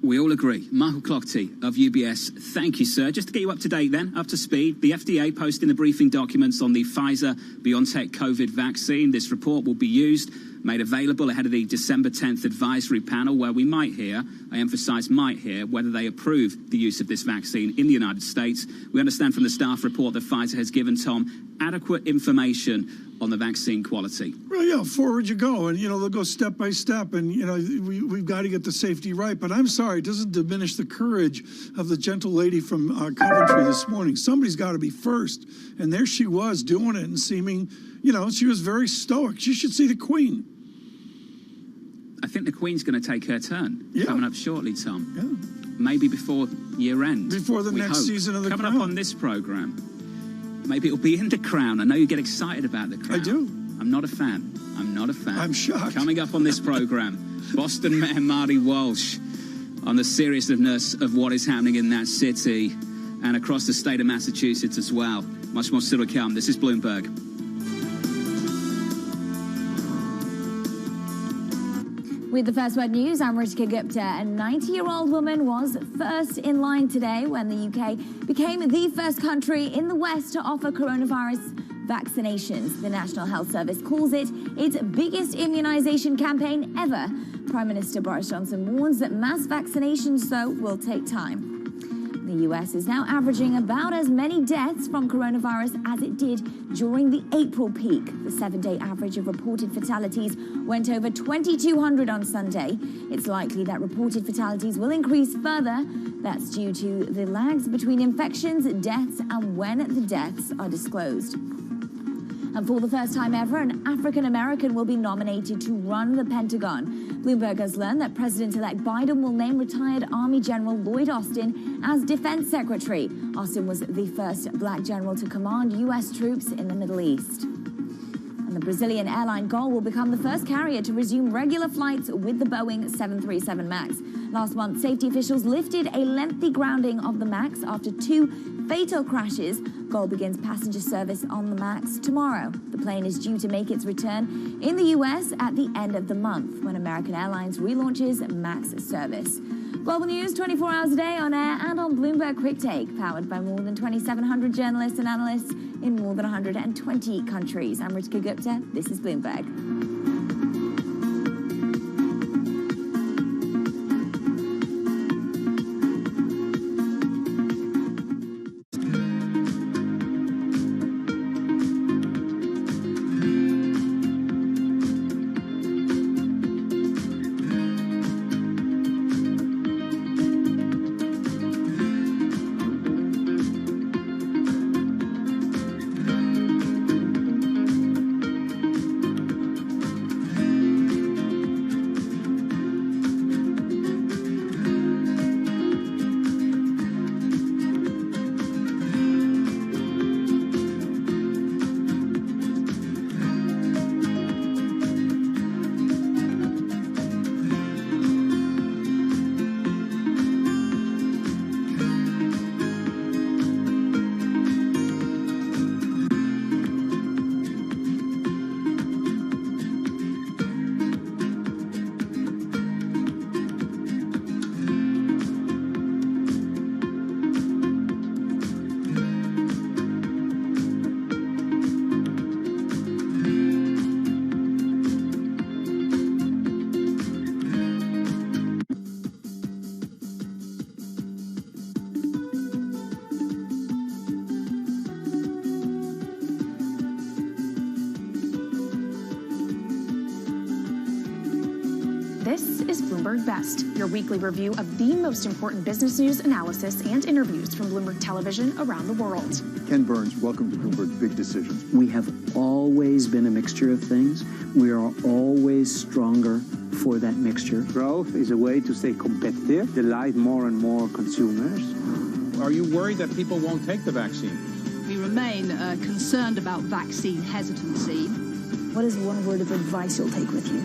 We all agree. Michael Clardy of UBS, thank you, sir. Just to get you up to date then, up to speed, the FDA posting the briefing documents on the Pfizer-BioNTech COVID vaccine. This report will be used, made available ahead of the December 10th advisory panel, where we might hear, I emphasize might hear, whether they approve the use of this vaccine in the United States. We understand from the staff report that Pfizer has given, Tom, adequate information on the vaccine quality. Well, yeah, forward you go. And, they'll go step by step. And, we've got to get the safety right. But I'm sorry, it doesn't diminish the courage of the gentle lady from Coventry this morning. Somebody's got to be first. And there she was doing it and seeming, she was very stoic. You should see the Queen. I think the Queen's going to take her turn coming up shortly, Tom. Yeah. Maybe before year end. Before the next season of The Crown. Coming up on this programme. Maybe it'll be in The Crown. I know you get excited about The Crown. I do. I'm not a fan. I'm shocked. Coming up on this programme, Boston Mayor Marty Walsh on the seriousness of what is happening in that city and across the state of Massachusetts as well. Much more still to come. This is Bloomberg. With the First Word News, I'm Ritika Gupta. A 90-year-old woman was first in line today when the UK became the first country in the West to offer coronavirus vaccinations. The National Health Service calls it its biggest immunization campaign ever. Prime Minister Boris Johnson warns that mass vaccinations, though, will take time. The US is now averaging about as many deaths from coronavirus as it did during the April peak. The 7-day average of reported fatalities went over 2,200 on Sunday. It's likely that reported fatalities will increase further. That's due to the lags between infections, deaths, and when the deaths are disclosed. And for the first time ever, an African American will be nominated to run the Pentagon. Bloomberg has learned that President-elect Biden will name retired Army General Lloyd Austin as Defense Secretary. Austin was the first black general to command U.S. troops in the Middle East. The Brazilian airline Gol will become the first carrier to resume regular flights with the Boeing 737 MAX. Last month, safety officials lifted a lengthy grounding of the MAX after 2 fatal crashes. Gol begins passenger service on the MAX tomorrow. The plane is due to make its return in the U.S. at the end of the month when American Airlines relaunches MAX service. Global news 24 hours a day on air and on Bloomberg Quick Take, powered by more than 2,700 journalists and analysts in more than 120 countries. I'm Ritika Gupta. This is Bloomberg. This is Bloomberg Best, your weekly review of the most important business news, analysis, and interviews from Bloomberg Television around the world. Ken Burns, welcome to Bloomberg Big Decisions. We have always been a mixture of things. We are always stronger for that mixture. Growth is a way to stay competitive, delight more and more consumers. Are you worried that people won't take the vaccine? We remain concerned about vaccine hesitancy. What is one word of advice you'll take with you?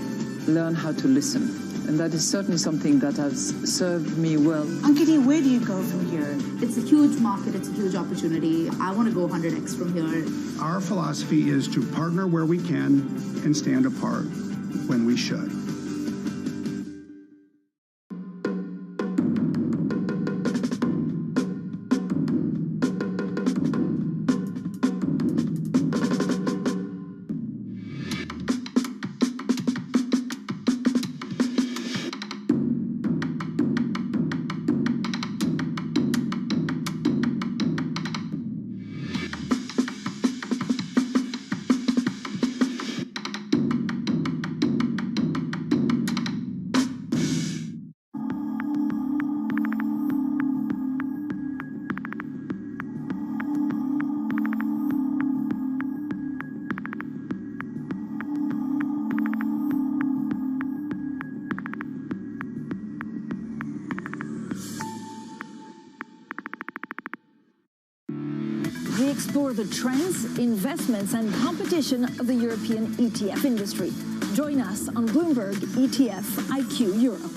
Learn how to listen. And that is certainly something that has served me well. Ankiti, where do you go from here? It's a huge market, it's a huge opportunity. I want to go 100x from here. Our philosophy is to partner where we can and stand apart when we should. We explore the trends, investments, and competition of the European ETF industry. Join us on Bloomberg ETF IQ Europe.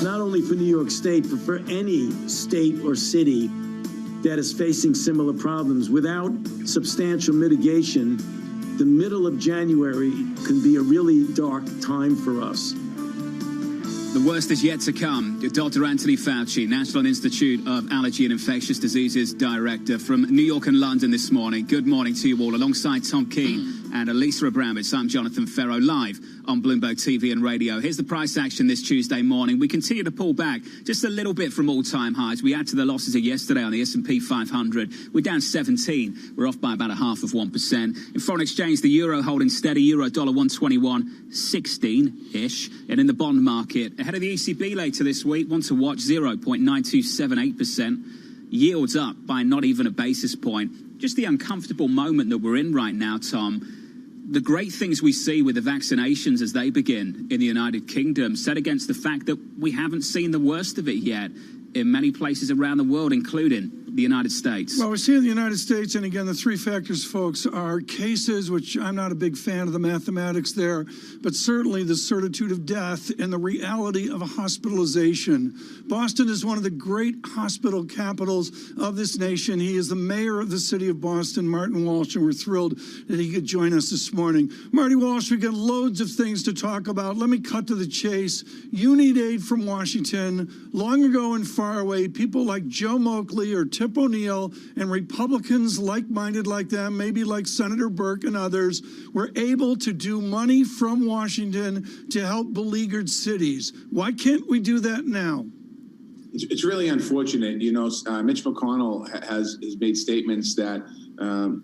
Not only for New York State, but for any state or city that is facing similar problems. Without substantial mitigation, the middle of January can be a really dark time for us. The worst is yet to come. Dr. Anthony Fauci, National Institute of Allergy and Infectious Diseases Director from New York and London this morning. Good morning to you all. Alongside Tom Keene and Elisa Abramovich, I'm Jonathan Ferro, live on Bloomberg TV and radio. Here's the price action this Tuesday morning. We continue to pull back just a little bit from all-time highs. We add to the losses of yesterday on the S&P 500. We're down 17. We're off by about 0.5%. In foreign exchange, the euro holding steady, euro dollar 121.16-ish. And in the bond market, ahead of the ECB later this week, one to watch, 0.9278%. Yields up by not even a basis point. Just the uncomfortable moment that we're in right now, Tom. The great things we see with the vaccinations as they begin in the United Kingdom, set against the fact that we haven't seen the worst of it yet in many places around the world, including the United States. Well, we're seeing the United States, and again, the three factors, folks, are cases, which I'm not a big fan of the mathematics there, but certainly the certitude of death and the reality of a hospitalization. Boston is one of the great hospital capitals of this nation. He is the mayor of the city of Boston, Martin Walsh, and we're thrilled that he could join us this morning. Marty Walsh, we've got loads of things to talk about. Let me cut to the chase. You need aid from Washington. Long ago and far away, people like Joe Moakley or Tip O'Neill and Republicans like-minded like them, maybe like Senator Burke and others, were able to do money from Washington to help beleaguered cities. Why can't we do that now? It's really unfortunate. You know, Mitch McConnell has made statements that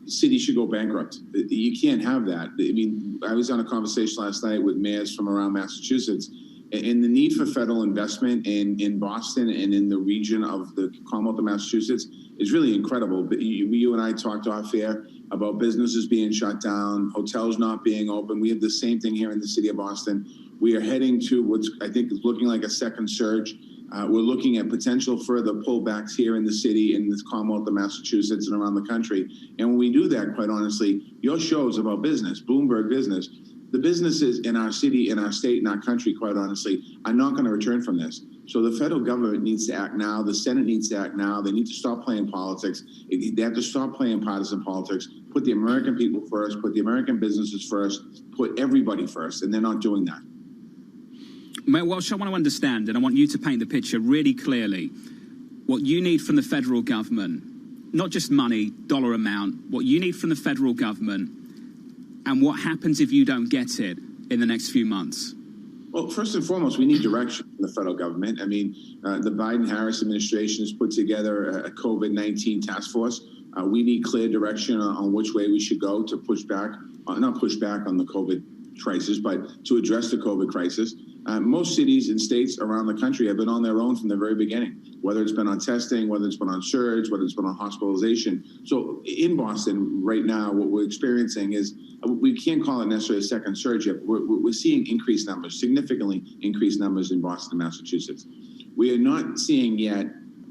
cities should go bankrupt. You can't have that. I mean, I was on a conversation last night with mayors from around Massachusetts, and the need for federal investment in Boston and in the region of the Commonwealth of Massachusetts is really incredible. But you and I talked off air about businesses being shut down, hotels not being open. We have the same thing here in the city of Boston. We are heading to what's, I think, is looking like a second surge. We're looking at potential further pullbacks here in the city, in the Commonwealth of Massachusetts and around the country. And when we do that, quite honestly, your show is about business, Bloomberg Business. The businesses in our city, in our state, in our country, quite honestly, are not going to return from this. So the federal government needs to act now. The Senate needs to act now. They need to stop playing politics. They have to stop playing partisan politics, put the American people first, put the American businesses first, put everybody first, and they're not doing that. Mayor Walsh, I want to understand, and I want you to paint the picture really clearly. What you need from the federal government, not just money, dollar amount, what you need from the federal government, and what happens if you don't get it in the next few months? Well, first and foremost, we need direction from the federal government. I mean, the Biden-Harris administration has put together a COVID-19 task force. We need clear direction on which way we should go to push back, not push back on the COVID crisis, but to address the COVID crisis. Most cities and states around the country have been on their own from the very beginning, whether it's been on testing, whether it's been on surge, whether it's been on hospitalization. So in Boston right now, what we're experiencing is, we can't call it necessarily a second surge yet. We're seeing increased numbers, significantly increased numbers in Boston, Massachusetts. We are not seeing yet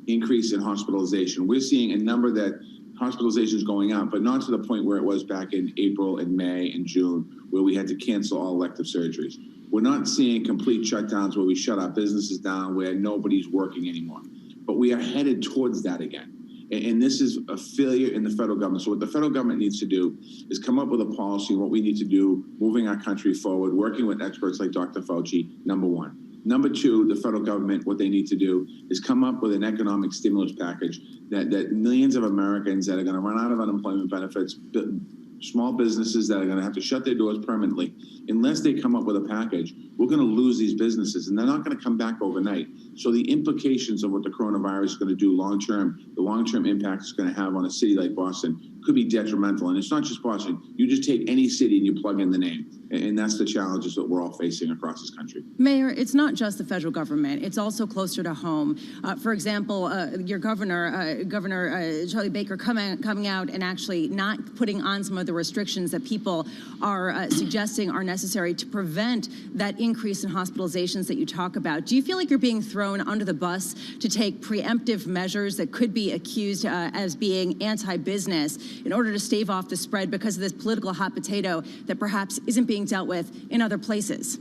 increase in hospitalization. We're seeing a number that hospitalizations going up, but not to the point where it was back in April and May and June, where we had to cancel all elective surgeries. We're not seeing complete shutdowns where we shut our businesses down, where nobody's working anymore. But we are headed towards that again. And this is a failure in the federal government. So what the federal government needs to do is come up with a policy, what we need to do, moving our country forward, working with experts like Dr. Fauci, number one. Number two, the federal government, what they need to do is come up with an economic stimulus package that millions of Americans that are going to run out of unemployment benefits, small businesses that are going to have to shut their doors permanently, unless they come up with a package, we're going to lose these businesses, and they're not going to come back overnight. So the implications of what the coronavirus is going to do long-term, the long-term impact it's going to have on a city like Boston could be detrimental. And it's not just Boston. You just take any city and you plug in the name. And that's the challenges that we're all facing across this country. Mayor, it's not just the federal government. It's also closer to home. For example, your Governor Charlie Baker coming out and actually not putting on some of the restrictions that people are suggesting are necessary to prevent that increase in hospitalizations that you talk about. Do you feel like you're being thrown under the bus to take preemptive measures that could be accused as being anti-business in order to stave off the spread because of this political hot potato that perhaps isn't being dealt with in other places?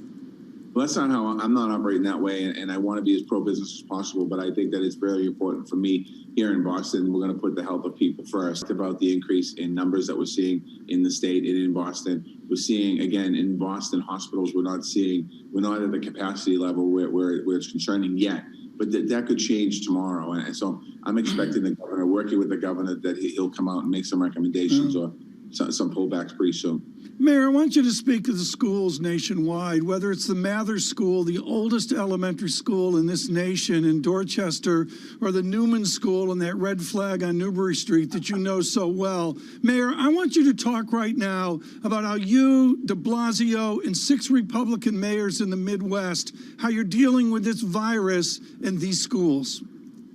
Well, that's not how I'm not operating that way, and I want to be as pro-business as possible, but I think that it's very important for me here in Boston. We're going to put the health of people first. About the increase in numbers that we're seeing in the state and in Boston. We're seeing, again, in Boston hospitals, we're not at the capacity level where it's concerning yet, but that could change tomorrow. And so I'm expecting the governor, working with the governor, that he'll come out and make some recommendations or some pullbacks pretty soon. Mayor, I want you to speak to the schools nationwide, whether it's the Mather School, the oldest elementary school in this nation in Dorchester, or the Newman School and that red flag on Newbury Street that you know so well. Mayor, I want you to talk right now about how you, de Blasio, and 6 Republican mayors in the Midwest, how you're dealing with this virus in these schools.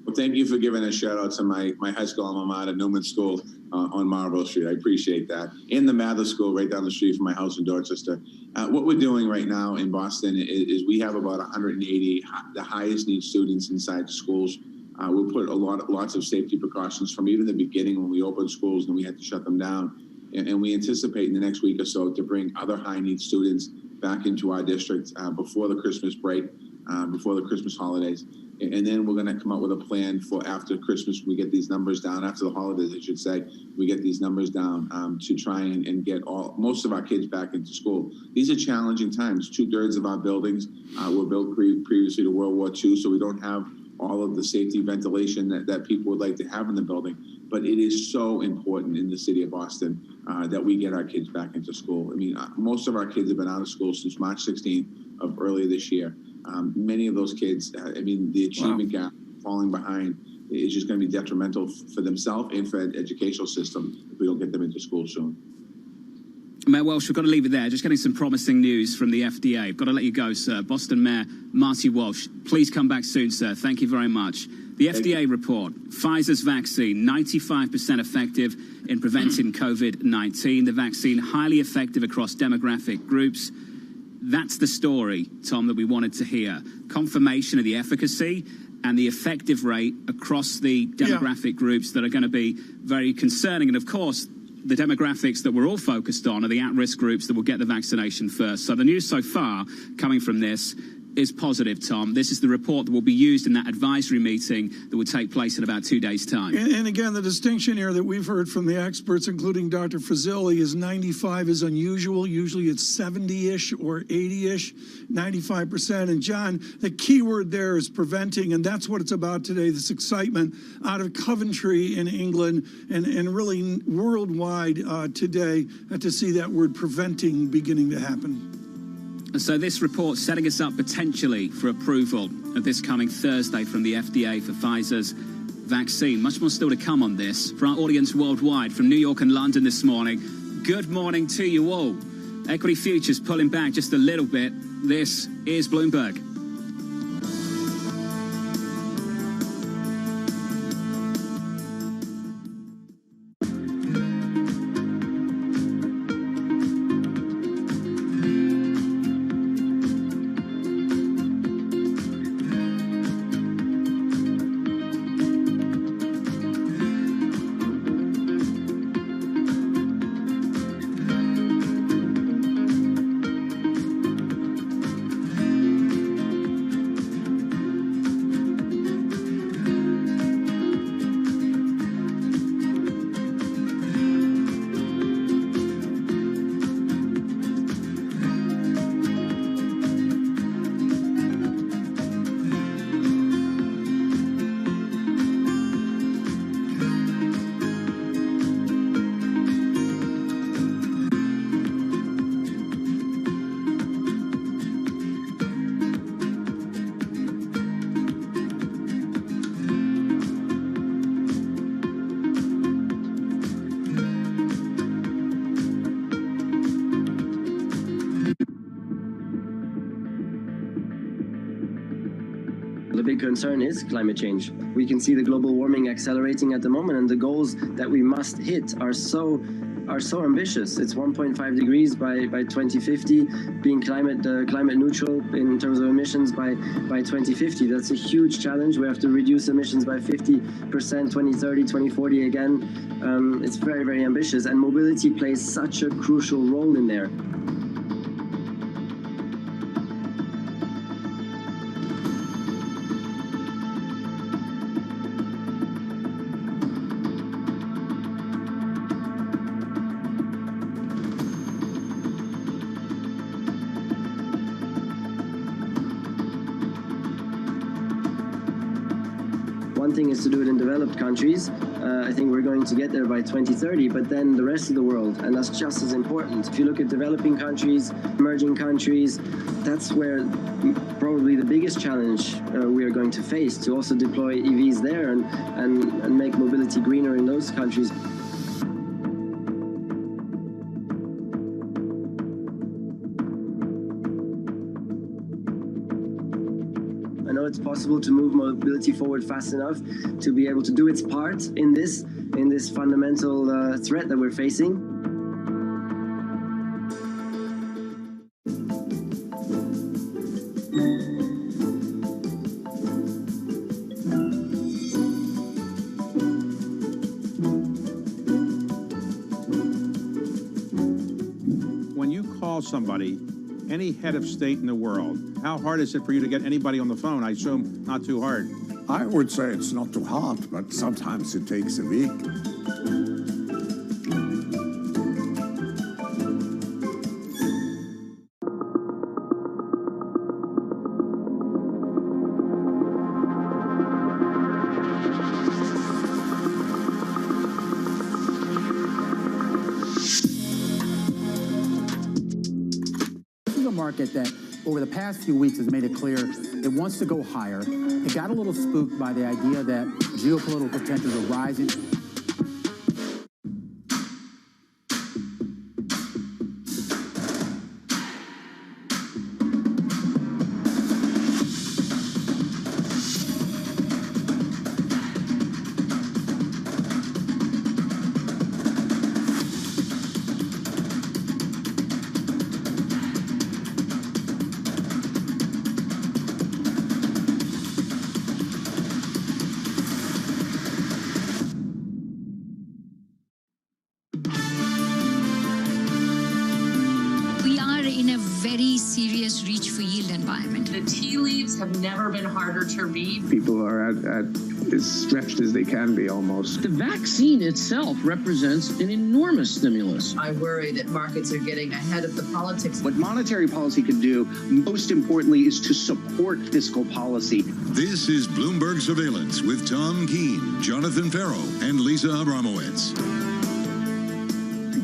Well, thank you for giving a shout out to my high school alma mater, Newman School on Marlborough Street. I appreciate that. And the Mather School right down the street from my house in Dorchester. What we're doing right now in Boston is we have about 180, the highest need students inside the schools. We'll put lots of safety precautions from even the beginning when we opened schools and we had to shut them down. And we anticipate in the next week or so to bring other high need students back into our district before the Christmas break, before the Christmas holidays. And then we're going to come up with a plan for after Christmas. We get these numbers down, after the holidays, I should say, we get these numbers down to try and get most of our kids back into school. These are challenging times. 2/3 of our buildings were built previously to World War II, so we don't have all of the safety ventilation that people would like to have in the building. But it is so important in the city of Boston that we get our kids back into school. I mean, most of our kids have been out of school since March 16th of earlier this year. Many of those kids, the achievement gap, falling behind, is just going to be detrimental for themselves and for the educational system if we don't get them into school soon. Mayor Walsh, we've got to leave it there. Just getting some promising news from the FDA. I've got to let you go, sir. Boston Mayor Marty Walsh, please come back soon, sir. Thank you very much. The FDA report, Pfizer's vaccine, 95% effective in preventing COVID-19. The vaccine, highly effective across demographic groups. That's the story, Tom, that we wanted to hear. Confirmation of the efficacy and the effective rate across the demographic groups that are going to be very concerning. And, of course, the demographics that we're all focused on are the at-risk groups that will get the vaccination first. So the news so far coming from this is positive, Tom. This is the report that will be used in that advisory meeting that will take place in about 2 days' time. And again, the distinction here that we've heard from the experts, including Dr. Fazili, is 95 is unusual. Usually it's 70-ish or 80-ish, 95%. And John, the key word there is preventing, and that's what it's about today, this excitement out of Coventry in England and really worldwide today to see that word preventing beginning to happen. And so this report setting us up potentially for approval of this coming Thursday from the FDA for Pfizer's vaccine. Much more still to come on this. For our audience worldwide, from New York and London this morning, good morning to you all. Equity futures pulling back just a little bit. This is Bloomberg. The big concern is climate change. We can see the global warming accelerating at the moment, and the goals that we must hit are so ambitious. It's 1.5 degrees by 2050, being climate neutral in terms of emissions by 2050. That's a huge challenge. We have to reduce emissions by 50%, 2030, 2040 again. It's very, very ambitious, and mobility plays such a crucial role in there. thing is to do it in developed countries. I think we're going to get there by 2030, but then the rest of the world, and that's just as important. If you look at developing countries, emerging countries, that's where probably the biggest challenge we are going to face, to also deploy EVs there and make mobility greener in those countries. I know it's possible to move mobility forward fast enough to be able to do its part in this fundamental threat that we're facing. When you call somebody, any head of state in the world, how hard is it for you to get anybody on the phone? I assume not too hard. I would say it's not too hard, but sometimes it takes a week. Market that over the past few weeks has made it clear it wants to go higher. It got a little spooked by the idea that geopolitical tensions are rising. very serious reach for yield environment. The tea leaves have never been harder to read. People are at as stretched as they can be almost. The vaccine itself represents an enormous stimulus. I worry that markets are getting ahead of the politics. What monetary policy can do, most importantly, is to support fiscal policy. This is Bloomberg Surveillance with Tom Keene, Jonathan Farrow, and Lisa Abramowitz.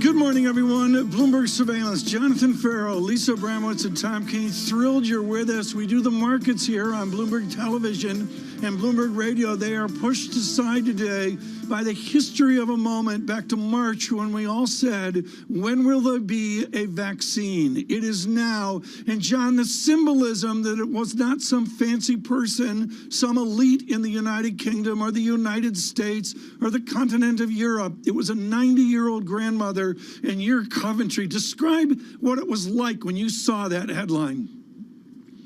Good morning, everyone. Bloomberg Surveillance, Jonathan Farrow, Lisa Abramowitz, and Tom Keene. Thrilled you're with us. We do the markets here on Bloomberg Television and Bloomberg Radio. They are pushed aside today by the history of a moment back to March when we all said, when will there be a vaccine? It is now. And John, the symbolism that it was not some fancy person, some elite in the United Kingdom or the United States or the continent of Europe. It was a 90-year-old grandmother in your Coventry. Describe what it was like when you saw that headline.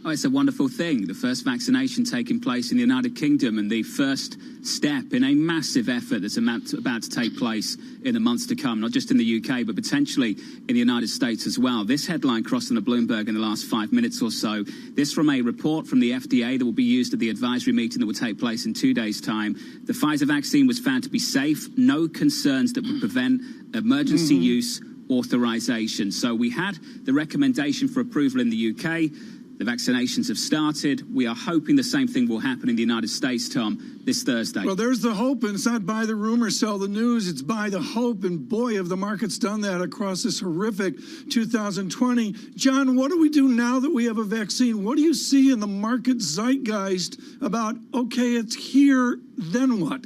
Oh, it's a wonderful thing. The first vaccination taking place in the United Kingdom and the first step in a massive effort that's about to take place in the months to come, not just in the UK, but potentially in the United States as well. This headline crossed on the Bloomberg in the last 5 minutes or so. This from a report from the FDA that will be used at the advisory meeting that will take place in 2 days' time. The Pfizer vaccine was found to be safe. No concerns that would prevent emergency use authorization. So we had the recommendation for approval in the UK. The vaccinations have started. We are hoping the same thing will happen in the United States, Tom, this Thursday. Well, there's the hope, and it's not buy the rumor, sell the news. It's buy the hope, and boy, have the markets done that across this horrific 2020. John, what do we do now that we have a vaccine? What do you see in the market zeitgeist about, okay, it's here, then what?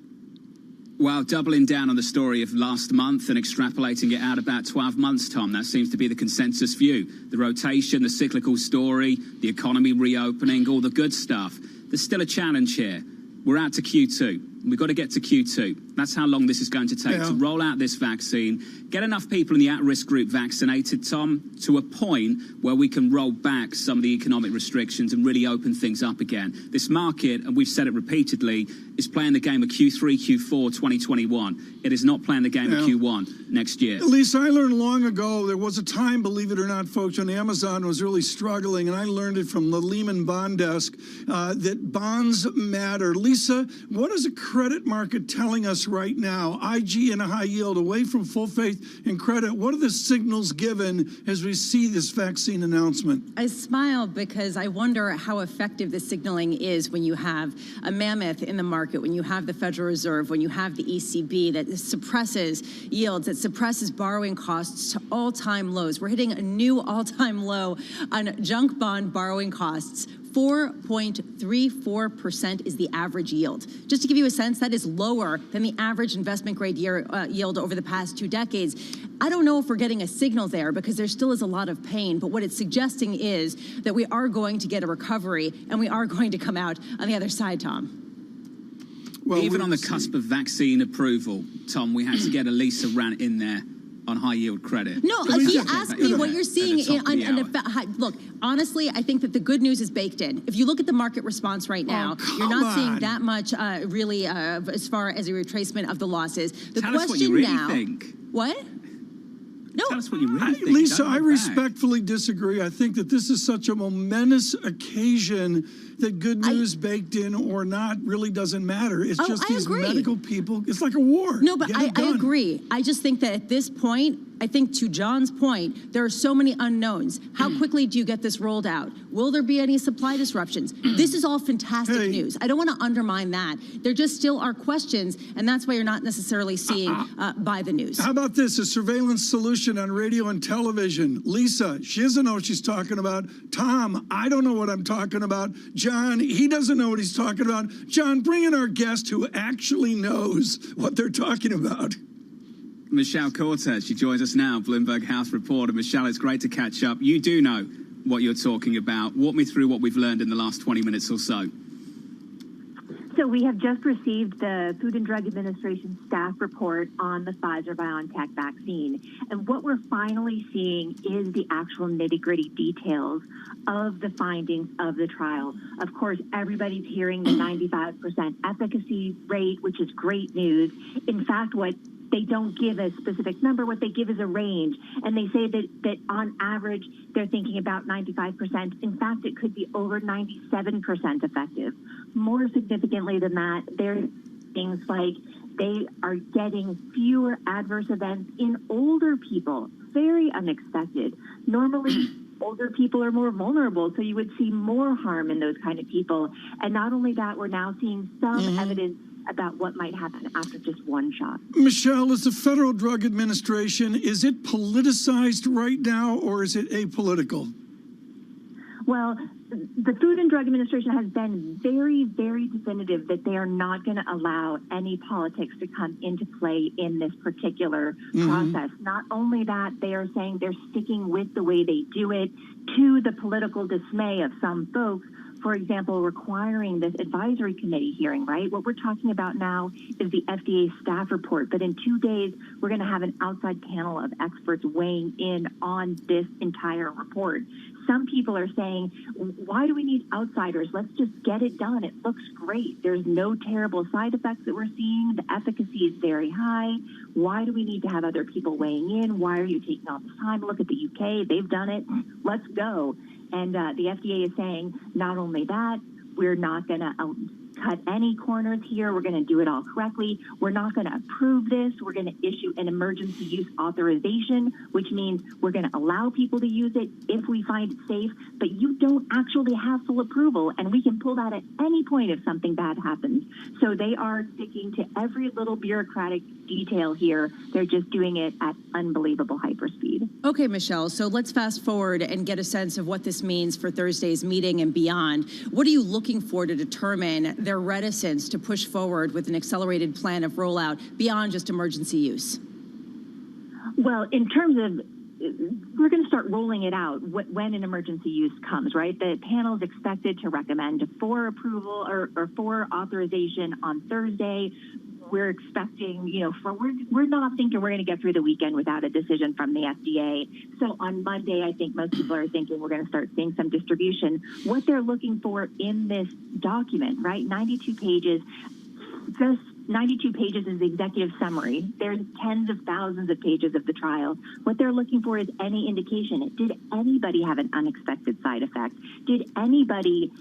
Well, doubling down on the story of last month and extrapolating it out about 12 months, Tom, that seems to be the consensus view. The rotation, the cyclical story, the economy reopening, all the good stuff. There's still a challenge here. We're out to Q2. We've got to get to Q2. That's how long this is going to take to roll out this vaccine, get enough people in the at-risk group vaccinated, Tom, to a point where we can roll back some of the economic restrictions and really open things up again. This market, and we've said it repeatedly, is playing the game of Q3, Q4 2021. It is not playing the game of Q1 next year. At least I learned long ago, there was a time, believe it or not, folks, when Amazon was really struggling, and I learned it from the Lehman bond desk, that bonds matter. Lisa, what is occurring credit market telling us right now? IG and a high yield away from full faith in credit. What are the signals given as we see this vaccine announcement? I smile because I wonder how effective the signaling is when you have a mammoth in the market, when you have the Federal Reserve, when you have the ECB that suppresses yields, that suppresses borrowing costs to all-time lows. We're hitting a new all-time low on junk bond borrowing costs. 4.34% is the average yield. Just to give you a sense, that is lower than the average investment grade yield over the past 2 decades. I don't know if we're getting a signal there because there still is a lot of pain, but what it's suggesting is that we are going to get a recovery and we are going to come out on the other side, Tom. Well, even on the cusp of vaccine approval, Tom, we had to get Elisa Rant in there on high yield credit. No, he asked me what you're seeing. Look, honestly, I think that the good news is baked in. If you look at the market response right now, you're not seeing that much really as far as a retracement of the losses. The Tell question us what you really now, think. What? No, Tell us what you really think. Lisa, I respectfully disagree. I think that this is such a momentous occasion that good news baked in or not really doesn't matter. It's just these medical people. It's like a war. No, but I agree. I just think that at this point, I think to John's point, there are so many unknowns. How quickly do you get this rolled out? Will there be any supply disruptions? This is all fantastic news. I don't want to undermine that. There just still are questions, and that's why you're not necessarily seeing by the news. How about this? A surveillance solution on radio and television. Lisa, she doesn't know what she's talking about. Tom, I don't know what I'm talking about. John, he doesn't know what he's talking about. John, bring in our guest who actually knows what they're talking about. Michelle Cortez, she joins us now, Bloomberg House reporter. Michelle, it's great to catch up. You do know what you're talking about. Walk me through what we've learned in the last 20 minutes or so. So we have just received the Food and Drug Administration staff report on the Pfizer-BioNTech vaccine. And what we're finally seeing is the actual nitty-gritty details of the findings of the trial. Of course, everybody's hearing the 95% efficacy rate, which is great news. In fact, what they don't give a specific number. What they give is a range. And they say that on average, they're thinking about 95%. In fact, it could be over 97% effective. More significantly than that, there's things like they are getting fewer adverse events in older people. Very unexpected. Normally, older people are more vulnerable, so you would see more harm in those kind of people. And not only that, we're now seeing some evidence about what might happen after just one shot. Michelle, is the Federal Drug Administration, is it politicized right now or is it apolitical? Well, the Food and Drug Administration has been very, very definitive that they are not going to allow any politics to come into play in this particular process. Not only that, they are saying they're sticking with the way they do it, to the political dismay of some folks. For example, requiring this advisory committee hearing, right? What we're talking about now is the FDA staff report, but in 2 days, we're going to have an outside panel of experts weighing in on this entire report. Some people are saying, why do we need outsiders? Let's just get it done. It looks great. There's no terrible side effects that we're seeing. The efficacy is very high. Why do we need to have other people weighing in? Why are you taking all this time? Look at the UK. They've done it. Let's go. And the FDA is saying not only that, we're not going to cut any corners here. We're going to do it all correctly. We're not going to approve this. We're going to issue an emergency use authorization, which means we're going to allow people to use it if we find it safe, but you don't actually have full approval, and we can pull that at any point if something bad happens. So they are sticking to every little bureaucratic detail here. They're just doing it at unbelievable hyperspeed. Okay, Michelle, so let's fast forward and get a sense of what this means for Thursday's meeting and beyond. What are you looking for to determine their reticence to push forward with an accelerated plan of rollout beyond just emergency use? Well, in terms of, we're going to start rolling it out when an emergency use comes, right? The panel is expected to recommend for approval or for authorization on Thursday. We're expecting, we're not thinking we're going to get through the weekend without a decision from the FDA. So on Monday, I think most people are thinking we're going to start seeing some distribution. What they're looking for in this document, right? 92 pages, just 92 pages is the executive summary. There's tens of thousands of pages of the trial. What they're looking for is any indication. Did anybody have an unexpected side effect? Did anybody,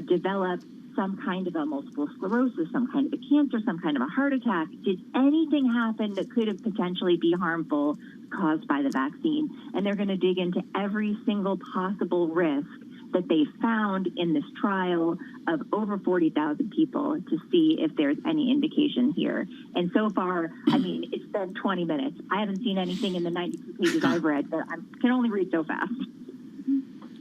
develop some kind of a multiple sclerosis, some kind of a cancer, some kind of a heart attack? Did anything happen that could have potentially be harmful caused by the vaccine? And they're going to dig into every single possible risk that they found in this trial of over 40,000 people to see if there's any indication here. And so far, I mean, it's been 20 minutes. I haven't seen anything in the 92 pages I've read, but I can only read so fast.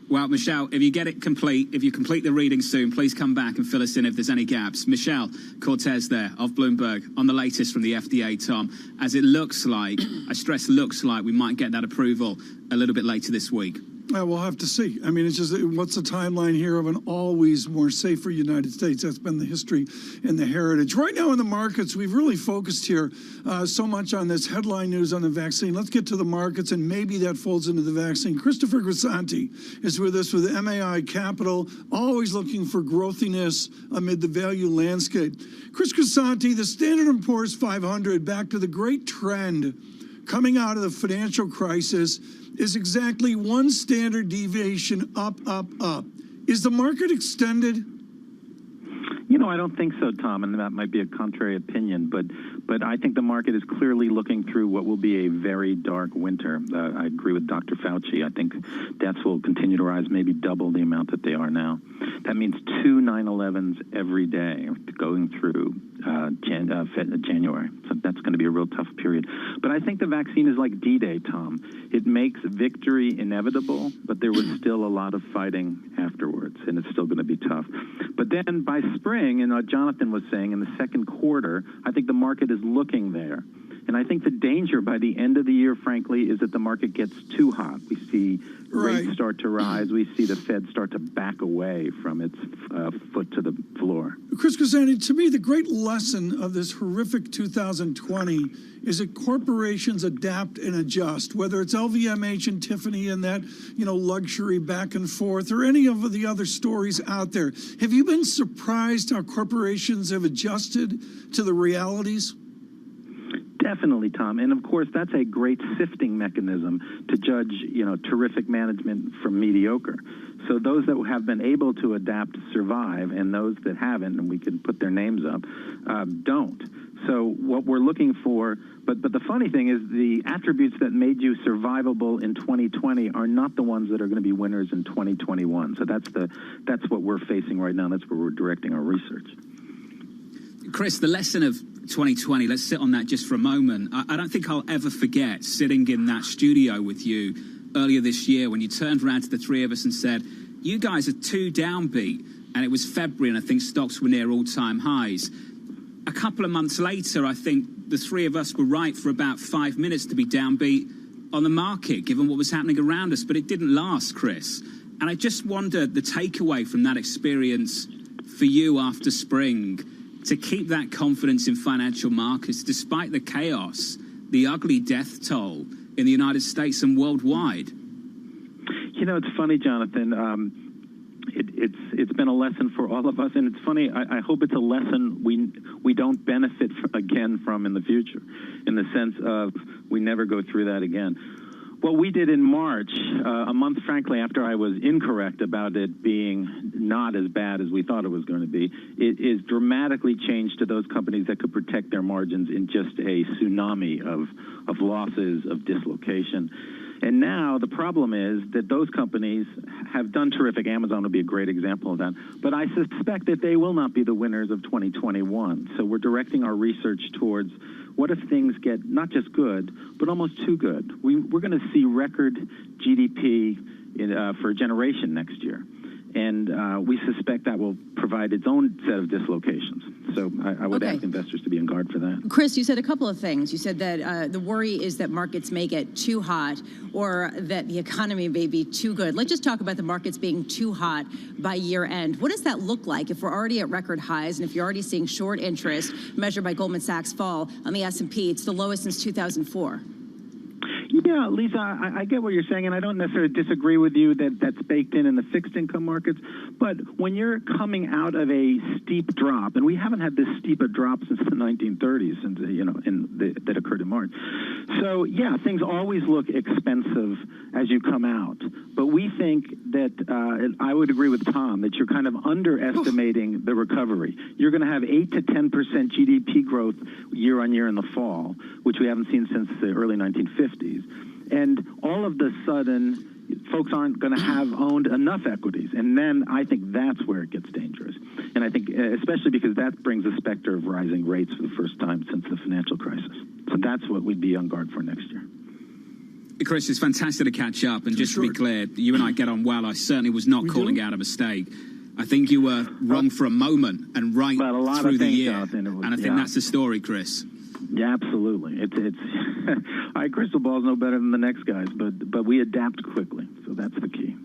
Well, Michelle, if you get it complete, if you complete the reading soon, please come back and fill us in if there's any gaps. Michelle Cortez there of Bloomberg on the latest from the FDA, Tom, as it looks like, I stress looks like, we might get that approval a little bit later this week. We'll have to see. I mean, it's just, what's the timeline here of an always more safer United States? That's been the history and the heritage. Right now in the markets, we've really focused here so much on this headline news on the vaccine. Let's get to the markets, and maybe that folds into the vaccine. Christopher Grisanti is with us with MAI Capital, always looking for growthiness amid the value landscape. Chris Grisanti, the Standard & Poor's 500, back to the great trend coming out of the financial crisis, is exactly one standard deviation up, up, up. Is the market extended? You know, I don't think so, Tom, and that might be a contrary opinion, but I think the market is clearly looking through what will be a very dark winter. I agree with Dr. Fauci. I think deaths will continue to rise, maybe double the amount that they are now. That means 2 9/11s every day going through January. So that's going to be a real tough period. But I think the vaccine is like D-Day, Tom. It makes victory inevitable, but there was still a lot of fighting afterwards, and it's still going to be tough. But then by spring, and Jonathan was saying, in the second quarter, I think the market is looking there. And I think the danger by the end of the year, frankly, is that the market gets too hot. We see rates start to rise. We see the Fed start to back away from its foot to the floor. Chris Grisanti, to me, the great lesson of this horrific 2020 is that corporations adapt and adjust, whether it's LVMH and Tiffany and that, luxury back and forth, or any of the other stories out there. Have you been surprised how corporations have adjusted to the realities? Definitely, Tom. And of course, that's a great sifting mechanism to judge, terrific management from mediocre. So those that have been able to adapt survive, and those that haven't, and we can put their names up, don't. So what we're looking for, but the funny thing is the attributes that made you survivable in 2020 are not the ones that are going to be winners in 2021. So that's what we're facing right now. That's where we're directing our research. Chris, the lesson of 2020, let's sit on that just for a moment. I don't think I'll ever forget sitting in that studio with you earlier this year when you turned around to the three of us and said, you guys are too downbeat. And it was February, and I think stocks were near all-time highs. A couple of months later, I think the three of us were right for about 5 minutes to be downbeat on the market, given what was happening around us. But it didn't last, Chris. And I just wonder the takeaway from that experience for you after spring, to keep that confidence in financial markets, despite the chaos, the ugly death toll in the United States and worldwide. It's funny, Jonathan. It's been a lesson for all of us, and it's funny. I hope it's a lesson we don't benefit again from in the future, in the sense of we never go through that again. What we did in March, a month, frankly, after I was incorrect about it being not as bad as we thought it was going to be, it is dramatically changed to those companies that could protect their margins in just a tsunami of losses, of dislocation. And now the problem is that those companies have done terrific. Amazon would be a great example of that. But I suspect that they will not be the winners of 2021. So we're directing our research towards what if things get not just good, but almost too good. We're going to see record GDP for a generation next year. And we suspect that will provide its own set of dislocations. So I would ask investors to be on guard for that. Chris, you said a couple of things. You said that the worry is that markets may get too hot or that the economy may be too good. Let's just talk about the markets being too hot by year end. What does that look like if we're already at record highs and if you're already seeing short interest measured by Goldman Sachs fall on the S&P? It's the lowest since 2004. Yeah, Lisa, I get what you're saying, and I don't necessarily disagree with you that that's baked in the fixed income markets. But when you're coming out of a steep drop, and we haven't had this steep a drop since the 1930s, and that occurred in March. So yeah, things always look expensive as you come out. But we think that I would agree with Tom that you're kind of underestimating the recovery. You're going to have 8 to 10% GDP growth year on year in the fall, which we haven't seen since the early 1950s. And all of the sudden, folks aren't going to have owned enough equities. And then I think that's where it gets dangerous. And I think especially because that brings the specter of rising rates for the first time since the financial crisis. So that's what we'd be on guard for next year. Chris, it's fantastic to catch up. And just to be clear, you and I get on well. I certainly was not calling out a mistake. I think you were wrong for a moment and right through the year. And I think that's the story, Chris. Yeah, absolutely. It's our crystal ball's no better than the next guy's, but we adapt quickly, so that's the key.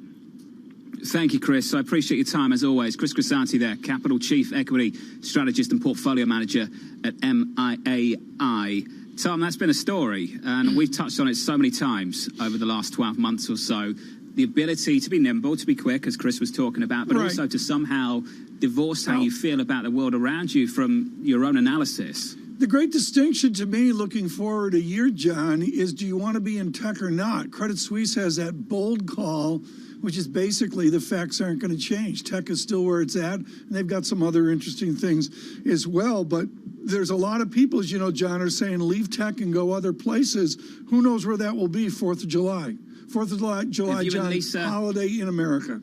Thank you, Chris. I appreciate your time as always. Chris Grisanti there, Capital Chief Equity Strategist and Portfolio Manager at MIAI. Tom, that's been a story, and we've touched on it so many times over the last 12 months or so. The ability to be nimble, to be quick, as Chris was talking about, but also to somehow divorce how you feel about the world around you from your own analysis. The great distinction to me looking forward a year, John, is do you want to be in tech or not? Credit Suisse has that bold call, which is basically the facts aren't going to change. Tech is still where it's at, and they've got some other interesting things as well. But there's a lot of people, as you know, John, are saying leave tech and go other places. Who knows where that will be, 4th of July. 4th of July, John, holiday in America.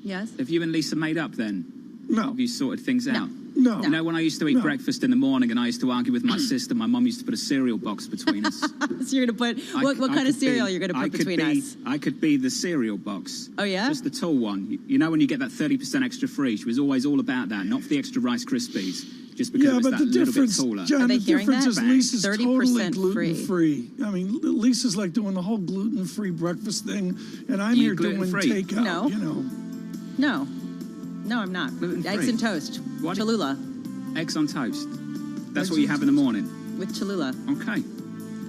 Yes. Have you and Lisa made up then? No. Have you sorted things out? No. You know, when I used to eat breakfast in the morning and I used to argue with my sister, my mum used to put a cereal box between us. So you're going to put, what kind of cereal you're going to put between us? I could be the cereal box. Oh, yeah? Just the tall one. You know when you get that 30% extra free? She was always all about that, not for the extra Rice Krispies. Just because it was that little bit taller. John, the difference is Lisa's 30% totally gluten-free. I mean, Lisa's like doing the whole gluten-free breakfast thing, and I'm here doing takeout. No. You know. No, I'm not. Eggs and toast. What? Cholula. Eggs on toast. That's what you have in the morning. With Cholula. Okay.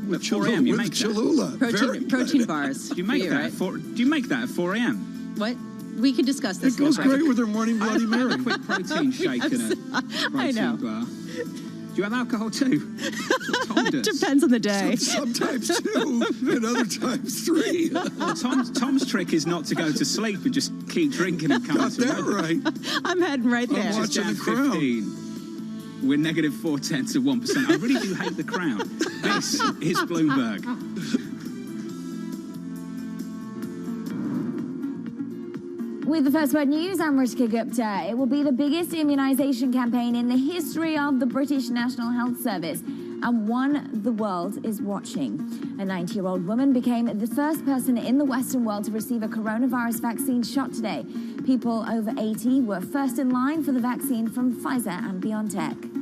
With 4 a.m. You make Cholula. Protein bars. Do you make that? Do you make that at 4 a.m.? What? We could discuss this. It goes great with her morning Bloody Mary. A quick protein shake and a protein bar. Do you have alcohol too? Tom does. Depends on the day. Sometimes 2, and other times 3. Well, Tom's trick is not to go to sleep and just keep drinking and coming to that right. I'm heading right there. I'm watching the Crown. 15. We're negative 0.4%. I really do hate the Crown. This is Bloomberg. With the First Word News, I'm Rishika Gupta. It will be the biggest immunisation campaign in the history of the British National Health Service, and one the world is watching. A 90-year-old woman became the first person in the Western world to receive a coronavirus vaccine shot today. People over 80 were first in line for the vaccine from Pfizer and BioNTech.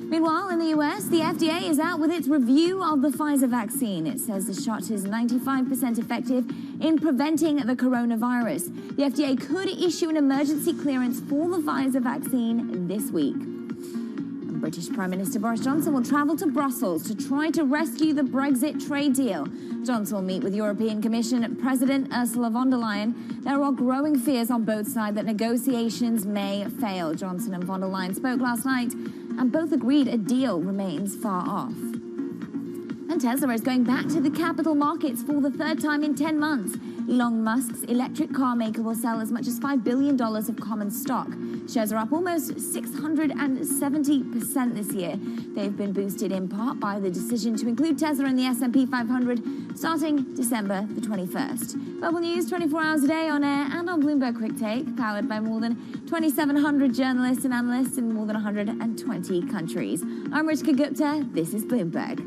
Meanwhile, in the US, the FDA is out with its review of the Pfizer vaccine. It says the shot is 95% effective in preventing the coronavirus. The FDA could issue an emergency clearance for the Pfizer vaccine this week. And British Prime Minister Boris Johnson will travel to Brussels to try to rescue the Brexit trade deal. Johnson will meet with European Commission President Ursula von der Leyen. There are growing fears on both sides that negotiations may fail. Johnson and von der Leyen spoke last night, and both agreed a deal remains far off. And Tesla is going back to the capital markets for the 3rd time in 10 months. Elon Musk's electric car maker will sell as much as $5 billion of common stock. Shares are up almost 670% this year. They've been boosted in part by the decision to include Tesla in the S&P 500 starting December the 21st. Global News 24 hours a day on air and on Bloomberg Quick Take, powered by more than 2,700 journalists and analysts in more than 120 countries. I'm Rishika Gupta. This is Bloomberg.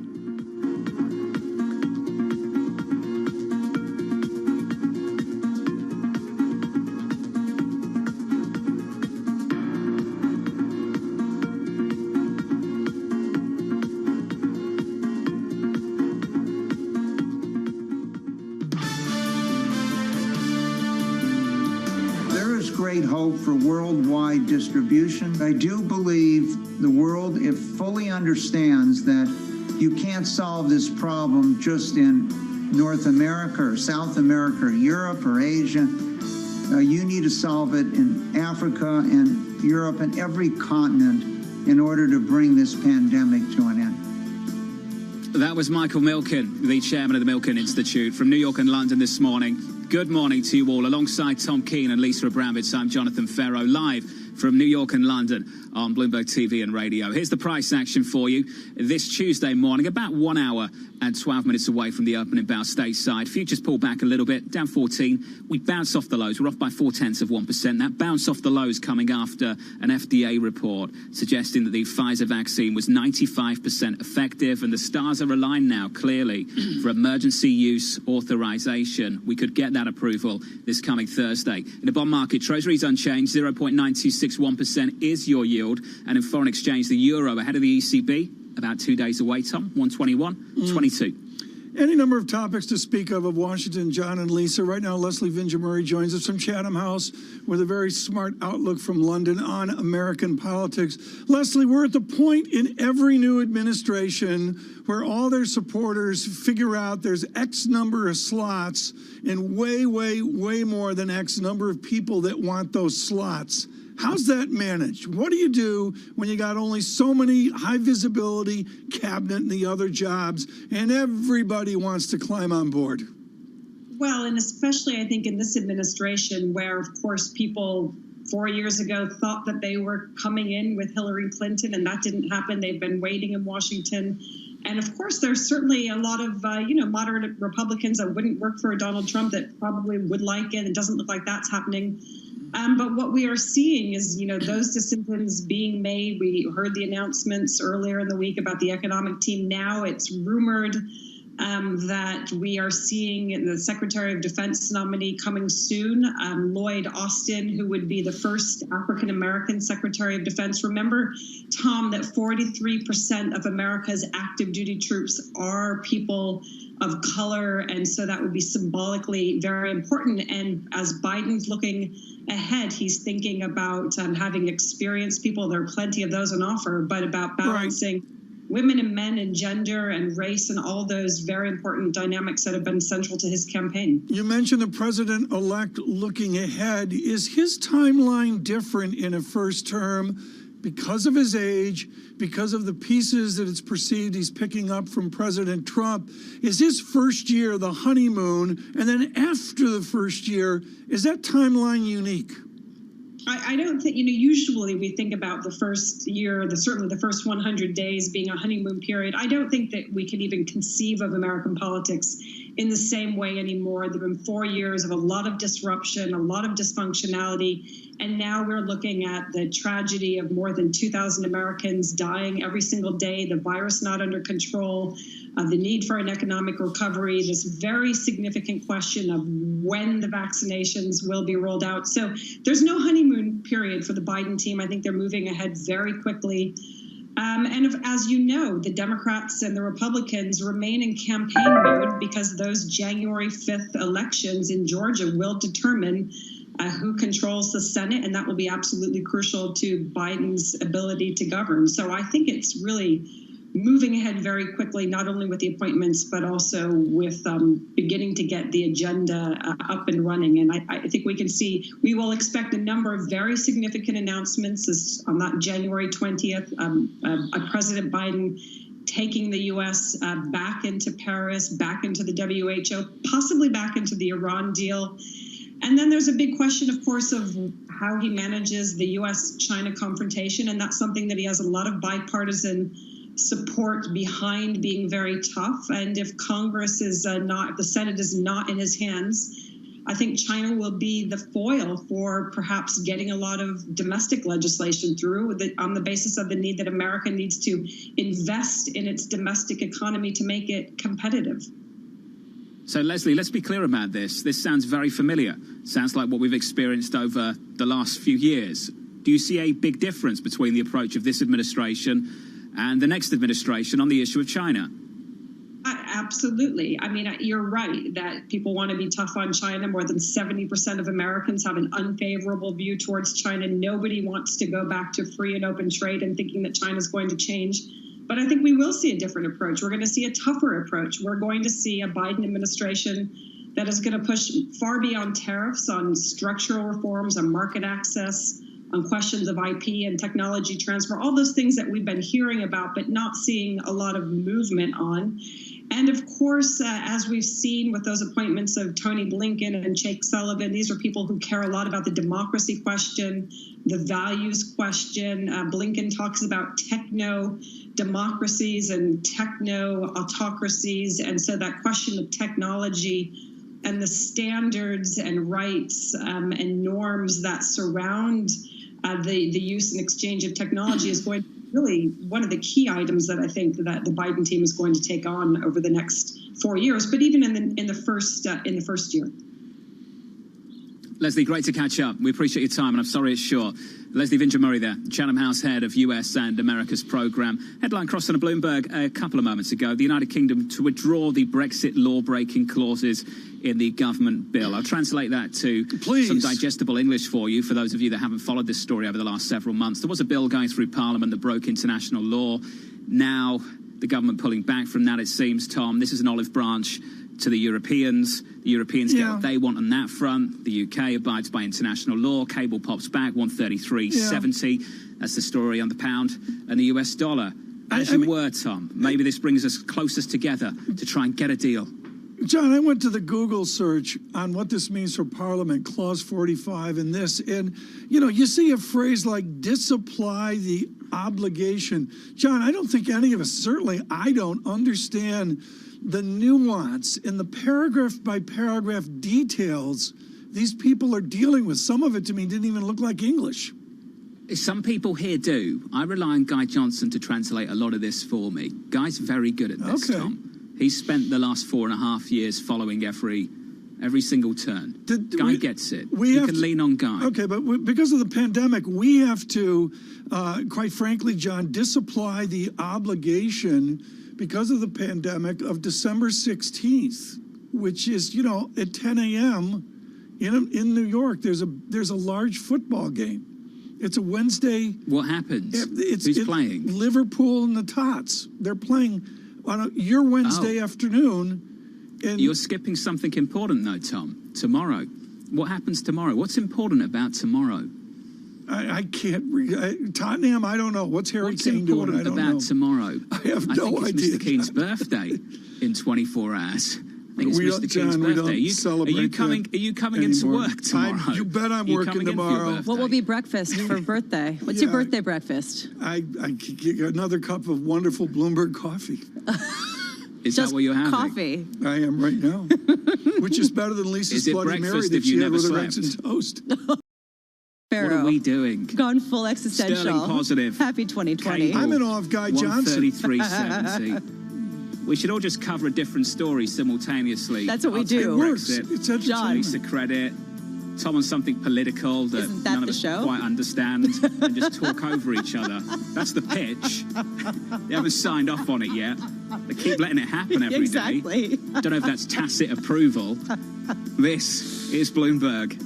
Great hope for worldwide distribution. I do believe the world, if fully understands that you can't solve this problem just in North America or South America or Europe or Asia. You need to solve it in Africa and Europe and every continent in order to bring this pandemic to an end. That was Michael Milken, the chairman of the Milken Institute, from New York and London this morning. Good morning to you all. Alongside Tom Keene and Lisa Abramowitz, I'm Jonathan Ferro, live from New York and London on Bloomberg TV and radio. Here's the price action for you this Tuesday morning, about 1 hour and 12 minutes away from the opening bell stateside. Futures pulled back a little bit, down 14. We bounced off the lows. We're off by 0.4%. That bounce off the lows coming after an FDA report suggesting that the Pfizer vaccine was 95% effective, and the stars are aligned now, clearly, for emergency use authorization. We could get that approval this coming Thursday. In the bond market, Treasuries unchanged, 0.9261% is your yield. And in foreign exchange, the euro ahead of the ECB, about 2 days away, Tom, 121.22. Any number of topics to speak of Washington, John and Lisa. Right now, Leslie Vinja-Murray joins us from Chatham House with a very smart outlook from London on American politics. Leslie, we're at the point in every new administration where all their supporters figure out there's X number of slots and way more than X number of people that want those slots. How's that managed? What do you do when you got only so many high visibility cabinet and the other jobs and everybody wants to climb on board? Well, and especially I think in this administration where, of course, people 4 years ago thought that they were coming in with Hillary Clinton, and that didn't happen. They've been waiting in Washington. And of course, there's certainly a lot of, moderate Republicans that wouldn't work for Donald Trump that probably would like it. It doesn't look like that's happening. But what we are seeing is, those decisions being made. We heard the announcements earlier in the week about the economic team. Now it's rumored that we are seeing the Secretary of Defense nominee coming soon, Lloyd Austin, who would be the first African-American Secretary of Defense. Remember, Tom, that 43% of America's active duty troops are people of color, and so that would be symbolically very important. And as Biden's looking ahead, he's thinking about having experienced people. There are plenty of those on offer, but about balancing women and men and gender and race and all those very important dynamics that have been central to his campaign. You mentioned the president-elect looking ahead. Is his timeline different in a first term because of his age, because of the pieces that it's perceived he's picking up from President Trump? Is his first year the honeymoon, and then after the first year, is that timeline unique? I don't think, usually we think about the first year, certainly the first 100 days being a honeymoon period. I don't think that we can even conceive of American politics in the same way anymore. There have been 4 years of a lot of disruption, a lot of dysfunctionality, and now we're looking at the tragedy of more than 2,000 Americans dying every single day, the virus not under control, the need for an economic recovery, this very significant question of when the vaccinations will be rolled out. So there's no honeymoon period for the Biden team. I think they're moving ahead very quickly. As you know, the Democrats and the Republicans remain in campaign mode because those January 5th elections in Georgia will determine who controls the Senate, and that will be absolutely crucial to Biden's ability to govern. So I think it's really moving ahead very quickly, not only with the appointments, but also with beginning to get the agenda up and running. And I think we will expect a number of very significant announcements on that January 20th, President Biden taking the U.S. Back into Paris, back into the WHO, possibly back into the Iran deal. And then there's a big question, of course, of how he manages the U.S.-China confrontation. And that's something that he has a lot of bipartisan support behind, being very tough. And if Congress is if the Senate is not in his hands, I think China will be the foil for perhaps getting a lot of domestic legislation through on the basis of the need that America needs to invest in its domestic economy to make it competitive. So, Leslie, let's be clear about this. This sounds very familiar. Sounds like what we've experienced over the last few years. Do you see a big difference between the approach of this administration and the next administration on the issue of China? Absolutely. I mean, you're right that people want to be tough on China. More than 70% of Americans have an unfavorable view towards China. Nobody wants to go back to free and open trade and thinking that China is going to change But I think we will see a different approach. We're going to see a tougher approach. We're going to see a Biden administration that is going to push far beyond tariffs on structural reforms, on market access, on questions of IP and technology transfer, all those things that we've been hearing about but not seeing a lot of movement on. And of course, as we've seen with those appointments of Tony Blinken and Jake Sullivan, these are people who care a lot about the democracy question, the values question. Blinken talks about techno-democracies and techno-autocracies. And so that question of technology and the standards and rights and norms that surround the use and exchange of technology is going to be really one of the key items that I think that the Biden team is going to take on over the next 4 years, but even in the first year. Leslie, great to catch up. We appreciate your time, and I'm sorry it's short. Leslie Vinja-Murray there, Chatham House head of US and America's program. Headline crossed on Bloomberg a couple of moments ago. The United Kingdom to withdraw the Brexit law-breaking clauses in the government bill. I'll translate that to some digestible English for you, for those of you that haven't followed this story over the last several months. There was a bill going through Parliament that broke international law. Now the government pulling back from that, it seems, Tom. This is an olive branch to the Europeans. The Europeans get what they want on that front. The UK abides by international law. Cable pops back, 133.70. That's the story on the pound and the US dollar. As you were, Tom, maybe this brings us closest together to try and get a deal. John, I went to the Google search on what this means for Parliament, Clause 45 in this, and, you know, you see a phrase like disapply the obligation. John, I don't think any of us, certainly I don't, understand the nuance in the paragraph-by-paragraph details these people are dealing with. Some of it, to me, didn't even look like English. Some people here do. I rely on Guy Johnson to translate a lot of this for me. Guy's very good at this, Tom. He's spent the last 4.5 years following every single turn. Guy gets it. You can lean on Guy. Okay, but because of the pandemic, we have to, quite frankly, John, disapply the obligation because of the pandemic of December 16th, which is, you know, at 10 a.m. in New York. There's a large football game. It's a Wednesday. What happens? Who's playing? Liverpool and the Tots. They're playing on your Wednesday afternoon. And you're skipping something important, though, Tom. Tomorrow. What happens tomorrow? What's important about tomorrow? I can't read. Tottenham, I don't know. What's Harry Kane doing? I don't know. What's important about tomorrow? I have no idea. I think it's Mr. Keane's birthday in 24 hours. I think it's Mr. Keane's birthday. Are you coming into work tomorrow? You bet I'm working tomorrow. What will be breakfast for birthday? What's your birthday breakfast? I get another cup of wonderful Bloomberg coffee. Is that what you're having? Coffee. I am right now, which is better than Lisa's Bloody Mary that she had with her eggs and toast. What are we doing? Gone full existential. Sterling positive. Happy 2020. I'm in awe of Guy Johnson. 133.70. We should all just cover a different story simultaneously. That's what we do. It works. It's entertaining. Lisa credit. Tom on something political that none of us quite understand, and just talk over each other. That's the pitch. They haven't signed off on it yet. They keep letting it happen every day. I don't know if that's tacit approval. This is Bloomberg.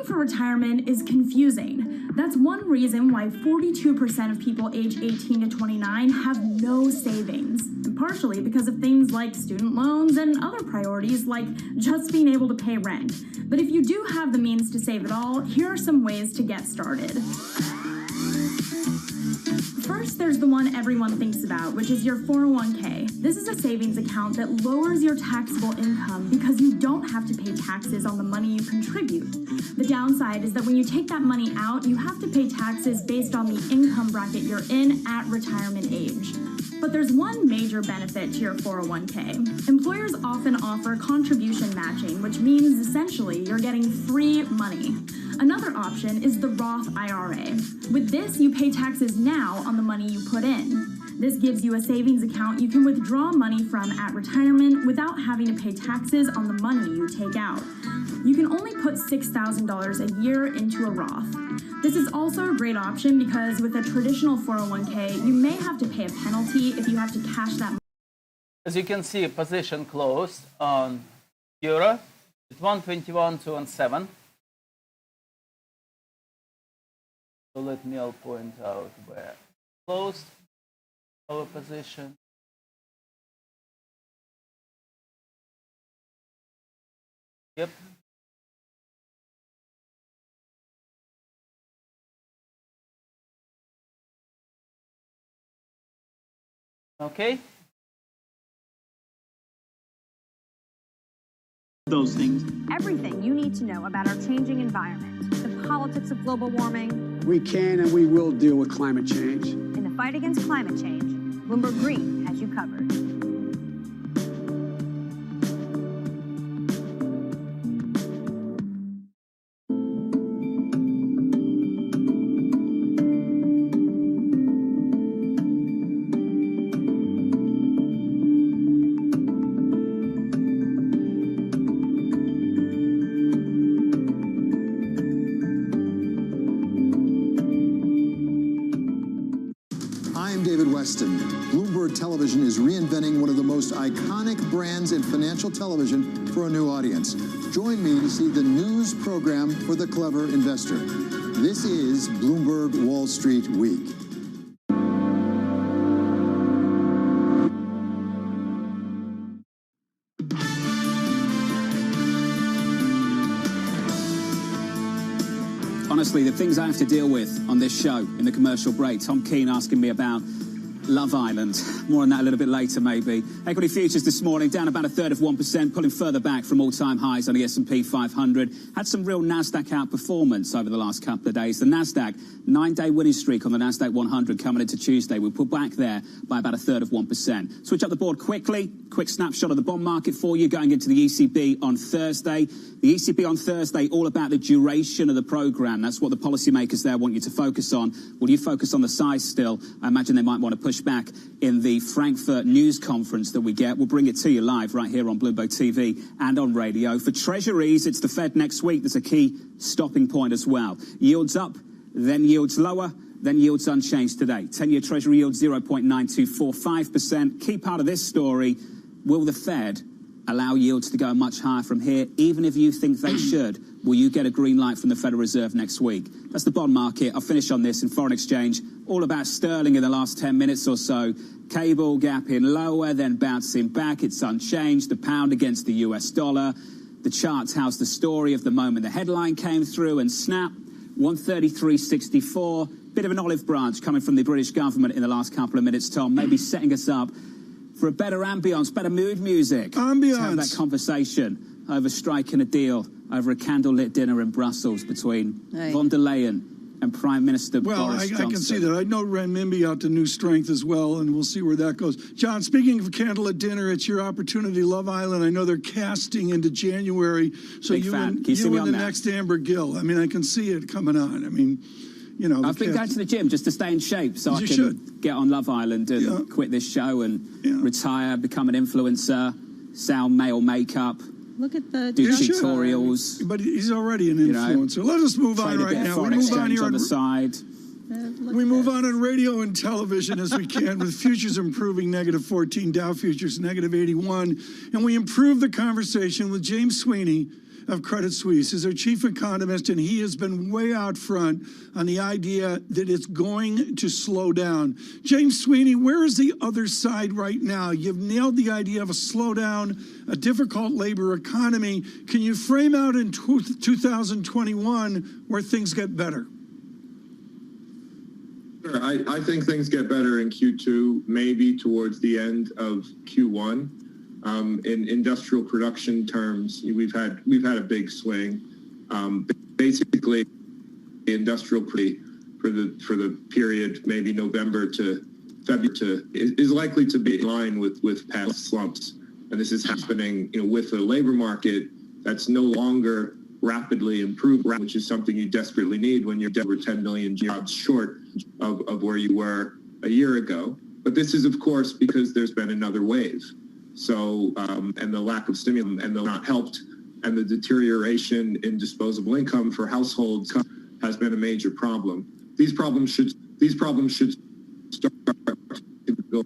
Retirement is confusing. That's one reason why 42% of people age 18 to 29 have no savings, and partially because of things like student loans and other priorities like just being able to pay rent. But if you do have the means to save it all, here are some ways to get started. First, there's the one everyone thinks about, which is your 401k. This is a savings account that lowers your taxable income because you don't have to pay taxes on the money you contribute. The downside is that when you take that money out, you have to pay taxes based on the income bracket you're in at retirement age. But there's one major benefit to your 401k. Employers often offer contribution matching, which means essentially you're getting free money. Another option is the Roth IRA. With this, you pay taxes now on the money you put in. This gives you a savings account you can withdraw money from at retirement without having to pay taxes on the money you take out. You can only put $6,000 a year into a Roth. This is also a great option because with a traditional 401k, you may have to pay a penalty if you have to cash that money. As you can see, position closed on euro at 121.217. So let me point out where closed our position. Yep. Okay. Those things. Everything you need to know about our changing environment, the politics of global warming. We can and we will deal with climate change. In the fight against climate change, Bloomberg Green has you covered. Bloomberg Television is reinventing one of the most iconic brands in financial television for a new audience. Join me to see the news program for the clever investor. This is Bloomberg Wall Street Week. Honestly, the things I have to deal with on this show in the commercial break. Tom Keene asking me about Love Island. More on that a little bit later, maybe. Equity futures this morning down about 1/3 of 1%, pulling further back from all-time highs on the S&P 500. Had some real NASDAQ outperformance over the last couple of days. The NASDAQ, 9-day winning streak on the NASDAQ 100 coming into Tuesday. We pulled back there by about 1/3 of 1%. Switch up the board quickly. Quick snapshot of the bond market for you going into the ECB on Thursday. The ECB on Thursday, all about the duration of the program. That's what the policymakers there want you to focus on. Will you focus on the size still? I imagine they might want to push back in the Frankfurt news conference that we get. We'll bring it to you live right here on Bloomberg TV and on radio. For Treasuries, it's the Fed next week. There's a key stopping point as well. Yields up, then yields lower, then yields unchanged today. 10-year Treasury yield 0.9245%. Key part of this story, will the Fed allow yields to go much higher from here, even if you think they should? Will you get a green light from the Federal Reserve next week? That's the bond market. I'll finish on this in foreign exchange. All about sterling in the last 10 minutes or so. Cable gapping lower, then bouncing back. It's unchanged. The pound against the US dollar. The chart tells the story of the moment the headline came through and snap. 133.64. Bit of an olive branch coming from the British government in the last couple of minutes, Tom. Maybe setting us up for a better ambience, better mood music. Ambience. To have that conversation over striking a deal over a candlelit dinner in Brussels between von der Leyen and Prime Minister Boris Johnson. I can see that. I know renminbi out to new strength as well, and we'll see where that goes. John, speaking of candlelit dinner, it's your opportunity, Love Island. I know they're casting into January, so you and the next Amber Gill. I mean, I can see it coming on. I mean, you know, I've been going to the gym just to stay in shape so I can get on Love Island and quit this show and retire, become an influencer, sell male makeup. Look at the do tutorials. But he's already an influencer. Let us move on right now. We move on here on the side. We move on radio and television as we can, with futures improving -14, Dow futures -81, and we improve the conversation with James Sweeney of Credit Suisse, is our chief economist, and he has been way out front on the idea that it's going to slow down. James Sweeney, where is the other side right now? You've nailed the idea of a slowdown, a difficult labor economy. Can you frame out in 2021 where things get better? Sure. I think things get better in Q2, maybe towards the end of Q1. In industrial production terms, we've had a big swing. Basically, the industrial for the period maybe November to February is likely to be in line with past slumps, and this is happening with the labor market that's no longer rapidly improving, which is something you desperately need when you're over 10 million jobs short of where you were a year ago. But this is, of course, because there's been another wave. So, and the lack of stimulus, and they're not helped, and the deterioration in disposable income for households has been a major problem. These problems should start to go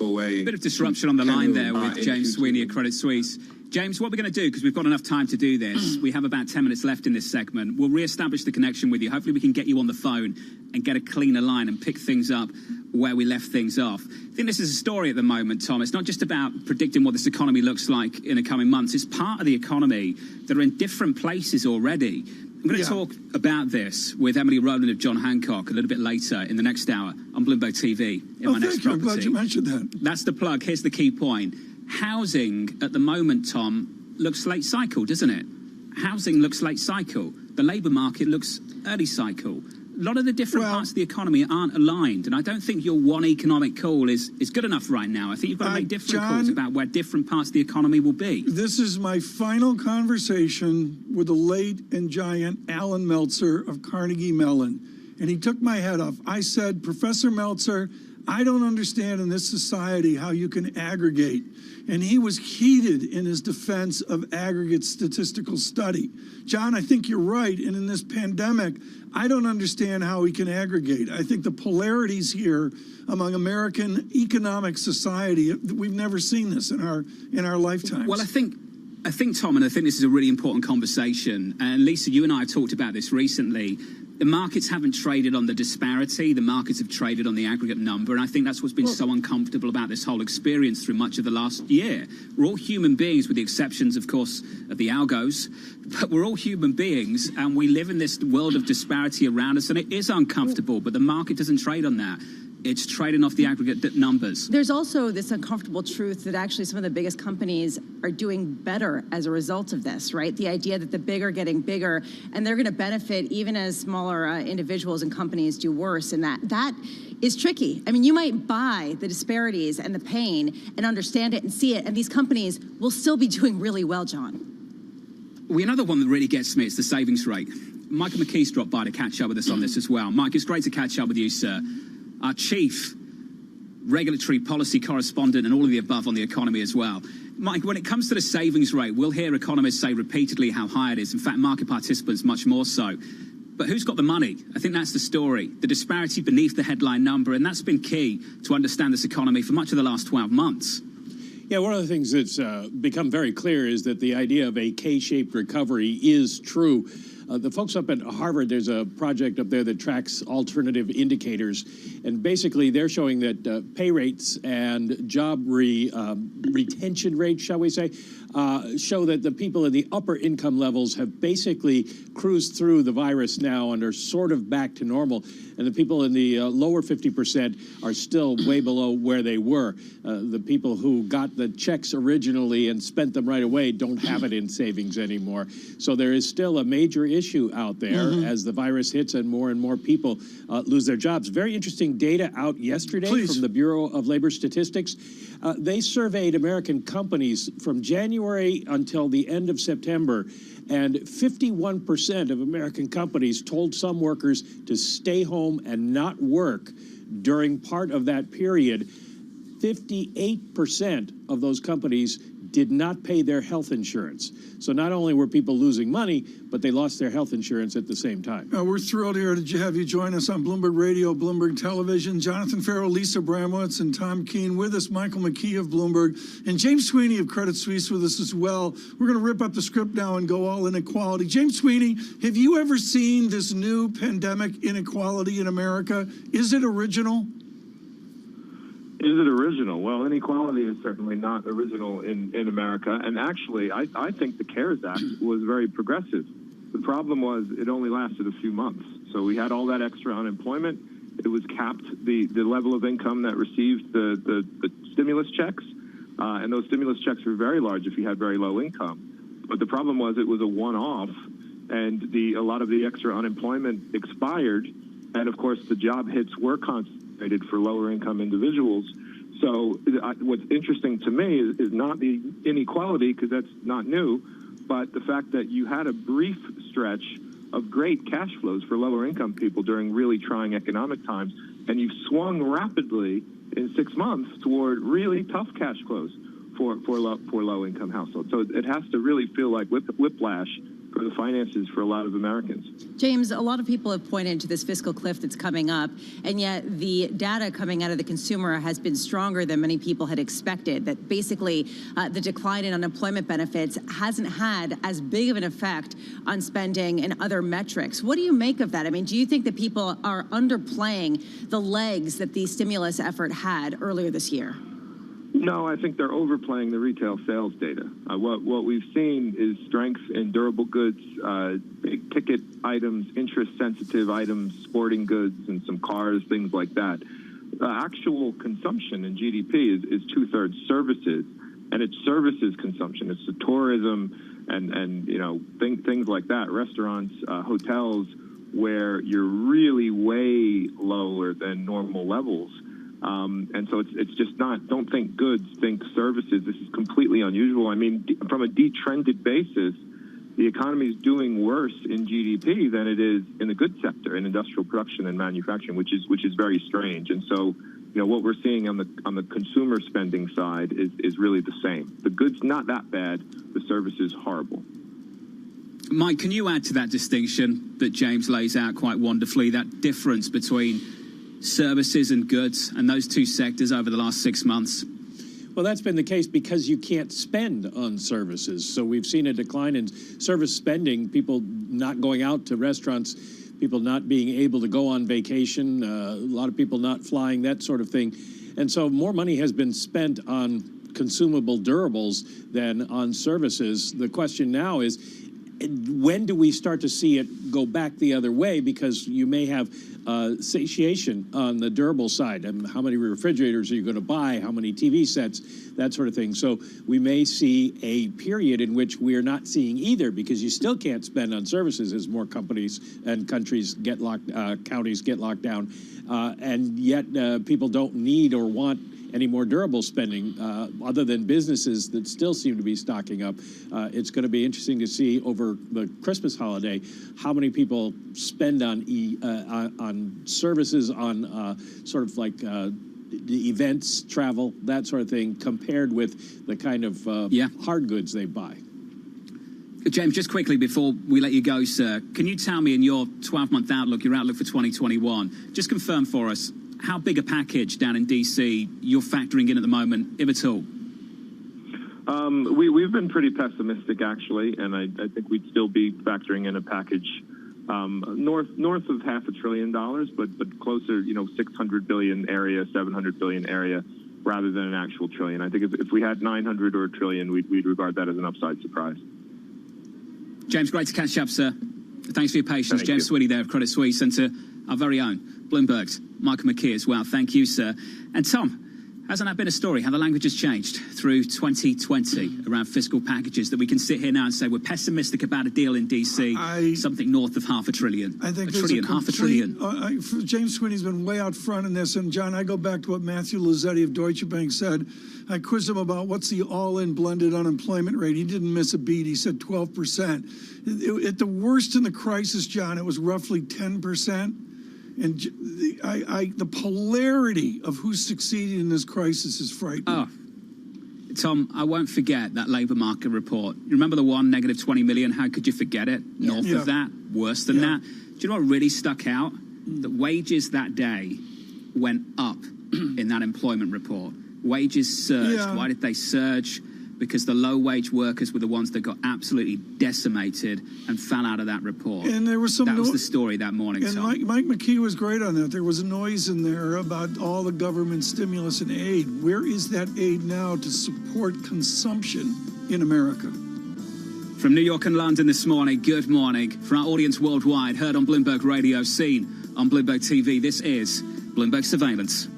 away. A bit of disruption on the line there with James Sweeney at Credit Suisse. James, what we're going to do, because we've got enough time to do this, we have about 10 minutes left in this segment. We'll re-establish the connection with you. Hopefully we can get you on the phone and get a cleaner line and pick things up where we left things off. I think this is a story at the moment, Tom. It's not just about predicting what this economy looks like in the coming months. It's part of the economy that are in different places already. I'm going to talk about this with Emily Rowland of John Hancock a little bit later in the next hour on Bloomberg TV in my next property. I'm glad you mentioned that. That's the plug. Here's the key point. Housing at the moment, Tom, looks late cycle, doesn't it? Housing looks late cycle. The labour market looks early cycle. A lot of the different parts of the economy aren't aligned, and I don't think your one economic call is good enough right now. I think you've got to make different calls about where different parts of the economy will be. This is my final conversation with the late and giant Alan Meltzer of Carnegie Mellon, and he took my head off. I said, Professor Meltzer, I don't understand in this society how you can aggregate. And he was heated in his defense of aggregate statistical study. John, I think you're right. And in this pandemic, I don't understand how we can aggregate. I think the polarities here among American economic society, we've never seen this in our lifetimes. Well, I think, Tom, and I think this is a really important conversation. And Lisa, you and I have talked about this recently. The markets haven't traded on the disparity. The markets have traded on the aggregate number. And I think that's what's been so uncomfortable about this whole experience through much of the last year. We're all human beings, with the exceptions, of course, of the algos. But we're all human beings, and we live in this world of disparity around us. And it is uncomfortable, but the market doesn't trade on that. It's trading off the aggregate numbers. There's also this uncomfortable truth that actually some of the biggest companies are doing better as a result of this, right? The idea that the big are getting bigger, and they're going to benefit even as smaller individuals and companies do worse. And that is tricky. I mean, you might buy the disparities and the pain and understand it and see it, and these companies will still be doing really well, John. Well, another one that really gets me is the savings rate. Michael McKee's dropped by to catch up with us on this as well. Mike, it's great to catch up with you, sir. Our chief regulatory policy correspondent and all of the above on the economy as well. Mike, when it comes to the savings rate, we'll hear economists say repeatedly how high it is. In fact, market participants much more so. But who's got the money? I think that's the story. The disparity beneath the headline number, and that's been key to understand this economy for much of the last 12 months. Yeah, one of the things that's become very clear is that the idea of a K-shaped recovery is true. The folks up at Harvard, there's a project up there that tracks alternative indicators, and basically they're showing that pay rates and job retention rates, shall we say, show that the people in the upper income levels have basically cruised through the virus now and are sort of back to normal. And the people in the lower 50% are still way below where they were. The people who got the checks originally and spent them right away don't have it in savings anymore. So there is still a major issue out there as the virus hits and more people lose their jobs. Very interesting data out yesterday from the Bureau of Labor Statistics. They surveyed American companies from January until the end of September, and 51% of American companies told some workers to stay home and not work during part of that period. 58% of those companies did not pay their health insurance. So not only were people losing money, but they lost their health insurance at the same time. We're thrilled here to have you join us on Bloomberg Radio, Bloomberg Television. Jonathan Farrow, Lisa Abramowitz, and Tom Keene with us. Michael McKee of Bloomberg, and James Sweeney of Credit Suisse with us as well. We're going to rip up the script now and go all inequality. James Sweeney, have you ever seen this new pandemic inequality in America? Is it original? Is it original? Well, inequality is certainly not original in America. And actually, I think the CARES Act was very progressive. The problem was it only lasted a few months. So we had all that extra unemployment. It was capped, the level of income that received the stimulus checks. And those stimulus checks were very large if you had very low income. But the problem was it was a one-off, and a lot of the extra unemployment expired. And, of course, the job hits were concentrated for lower-income individuals. So what's interesting to me is not the inequality, because that's not new, but the fact that you had a brief stretch of great cash flows for lower-income people during really trying economic times, and you've swung rapidly in 6 months toward really tough cash flows for low-income households. So it has to really feel like whiplash for the finances for a lot of Americans. James, a lot of people have pointed to this fiscal cliff that's coming up, and yet the data coming out of the consumer has been stronger than many people had expected, that basically the decline in unemployment benefits hasn't had as big of an effect on spending and other metrics. What do you make of that? I mean, do you think that people are underplaying the legs that the stimulus effort had earlier this year? No, I think they're overplaying the retail sales data. What we've seen is strength in durable goods, big ticket items, interest-sensitive items, sporting goods, and some cars, things like that. Actual consumption in GDP is two-thirds services, and it's services consumption. It's the tourism and things like that, restaurants, hotels, where you're really way lower than normal levels. And so it's just not, don't think goods, think services. This is completely unusual. I mean, from a detrended basis, the economy is doing worse in GDP than it is in the goods sector, in industrial production and manufacturing, which is very strange. And so, what we're seeing on the consumer spending side is really the same. The goods not that bad, the services horrible. Mike, can you add to that distinction that James lays out quite wonderfully, that difference between services and goods and those two sectors over the last 6 months? Well, that's been the case because you can't spend on services. So we've seen a decline in service spending, people not going out to restaurants, people not being able to go on vacation, a lot of people not flying, that sort of thing. And so more money has been spent on consumable durables than on services. The question now is, when do we start to see it go back the other way? Because you may have satiation on the durable side. And how many refrigerators are you going to buy? How many TV sets? That sort of thing. So we may see a period in which we're not seeing either, because you still can't spend on services as more companies and countries get locked, counties get locked down. And yet people don't need or want any more durable spending other than businesses that still seem to be stocking up. It's going to be interesting to see over the Christmas holiday how many people spend on services, on sort of like the events, travel, that sort of thing, compared with the kind of hard goods they buy. James, just quickly before we let you go, sir, can you tell me in your 12-month outlook, your outlook for 2021, just confirm for us how big a package down in D.C. you're factoring in at the moment, if at all? We've been pretty pessimistic, actually, and I think we'd still be factoring in a package north of $500 billion, but closer, 600 billion area, 700 billion area, rather than an actual trillion. I think if we had 900 or a trillion, we'd regard that as an upside surprise. James, great to catch up, sir. Thanks for your patience. James Sweeney there of Credit Suisse, and to our very own Bloomberg's Michael McKee as well. Thank you, sir. And Tom, hasn't that been a story, how the language has changed through 2020 around fiscal packages, that we can sit here now and say we're pessimistic about a deal in D.C., something north of $500 billion. I think $1 trillion. James Sweeney's been way out front in this. And, John, I go back to what Matthew Lazzetti of Deutsche Bank said. I quizzed him about what's the all-in blended unemployment rate. He didn't miss a beat. He said 12%. At the worst in the crisis, John, it was roughly 10%. And the polarity of who's succeeding in this crisis is frightening. Tom, I won't forget that labour market report. You remember the one, negative 20 million? How could you forget it? North of that, worse than that. Do you know what really stuck out? That wages that day went up in that employment report. Wages surged. Why did they surge? Because the low-wage workers were the ones that got absolutely decimated and fell out of that report. And there was some. That was the story that morning, And Tom. Mike McKee was great on that. There was a noise in there about all the government stimulus and aid. Where is that aid now to support consumption in America? From New York and London this morning, good morning. For our audience worldwide, heard on Bloomberg Radio, seen on Bloomberg TV, this is Bloomberg Surveillance.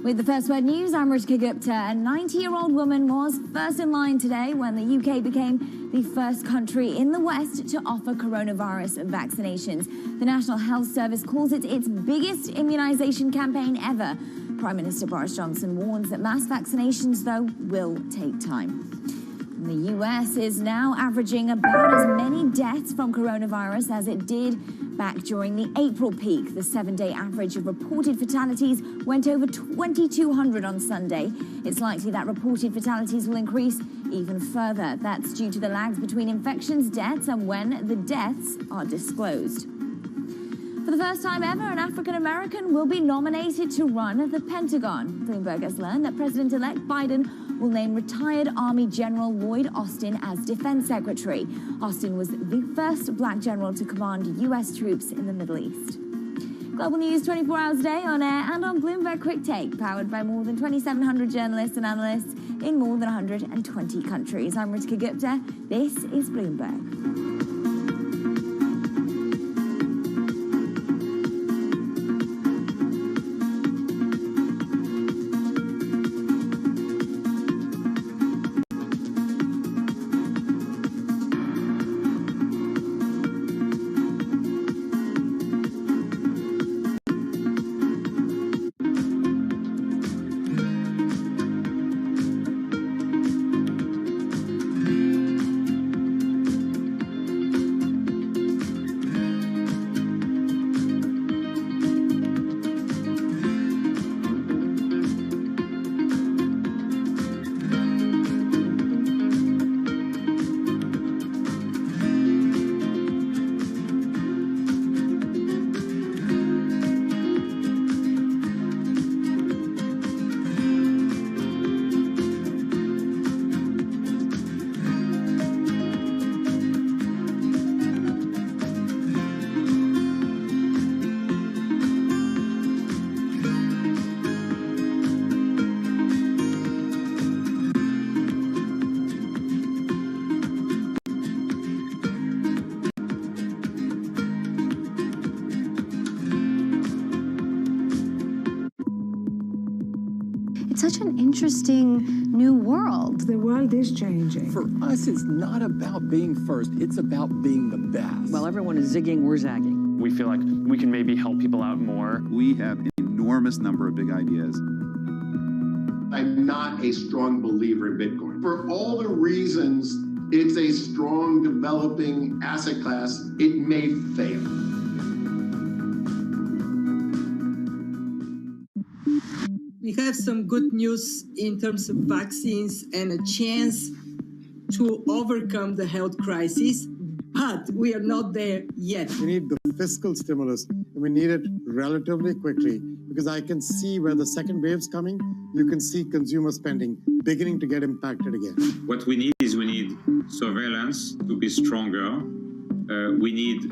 With the First Word News, I'm Ritika Gupta. A 90-year-old woman was first in line today when the UK became the first country in the West to offer coronavirus vaccinations. The National Health Service calls it its biggest immunisation campaign ever. Prime Minister Boris Johnson warns that mass vaccinations, though, will take time. The US is now averaging about as many deaths from coronavirus as it did back during the April peak. The 7-day average of reported fatalities went over 2,200 on Sunday. It's likely that reported fatalities will increase even further. That's due to the lags between infections, deaths, and when the deaths are disclosed. For the first time ever, an African-American will be nominated to run the Pentagon. Bloomberg has learned that President-elect Biden will name retired Army General Lloyd Austin as Defense Secretary. Austin was the first black general to command U.S. troops in the Middle East. Global news 24 hours a day on air and on Bloomberg Quick Take, powered by more than 2,700 journalists and analysts in more than 120 countries. I'm Ritika Gupta. This is Bloomberg. Such an interesting new world. The world is changing. For us, it's not about being first, it's about being the best. While everyone is zigging, we're zagging. We feel like we can maybe help people out more. We have an enormous number of big ideas. I'm not a strong believer in Bitcoin. For all the reasons it's a strong developing asset class, it may fail. We have some good news in terms of vaccines and a chance to overcome the health crisis, but we are not there yet. We need the fiscal stimulus, and we need it relatively quickly, because I can see where the second wave's coming. You can see consumer spending beginning to get impacted again. What we need is surveillance to be stronger. We need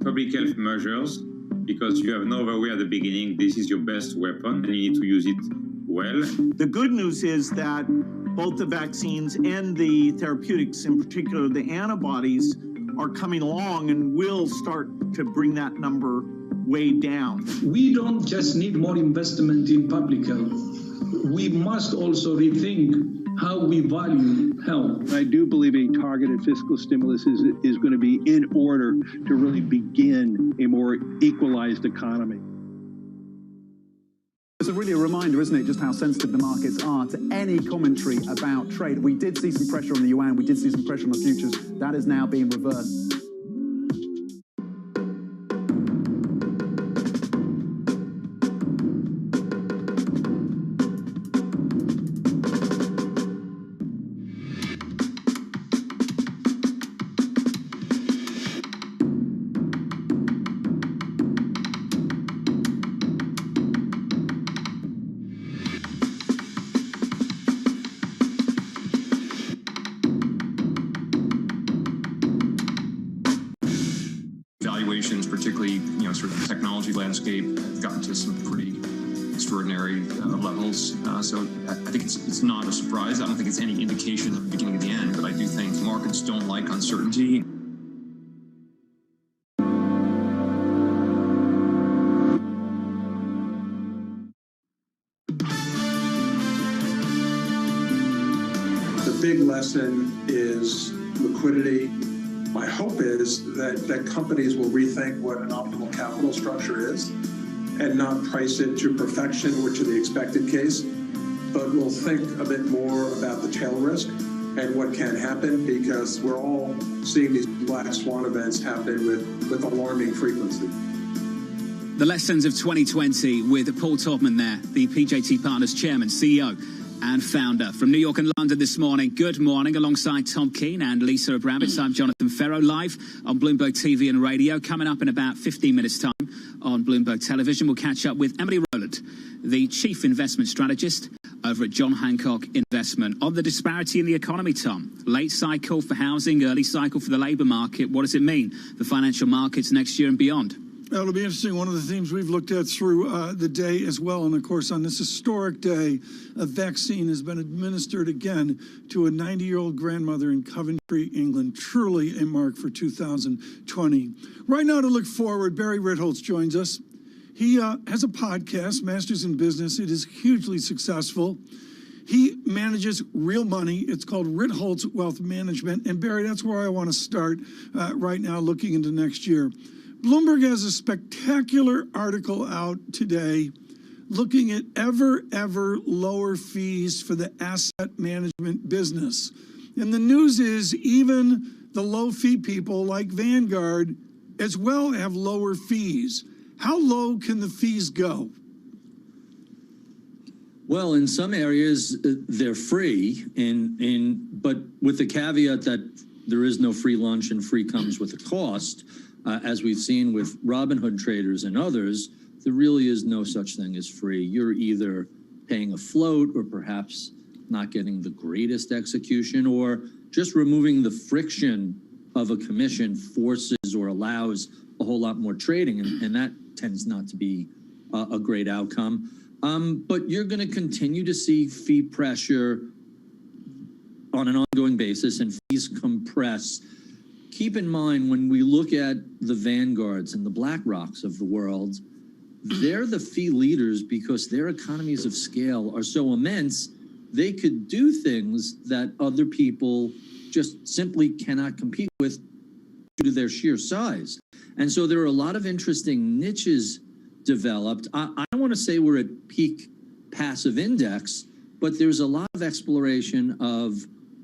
public health measures, because you have no other way at the beginning. This is your best weapon, and you need to use it well. The good news is that both the vaccines and the therapeutics, in particular the antibodies, are coming along and will start to bring that number way down. We don't just need more investment in public health. We must also rethink how we value health. I do believe a targeted fiscal stimulus is going to be in order to really begin a more equalized economy. It's really a reminder, isn't it, just how sensitive the markets are to any commentary about trade. We did see some pressure on the yuan, we did see some pressure on the futures. That is now being reversed. obviously, sort of the technology landscape has gotten to some pretty extraordinary levels. So I think it's not a surprise. I don't think it's any indication of the beginning of the end, but I do think markets don't like uncertainty. The big lesson is liquidity. My hope is that companies will rethink what an optimal capital structure is and not price it to perfection or to the expected case, but will think a bit more about the tail risk and what can happen, because we're all seeing these black swan events happen with alarming frequency. The lessons of 2020 with Paul Taubman there, the PJT Partners Chairman, CEO and founder. From New York and London this morning, good morning, alongside Tom Keene and Lisa Abramowitz. I'm Jonathan Ferro, live on Bloomberg TV and radio. Coming up in about 15 minutes' time on Bloomberg Television, we'll catch up with Emily Rowland, the Chief Investment Strategist over at John Hancock Investment. On the disparity in the economy, Tom, late cycle for housing, early cycle for the labour market. What does it mean for financial markets next year and beyond? It'll be interesting. One of the themes we've looked at through the day as well, and of course on this historic day, a vaccine has been administered again to a 90-year-old grandmother in Coventry, England. Truly a mark for 2020. Right now, to look forward, Barry Ritholtz joins us. He has a podcast, Masters in Business. It is hugely successful. He manages real money. It's called Ritholtz Wealth Management. And Barry, that's where I want to start right now, looking into next year. Bloomberg has a spectacular article out today looking at ever lower fees for the asset management business. And the news is even the low fee people like Vanguard as well have lower fees. How low can the fees go? Well, in some areas they're free, but with the caveat that there is no free lunch and free comes with a cost. As we've seen with Robinhood traders and others, there really is no such thing as free. You're either paying a float or perhaps not getting the greatest execution, or just removing the friction of a commission forces or allows a whole lot more trading, and that tends not to be a great outcome. But you're going to continue to see fee pressure on an ongoing basis and fees compress. Keep in mind, when we look at the Vanguards and the BlackRocks of the world, they're the fee leaders because their economies of scale are so immense, they could do things that other people just simply cannot compete with due to their sheer size. And so there are a lot of interesting niches developed. I don't want to say we're at peak passive index, but there's a lot of exploration of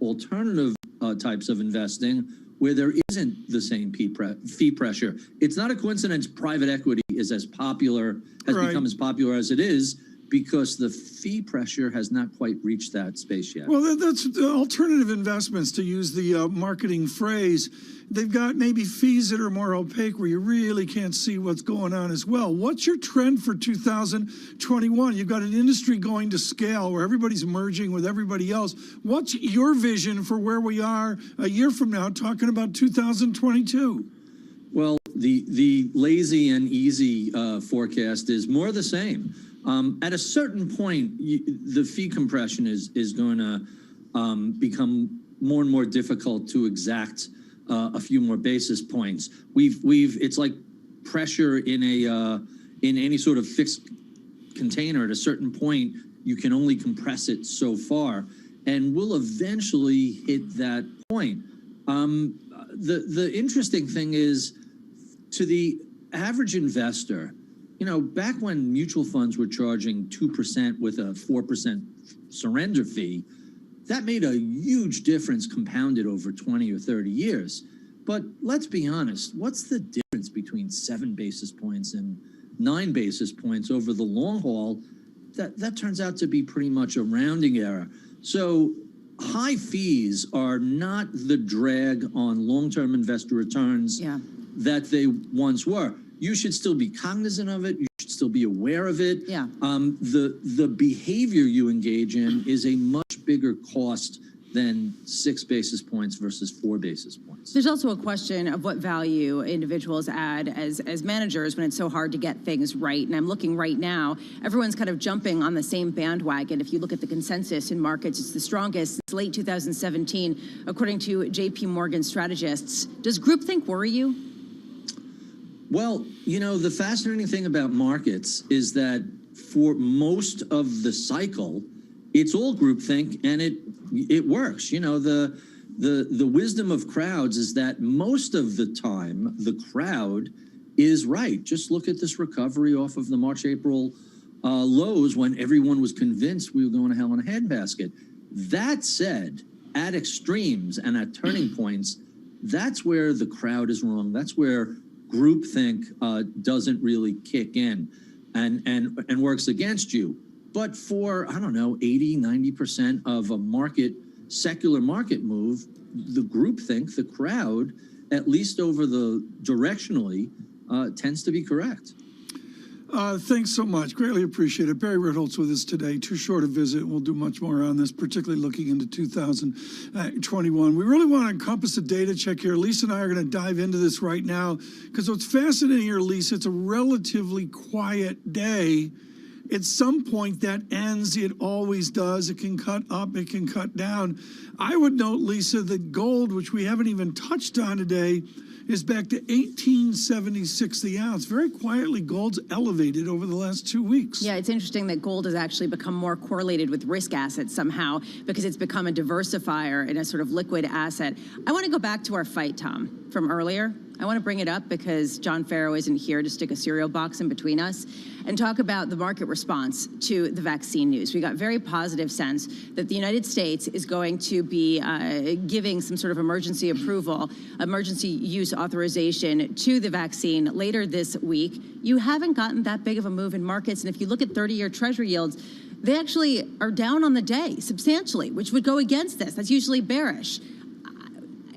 alternative types of investing where there isn't the same fee pressure. It's not a coincidence private equity is as popular, has become as popular as it is, because the fee pressure has not quite reached that space yet. Well, that's alternative investments, to use the marketing phrase. They've got maybe fees that are more opaque where you really can't see what's going on as well. What's your trend for 2021? You've got an industry going to scale where everybody's merging with everybody else. What's your vision for where we are a year from now, talking about 2022? Well, the lazy and easy forecast is more of the same. At a certain point, the fee compression is going to become more and more difficult to exact a few more basis points. It's like pressure in any sort of fixed container. At a certain point, you can only compress it so far, and we'll eventually hit that point. The interesting thing is, to the average investor, back when mutual funds were charging 2% with a 4% surrender fee, that made a huge difference compounded over 20 or 30 years. But let's be honest, what's the difference between 7 basis points and 9 basis points over the long haul? That turns out to be pretty much a rounding error. So high fees are not the drag on long-term investor returns that they once were. You should still be cognizant of it. You should still be aware of it. The behavior you engage in is a much bigger cost than 6 basis points versus 4 basis points. There's also a question of what value individuals add as managers when it's so hard to get things right. And I'm looking right now, everyone's kind of jumping on the same bandwagon. If you look at the consensus in markets, it's the strongest since late 2017, according to JP Morgan strategists. Does groupthink worry you? Well, you know, the fascinating thing about markets is that for most of the cycle, it's all groupthink, and it works. You know, the wisdom of crowds is that most of the time the crowd is right. Just look at this recovery off of the March-April lows when everyone was convinced we were going to hell in a handbasket. That said, at extremes and at turning points, that's where the crowd is wrong. That's where groupthink doesn't really kick in and works against you. But for, I don't know, 80, 90% of a market, secular market move, the groupthink, the crowd, at least over the directionally, tends to be correct. Thanks so much. Greatly appreciate it. Barry Ritholtz with us today. Too short a visit. We'll do much more on this, particularly looking into 2021. We really want to encompass a data check here. Lisa and I are going to dive into this right now because what's fascinating here, Lisa, it's a relatively quiet day. At some point that ends. It always does. It can cut up. It can cut down. I would note, Lisa, that gold, which we haven't even touched on today, is back to $18.76 the ounce. Very quietly, gold's elevated over the last 2 weeks. Yeah, it's interesting that gold has actually become more correlated with risk assets somehow because it's become a diversifier in a sort of liquid asset. I want to go back to our fight, Tom, from earlier. I want to bring it up because John Farrow isn't here to stick a cereal box in between us and talk about the market response to the vaccine news. We got very positive sense that the United States is going to be giving some sort of emergency approval, emergency use authorization to the vaccine later this week. You haven't gotten that big of a move in markets. And if you look at 30-year Treasury yields, they actually are down on the day substantially, which would go against this. That's usually bearish.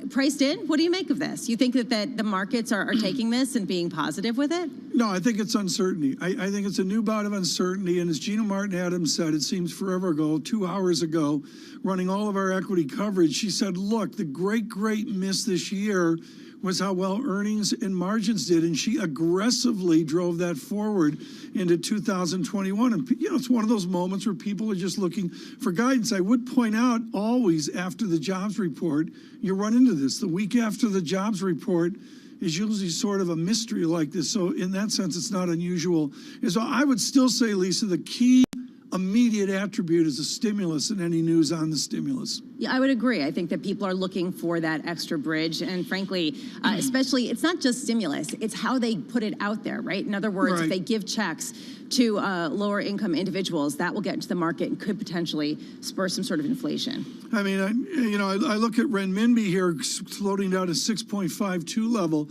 Priced in? What do you make of this? You think that the markets are taking this and being positive with it? No, I think it's uncertainty. I think it's a new bout of uncertainty. And as Gina Martin Adams said, it seems forever ago, 2 hours ago, running all of our equity coverage, she said, look, the great miss this year was how well earnings and margins did. And she aggressively drove that forward into 2021. And, you know, it's one of those moments where people are just looking for guidance. I would point out always after the jobs report, you run into this. The week after the jobs report is usually sort of a mystery like this. So in that sense, it's not unusual. And so I would still say, Lisa, the key immediate attribute is a stimulus and any news on the stimulus. Yeah, I would agree. I think that people are looking for that extra bridge. And frankly, especially, it's not just stimulus, it's how they put it out there, right? In other words, if they give checks to lower income individuals, that will get into the market and could potentially spur some sort of inflation. I mean, I look at renminbi here floating down to 6.52 level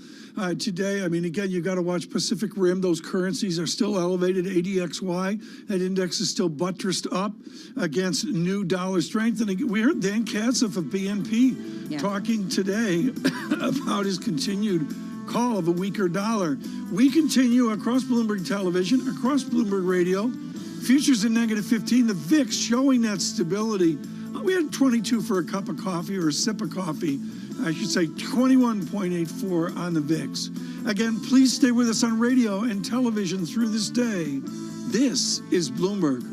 today. I mean, again, you got to watch Pacific Rim. Those currencies are still elevated. ADXY, that index is still buttressed up against new dollar strength. And we heard Dan Katzeff of BNP talking today about his continued call of a weaker dollar. We continue across Bloomberg Television, across Bloomberg Radio, futures in -15, the VIX showing that stability. We had 22 for a cup of coffee or a sip of coffee. I should say 21.84 on the VIX. Again, please stay with us on radio and television through this day. This is Bloomberg.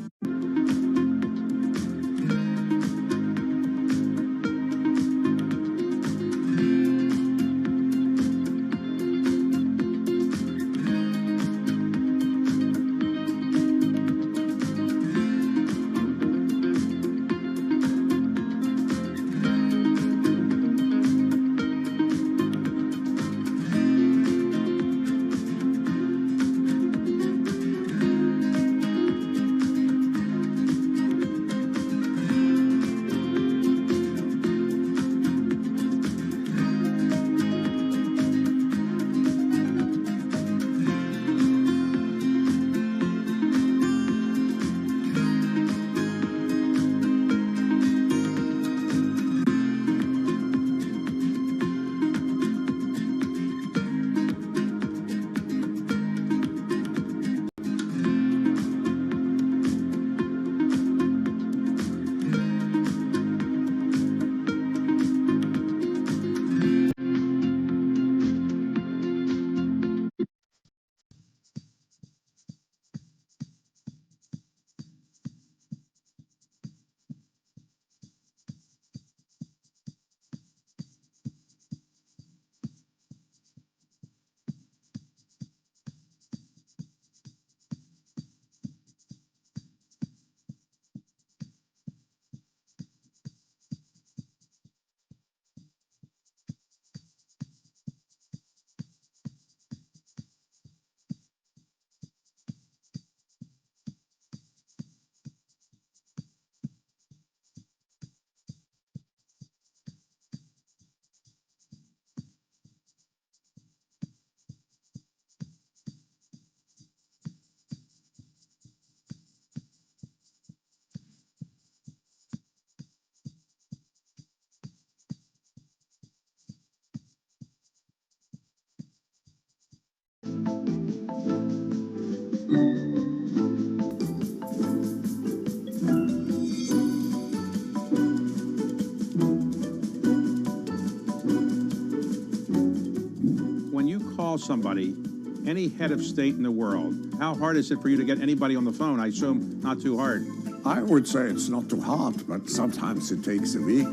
somebody, any head of state in the world, how hard is it for you to get anybody on the phone? I assume not too hard. I would say it's not too hard, but sometimes it takes a week.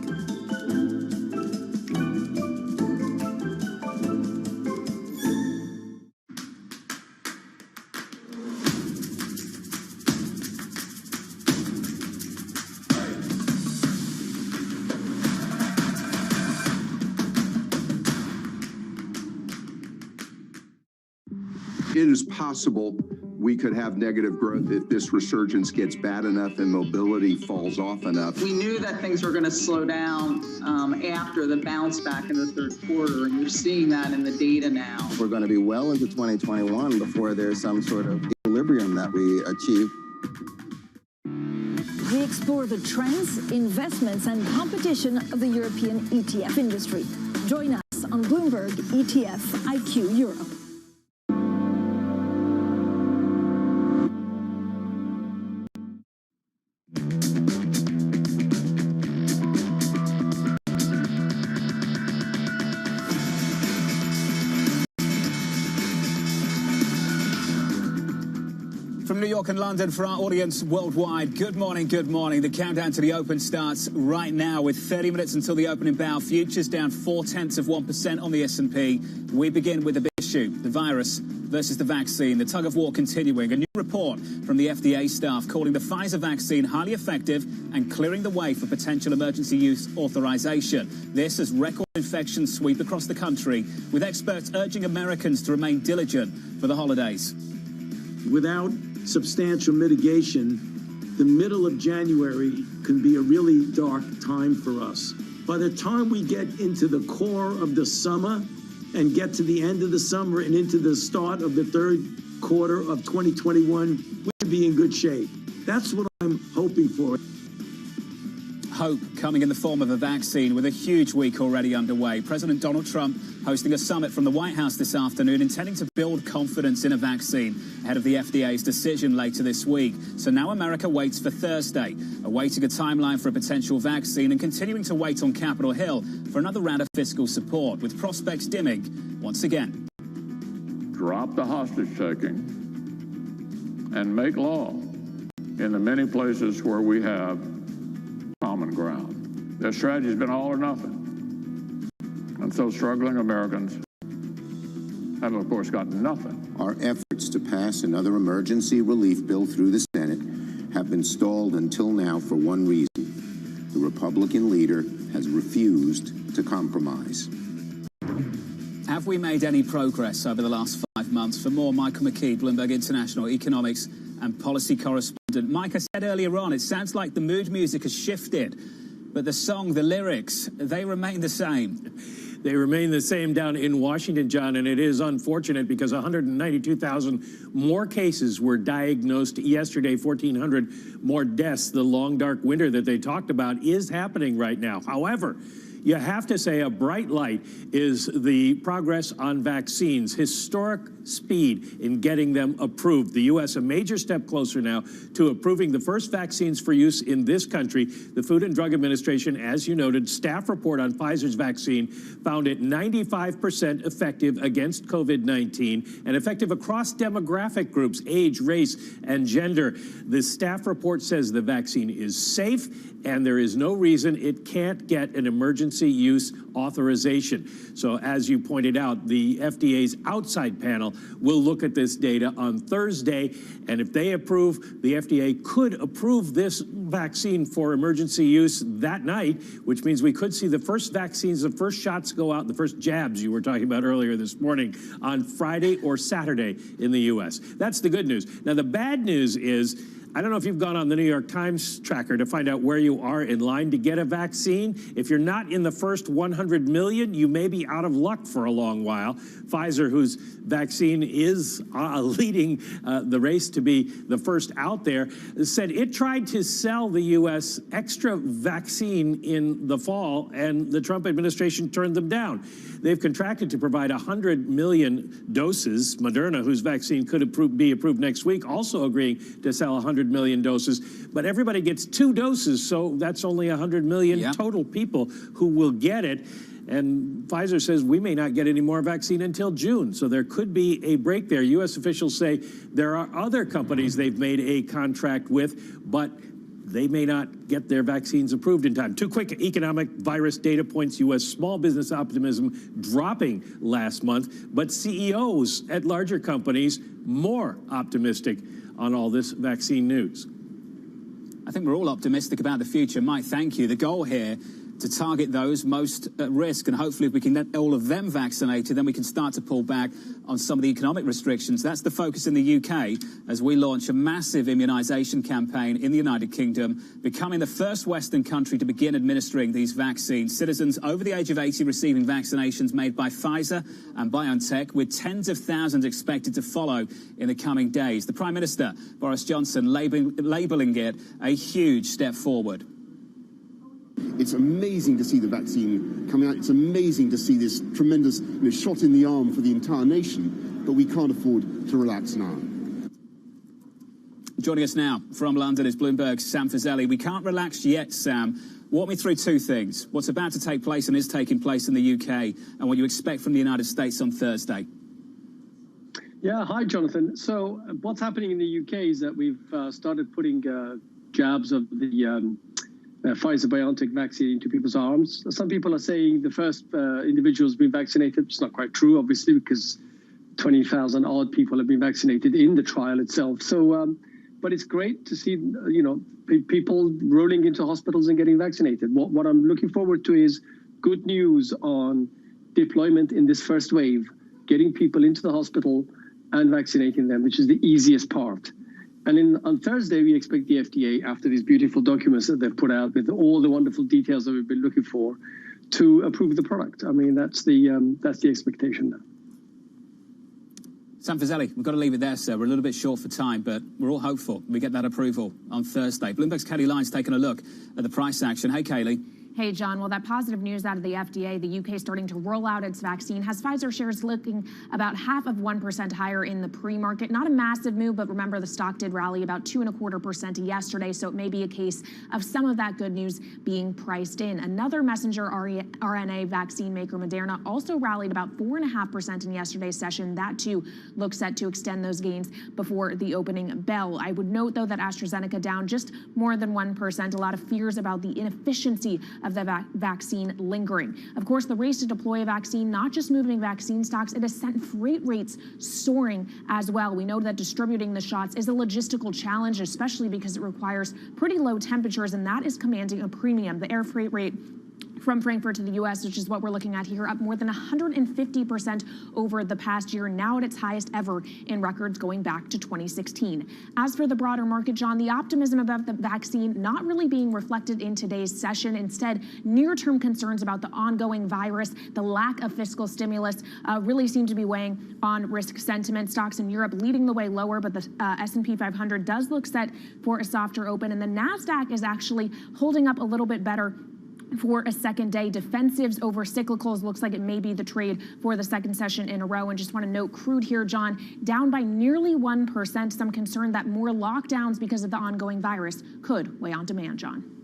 It is possible we could have negative growth if this resurgence gets bad enough and mobility falls off enough. We knew that things were going to slow down after the bounce back in the third quarter, and you're seeing that in the data now. We're going to be well into 2021 before there's some sort of equilibrium that we achieve. We explore the trends, investments, and competition of the European ETF industry. Join us on Bloomberg ETF IQ Europe. From New York and London for our audience worldwide, good morning, good morning. The countdown to the open starts right now with 30 minutes until the opening bell. Futures down 0.4% on the S&P. We begin with the big issue, the virus versus the vaccine. The tug of war continuing. A new report from the FDA staff calling the Pfizer vaccine highly effective and clearing the way for potential emergency use authorization. This as record infections sweep across the country, with experts urging Americans to remain diligent for the holidays. Without substantial mitigation, the middle of January can be a really dark time for us. By the time we get into the core of the summer and get to the end of the summer and into the start of the third quarter of 2021, we'll be in good shape. That's what I'm hoping for. Hope coming in the form of a vaccine, with a huge week already underway. President Donald Trump hosting a summit from the White House this afternoon, intending to build confidence in a vaccine ahead of the FDA's decision later this week. So now America waits for Thursday, awaiting a timeline for a potential vaccine and continuing to wait on Capitol Hill for another round of fiscal support, with prospects dimming once again. Drop the hostage taking and make law in the many places where we have common ground. Their strategy has been all or nothing. And so struggling Americans have, of course, gotten nothing. Our efforts to pass another emergency relief bill through the Senate have been stalled until now for one reason. The Republican leader has refused to compromise. Have we made any progress over the last 5 months? For more, Michael McKee, Bloomberg International economics and policy correspondent. Mike, I said earlier on, it sounds like the mood music has shifted, but the song, the lyrics, they remain the same. They remain the same down in Washington, John, and it is unfortunate because 192,000 more cases were diagnosed yesterday, 1,400 more deaths. The long, dark winter that they talked about is happening right now. However, you have to say a bright light is the progress on vaccines, historic speed in getting them approved. The U.S. a major step closer now to approving the first vaccines for use in this country. The Food and Drug Administration, as you noted, staff report on Pfizer's vaccine found it 95% effective against COVID-19 and effective across demographic groups, age, race, and gender. The staff report says the vaccine is safe and there is no reason it can't get an emergency use authorization. So as you pointed out, the FDA's outside panel will look at this data on Thursday, and if they approve, the FDA could approve this vaccine for emergency use that night, which means we could see the first vaccines, the first shots go out, the first jabs you were talking about earlier this morning on Friday or Saturday in the U.S. That's the good news. Now, the bad news is, I don't know if you've gone on the New York Times tracker to find out where you are in line to get a vaccine. If you're not in the first 100 million, you may be out of luck for a long while. Pfizer, whose vaccine is leading the race to be the first out there, said it tried to sell the U.S. extra vaccine in the fall, and the Trump administration turned them down. They've contracted to provide 100 million doses. Moderna, whose vaccine could be approved next week, also agreeing to sell 100 million doses. But everybody gets 2 doses, so that's only 100 million total people who will get it. And Pfizer says we may not get any more vaccine until June. So there could be a break there. U.S. officials say there are other companies they've made a contract with, but they may not get their vaccines approved in time. Two quick economic virus data points. U.S. small business optimism dropping last month, but CEOs at larger companies more optimistic on all this vaccine news. I think we're all optimistic about the future. Mike, thank you. The goal here to target those most at risk, and hopefully if we can get all of them vaccinated, then we can start to pull back on some of the economic restrictions. That's the focus in the UK as we launch a massive immunisation campaign in the United Kingdom, becoming the first Western country to begin administering these vaccines. Citizens over the age of 80 receiving vaccinations made by Pfizer and BioNTech, with tens of thousands expected to follow in the coming days. The Prime Minister, Boris Johnson, labelling it a huge step forward. It's amazing to see the vaccine coming out. It's amazing to see this tremendous shot in the arm for the entire nation, but we can't afford to relax now. Joining us now from London is Bloomberg's Sam Fazeli. We can't relax yet, Sam. Walk me through two things. What's about to take place and is taking place in the UK, and what you expect from the United States on Thursday. Yeah, hi, Jonathan. So what's happening in the UK is that we've started putting jabs of the Pfizer-BioNTech vaccine into people's arms. Some people are saying the first individuals been vaccinated. It's not quite true, obviously, because 20,000 odd people have been vaccinated in the trial itself. So, but it's great to see, people rolling into hospitals and getting vaccinated. What I'm looking forward to is good news on deployment in this first wave, getting people into the hospital and vaccinating them, which is the easiest part. And on Thursday, we expect the FDA, after these beautiful documents that they've put out with all the wonderful details that we've been looking for, to approve the product. I mean, that's the expectation now. Sam Fazeli, we've got to leave it there, sir. We're a little bit short for time, but we're all hopeful we get that approval on Thursday. Bloomberg's Kelly Lyons taking a look at the price action. Hey, Kaylee. Hey, John. Well, that positive news out of the FDA, the UK starting to roll out its vaccine, has Pfizer shares looking about 0.5% higher in the pre-market. Not a massive move, but remember the stock did rally about 2.25% yesterday, so it may be a case of some of that good news being priced in. Another messenger RNA vaccine maker, Moderna, also rallied about 4.5% in yesterday's session. That, too, looks set to extend those gains before the opening bell. I would note, though, that AstraZeneca down just more than 1%. A lot of fears about the inefficiency of the vaccine lingering. Of course, the race to deploy a vaccine, not just moving vaccine stocks, it has sent freight rates soaring as well. We know that distributing the shots is a logistical challenge, especially because it requires pretty low temperatures, and that is commanding a premium. The air freight rate from Frankfurt to the U.S., which is what we're looking at here, up more than 150% over the past year, now at its highest ever in records going back to 2016. As for the broader market, John, the optimism about the vaccine not really being reflected in today's session. Instead, near-term concerns about the ongoing virus, the lack of fiscal stimulus really seem to be weighing on risk sentiment. Stocks in Europe leading the way lower, but the S&P 500 does look set for a softer open, and the NASDAQ is actually holding up a little bit better for a second day. Defensives over cyclicals looks like it may be the trade for the second session in a row. And just want to note crude here, John, down by nearly 1%. Some concern that more lockdowns because of the ongoing virus could weigh on demand, John.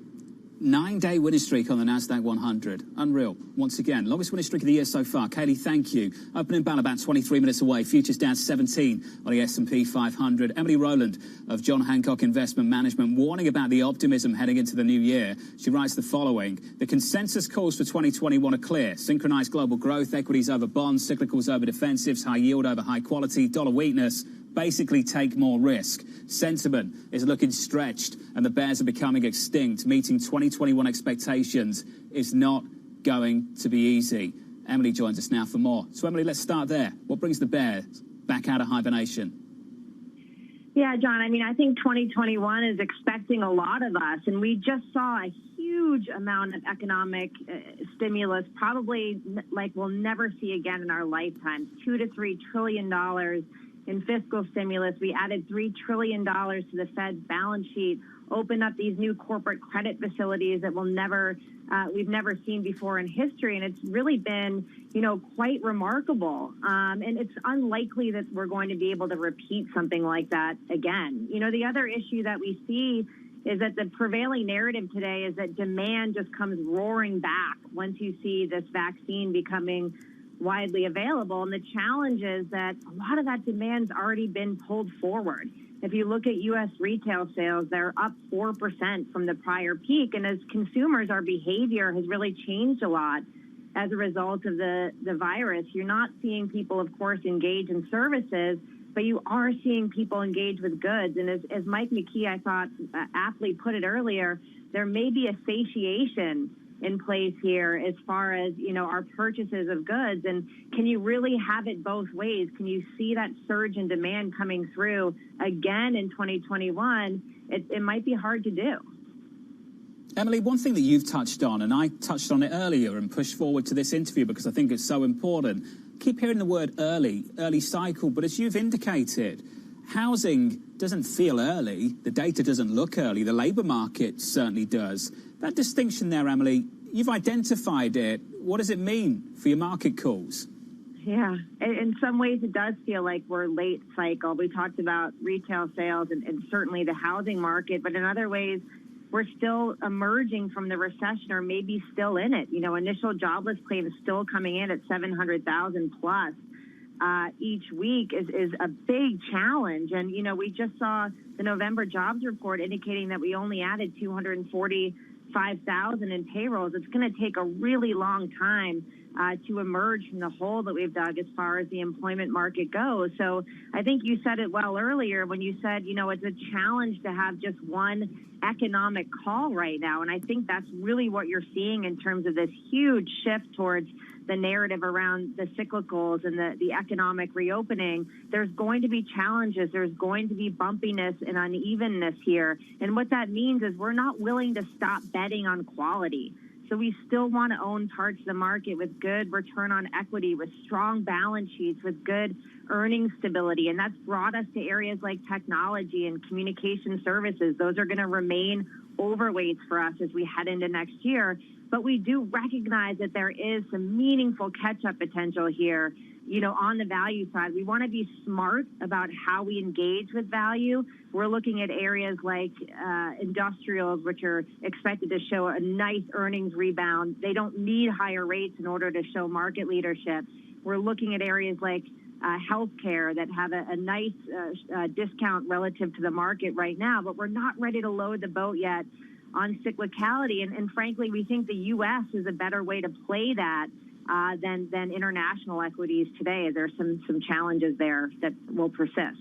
9-day winning streak on the NASDAQ 100. Unreal. Once again, longest winning streak of the year so far. Kaylee, thank you. Opening bell about 23 minutes away. Futures down 17 on the S&P 500. Emily Rowland of John Hancock Investment Management warning about the optimism heading into the new year. She writes the following. The consensus calls for 2021 are clear. Synchronized global growth, equities over bonds, cyclicals over defensives, high yield over high quality, dollar weakness. Basically take more risk. Sentiment is looking stretched and the bears are becoming extinct. Meeting 2021 expectations is not going to be easy. Emily joins us now for more. So Emily, let's start there. What brings the bears back out of hibernation? Yeah, John, I mean, I think 2021 is expecting a lot of us, and we just saw a huge amount of economic stimulus, probably like we'll never see again in our lifetimes. $2 to $3 trillion in fiscal stimulus. We added $3 trillion to the Fed's balance sheet, opened up these new corporate credit facilities that we've never seen before in history. And it's really been, quite remarkable. And it's unlikely that we're going to be able to repeat something like that again. The other issue that we see is that the prevailing narrative today is that demand just comes roaring back once you see this vaccine becoming widely available. And the challenge is that a lot of that demand's already been pulled forward. If you look at U.S. retail sales, they're up 4% from the prior peak. And as consumers, our behavior has really changed a lot as a result of the virus. You're not seeing people, of course, engage in services, but you are seeing people engage with goods. And as Mike McKee, I thought, aptly put it earlier, there may be a satiation in place here as far as, our purchases of goods. And can you really have it both ways? Can you see that surge in demand coming through again in 2021? It might be hard to do. Emily, one thing that you've touched on, and I touched on it earlier and pushed forward to this interview because I think it's so important. Keep hearing the word early cycle, but as you've indicated, housing doesn't feel early. The data doesn't look early. The labour market certainly does. That distinction there, Emily, you've identified it. What does it mean for your market calls? Yeah, in some ways it does feel like we're late cycle. We talked about retail sales and certainly the housing market, but in other ways, we're still emerging from the recession or maybe still in it. Initial jobless claims still coming in at 700,000 plus each week is a big challenge. And, we just saw the November jobs report indicating that we only added 245,000 in payrolls. It's going to take a really long time to emerge from the hole that we've dug as far as the employment market goes. So I think you said it well earlier when you said, it's a challenge to have just one economic call right now. And I think that's really what you're seeing in terms of this huge shift towards the narrative around the cyclicals and the economic reopening. There's going to be challenges. There's going to be bumpiness and unevenness here. And what that means is we're not willing to stop betting on quality. So we still want to own parts of the market with good return on equity, with strong balance sheets, with good earnings stability. And that's brought us to areas like technology and communication services. Those are going to remain overweights for us as we head into next year. But we do recognize that there is some meaningful catch-up potential here, on the value side. We want to be smart about how we engage with value. We're looking at areas like industrials, which are expected to show a nice earnings rebound. They don't need higher rates in order to show market leadership. We're looking at areas like healthcare that have a nice discount relative to the market right now, but we're not ready to load the boat yet on cyclicality. And frankly, we think the U.S. is a better way to play that than international equities today. There's some challenges there that will persist.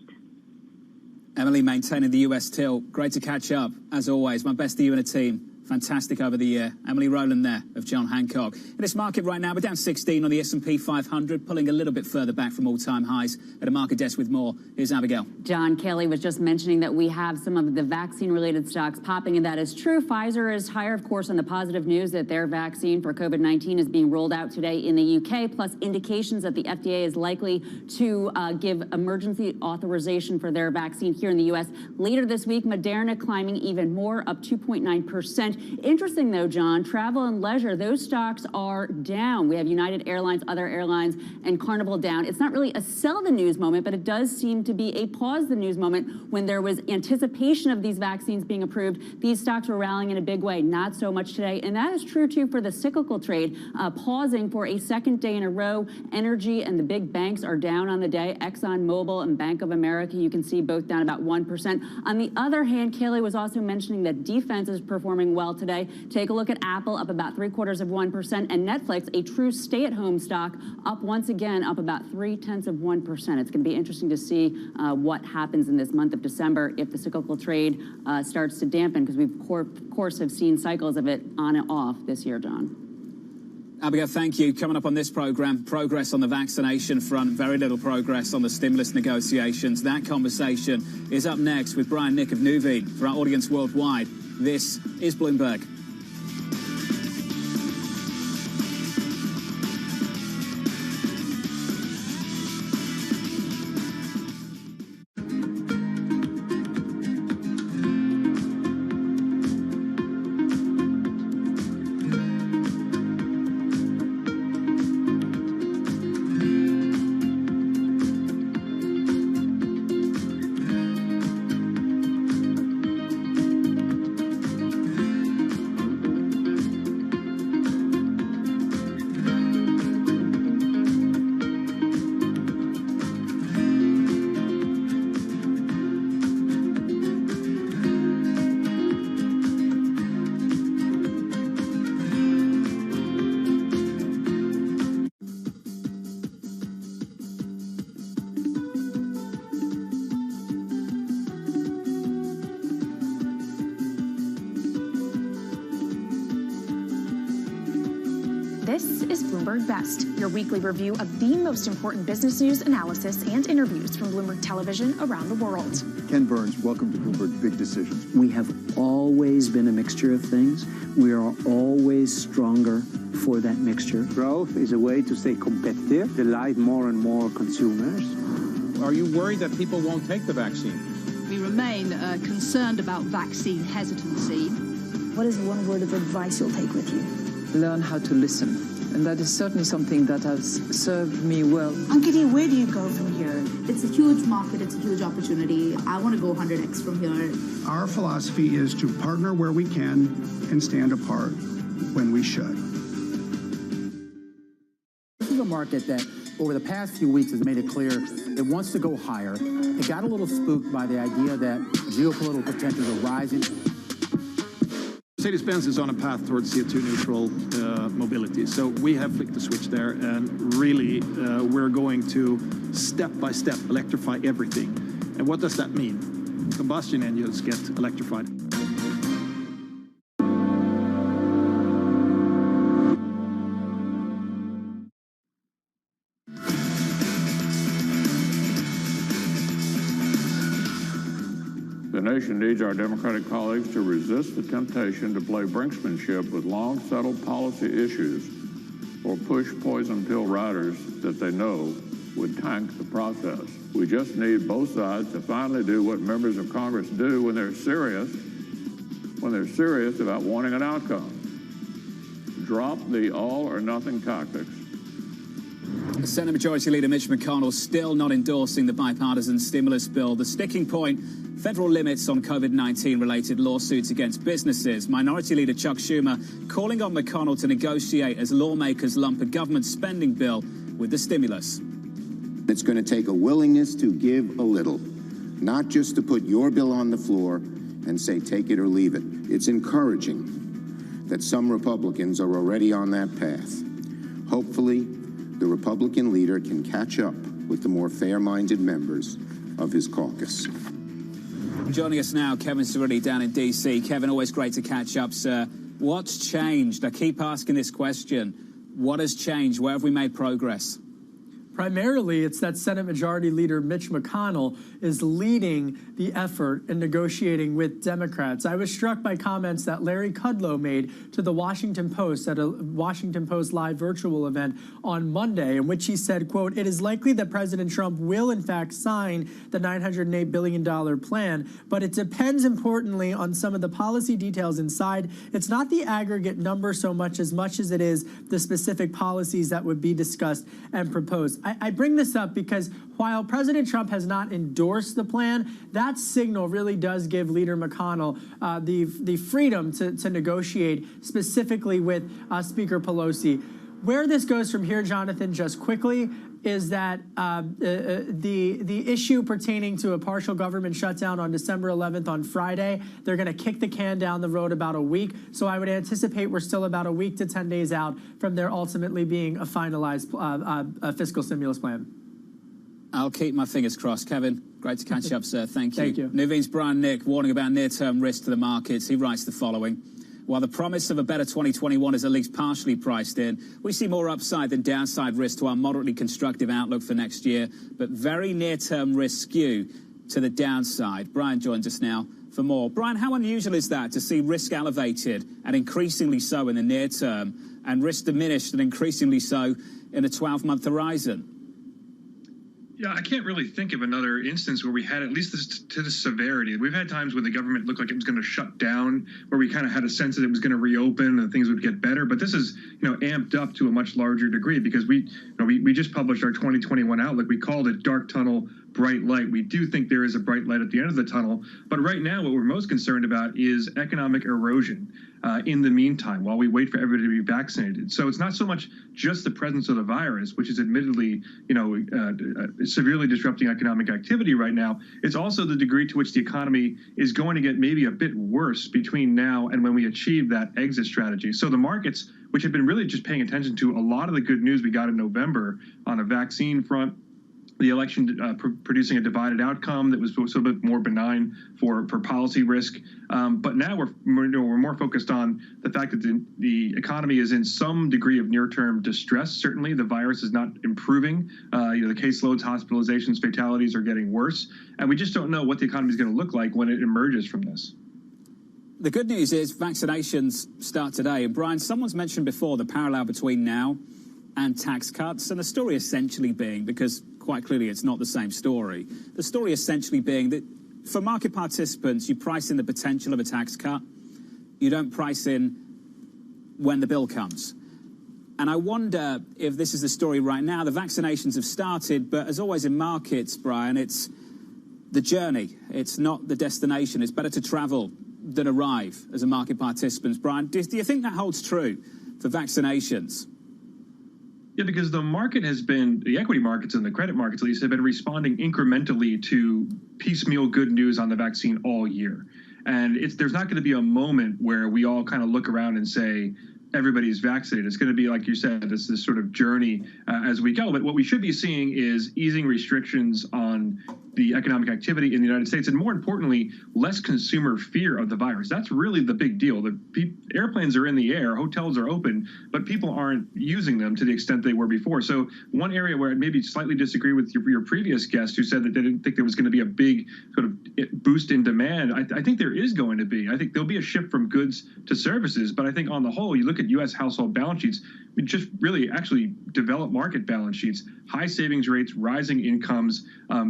Emily, maintaining the U.S. tilt. Great to catch up, as always. My best to you and the team. Fantastic over the year. Emily Rowland there of John Hancock. In this market right now, we're down 16 on the S&P 500, pulling a little bit further back from all-time highs. At a market desk with more, here's Abigail. John Kelly was just mentioning that we have some of the vaccine-related stocks popping, and that is true. Pfizer is higher, of course, on the positive news that their vaccine for COVID-19 is being rolled out today in the UK, plus indications that the FDA is likely to give emergency authorization for their vaccine here in the U.S. Later this week, Moderna climbing even more, up 2.9%. Interesting, though, John, travel and leisure, those stocks are down. We have United Airlines, other airlines, and Carnival down. It's not really a sell the news moment, but it does seem to be a pause the news moment. When there was anticipation of these vaccines being approved, these stocks were rallying in a big way. Not so much today. And that is true, too, for the cyclical trade, pausing for a second day in a row. Energy and the big banks are down on the day. ExxonMobil and Bank of America, you can see both down about 1%. On the other hand, Kaylee was also mentioning that defense is performing well today. Take a look at Apple, up about 0.75%, and Netflix, a true stay-at-home stock, up once again, up about 0.3%. It's going to be interesting to see what happens in this month of December if the cyclical trade starts to dampen, because we, of course, have seen cycles of it on and off this year, John. Abigail, thank you. Coming up on this program, progress on the vaccination front, very little progress on the stimulus negotiations. That conversation is up next with Brian Nick of Nuveen. For our audience worldwide, this is Bloomberg. This is Bloomberg Best, your weekly review of the most important business news, analysis, and interviews from Bloomberg Television around the world. Ken Burns, welcome to Bloomberg Big Decisions. We have always been a mixture of things. We are always stronger for that mixture. Growth is a way to stay competitive, delight more and more consumers. Are you worried that people won't take the vaccine? We remain concerned about vaccine hesitancy. What is one word of advice you'll take with you? Learn how to listen. And that is certainly something that has served me well. Ankiti, where do you go from here? It's a huge market. It's a huge opportunity. I want to go 100x from here. Our philosophy is to partner where we can and stand apart when we should. This is a market that over the past few weeks has made it clear it wants to go higher. It got a little spooked by the idea that geopolitical tensions are rising. Mercedes-Benz is on a path towards CO2 neutral mobility. So we have flicked the switch there, and really we're going to step by step electrify everything. And what does that mean? Combustion engines get electrified. The nation needs our Democratic colleagues to resist the temptation to play brinksmanship with long-settled policy issues or push poison pill riders that they know would tank the process. We just need both sides to finally do what members of Congress do when they're serious about wanting an outcome. Drop the all-or-nothing tactics. Senate Majority Leader Mitch McConnell still not endorsing the bipartisan stimulus bill. The sticking point, federal limits on COVID-19 related lawsuits against businesses. Minority Leader Chuck Schumer calling on McConnell to negotiate as lawmakers lump a government spending bill with the stimulus. It's going to take a willingness to give a little, not just to put your bill on the floor and say take it or leave it. It's encouraging that some Republicans are already on that path. Hopefully, the Republican leader can catch up with the more fair-minded members of his caucus. Joining us now, Kevin Cerruti down in D.C. Kevin, always great to catch up, sir. What's changed? I keep asking this question. What has changed? Where have we made progress? Primarily, it's that Senate Majority Leader Mitch McConnell is leading the effort in negotiating with Democrats. I was struck by comments that Larry Kudlow made to the Washington Post at a Washington Post live virtual event on Monday, in which he said, quote, "It is likely that President Trump will in fact sign the $908 billion plan, but it depends importantly on some of the policy details inside. It's not the aggregate number so much as it is the specific policies that would be discussed and proposed." I bring this up because while President Trump has not endorsed the plan, that signal really does give Leader McConnell the freedom to negotiate specifically with Speaker Pelosi. Where this goes from here, Jonathan, just quickly, is that the issue pertaining to a partial government shutdown on December 11th on Friday, they're going to kick the can down the road about a week. So I would anticipate we're still about a week to 10 days out from there ultimately being a finalized fiscal stimulus plan. I'll keep my fingers crossed. Kevin, great to catch up, sir. Thank you. Thank you. Nuveen's Brian Nick warning about near-term risk to the markets. He writes the following. While the promise of a better 2021 is at least partially priced in, we see more upside than downside risk to our moderately constructive outlook for next year, but very near-term risk skew to the downside. Brian joins us now for more. Brian, how unusual is that to see risk elevated and increasingly so in the near term and risk diminished and increasingly so in a 12-month horizon? Yeah, I can't really think of another instance where we had at least this to the severity. We've had times where the government looked like it was going to shut down, where we kind of had a sense that it was going to reopen and things would get better. But this is, amped up to a much larger degree because we just published our 2021 outlook. We called it dark tunnel, bright light. We do think there is a bright light at the end of the tunnel. But right now, what we're most concerned about is economic erosion in the meantime, while we wait for everybody to be vaccinated. So it's not so much just the presence of the virus, which is admittedly, severely disrupting economic activity right now. It's also the degree to which the economy is going to get maybe a bit worse between now and when we achieve that exit strategy. So the markets, which have been really just paying attention to a lot of the good news we got in November on the vaccine front, the election producing a divided outcome that was a little bit more benign for policy risk. But now we're more focused on the fact that the economy is in some degree of near-term distress. Certainly, the virus is not improving. The caseloads, hospitalizations, fatalities are getting worse, and we just don't know what the economy is going to look like when it emerges from this. The good news is vaccinations start today. And Brian, someone's mentioned before the parallel between now and tax cuts, and the story essentially being, because quite clearly it's not the same story, the story essentially being that for market participants, you price in the potential of a tax cut. You don't price in when the bill comes. And I wonder if this is the story right now. The vaccinations have started, but as always in markets, Brian, it's the journey. It's not the destination. It's better to travel than arrive as a market participant. Brian, do you think that holds true for vaccinations? Yeah, because the market has been, the equity markets and the credit markets at least, have been responding incrementally to piecemeal good news on the vaccine all year. And there's not going to be a moment where we all kind of look around and say, everybody's vaccinated. It's going to be, like you said, this sort of journey as we go. But what we should be seeing is easing restrictions on the economic activity in the United States, and more importantly, less consumer fear of the virus. That's really the big deal. The airplanes are in the air, hotels are open, but people aren't using them to the extent they were before. So one area where I maybe slightly disagree with your previous guest who said that they didn't think there was going to be a big sort of boost in demand, I think there is going to be. I think there'll be a shift from goods to services, but I think on the whole, you look at U.S. household balance sheets, we just really actually developed market balance sheets, high savings rates, rising incomes,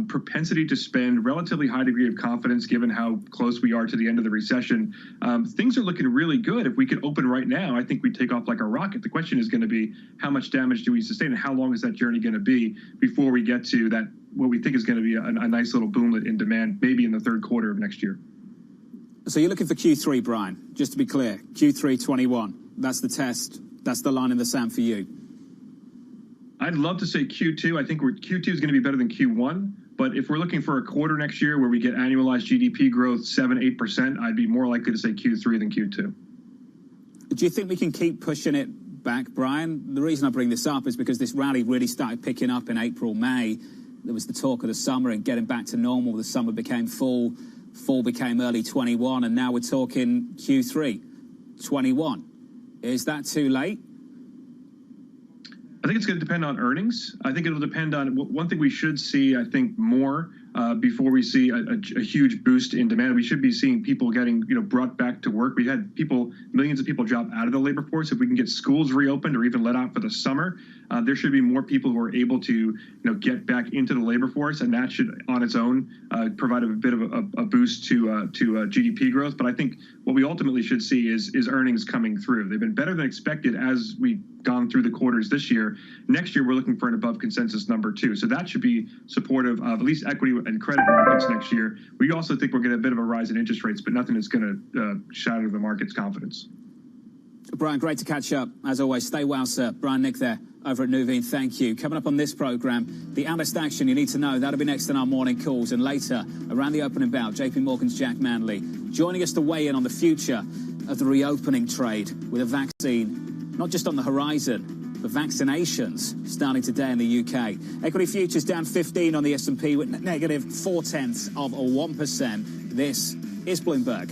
propensity to spend, relatively high degree of confidence given how close we are to the end of the recession. Things are looking really good. If we could open right now, I think we'd take off like a rocket. The question is going to be how much damage do we sustain and how long is that journey going to be before we get to that, what we think is going to be a nice little boomlet in demand, maybe in the third quarter of next year. So you're looking for Q3, Brian, just to be clear, Q3 21. That's the test. That's the line in the sand for you. I'd love to say Q2. I think Q2 is going to be better than Q1. But if we're looking for a quarter next year where we get annualized GDP growth 7-8%, I'd be more likely to say Q3 than Q2. Do you think we can keep pushing it back, Brian? The reason I bring this up is because this rally really started picking up in April, May. There was the talk of the summer and getting back to normal. The summer became fall became early 21, and now we're talking Q3 21. Is that too late? I think it's going to depend on earnings. I think it'll depend on one thing we should see, I think, more before we see a huge boost in demand. We should be seeing people getting, brought back to work. We had millions of people drop out of the labor force. If we can get schools reopened or even let out for the summer, there should be more people who are able to, get back into the labor force, and that should, on its own, provide a bit of a boost to GDP growth. But I think what we ultimately should see is earnings coming through. They've been better than expected as we've gone through the quarters this year. Next year, we're looking for an above consensus number 2. So that should be supportive of at least equity and credit markets next year. We also think we're going to get a bit of a rise in interest rates, but nothing that's going to shatter the market's confidence. Brian, great to catch up. As always, stay well, sir. Brian Nick there over at Nuveen. Thank you. Coming up on this program, the analyst action you need to know. That'll be next in our morning calls. And later, around the opening bell, JP Morgan's Jack Manley joining us to weigh in on the future of the reopening trade with a vaccine, not just on the horizon, but vaccinations starting today in the UK. Equity futures down 15 on the S&P with negative 0.4%. This is Bloomberg.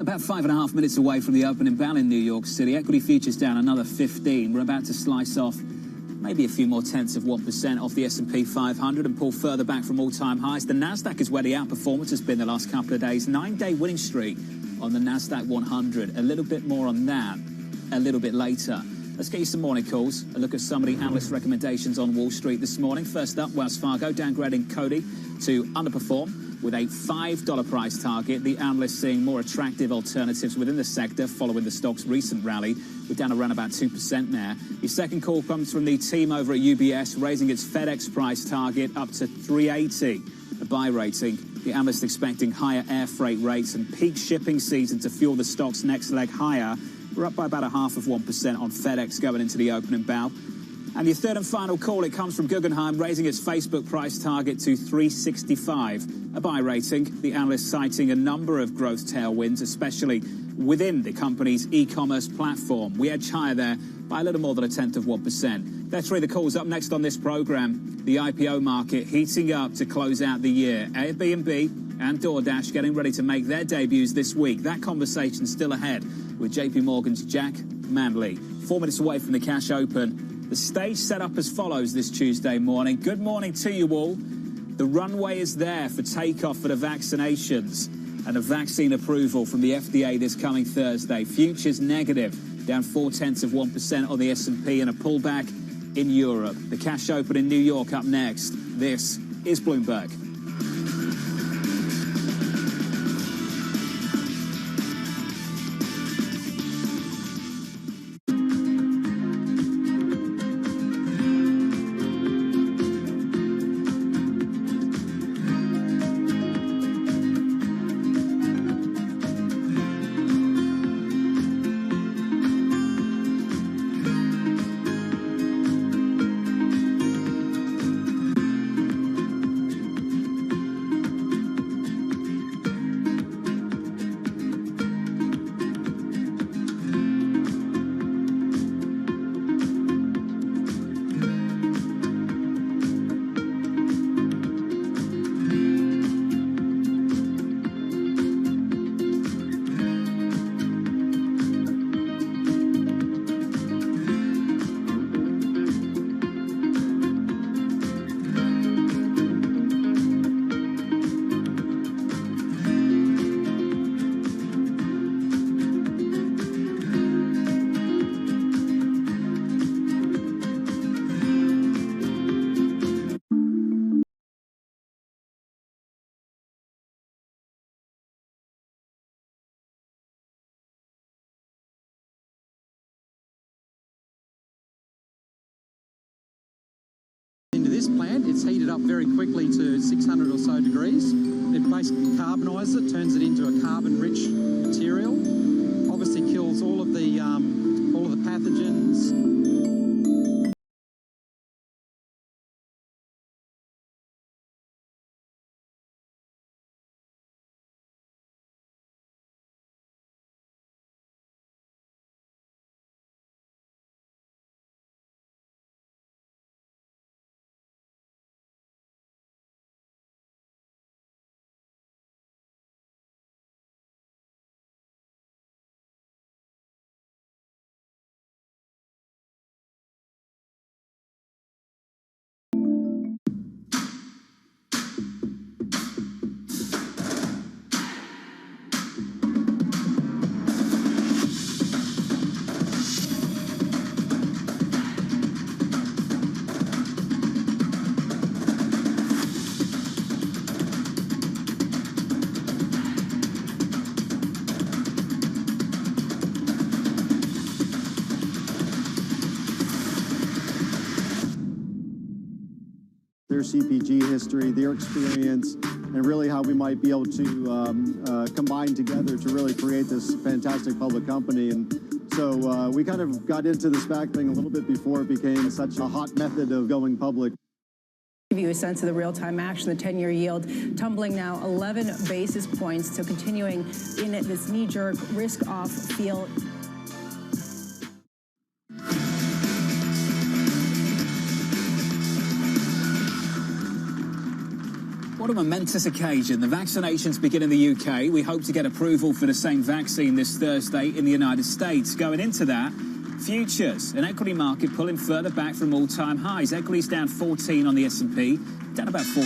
About 5.5 minutes away from the opening bell in New York City. Equity futures down another 15. We're about to slice off maybe a few more tenths of 1% off the S&P 500 and pull further back from all-time highs. The Nasdaq is where the outperformance has been the last couple of days. 9-day winning streak on the Nasdaq 100. A little bit more on that a little bit later. Let's get you some morning calls. A look at some of the analyst recommendations on Wall Street this morning. First up, Wells Fargo downgrading Cody to underperform with a $5 price target. The analysts seeing more attractive alternatives within the sector following the stock's recent rally. We're down around about 2% there. Your second call comes from the team over at UBS, raising its FedEx price target up to $3.80. A buy rating. The analyst expecting higher air freight rates and peak shipping season to fuel the stock's next leg higher. We're up by about 0.5% on FedEx going into the opening bow. And your third and final call, it comes from Guggenheim, raising its Facebook price target to $3.65. A buy rating. The analyst citing a number of growth tailwinds, especially within the company's e-commerce platform. We edge higher there by a little more than 0.1%. That's three of the calls up next on this program. The IPO market heating up to close out the year. Airbnb and DoorDash getting ready to make their debuts this week. That conversation's still ahead with JP Morgan's Jack Manley. 4 minutes away from the cash open. The stage set up as follows this Tuesday morning. Good morning to you all. The runway is there for takeoff for the vaccinations and a vaccine approval from the FDA this coming Thursday. Futures negative, down 0.4% on the S&P and a pullback in Europe. The cash open in New York up next. This is Bloomberg. Into this plant, it's heated up very quickly to 600 or so degrees. It basically carbonizes it, turns it into a carbon-rich material. Obviously kills all of the pathogens. Their CPG history, their experience, and really how we might be able to combine together to really create this fantastic public company. And so we kind of got into the SPAC thing a little bit before it became such a hot method of going public. Give you a sense of the real-time action, the 10-year yield tumbling now 11 basis points, so continuing in this knee-jerk risk-off feel. What a momentous occasion. The vaccinations begin in the UK. We hope to get approval for the same vaccine this Thursday in the United States. Going into that, futures, an equity market pulling further back from all-time highs. Equities down 14 on the S&P, down about 14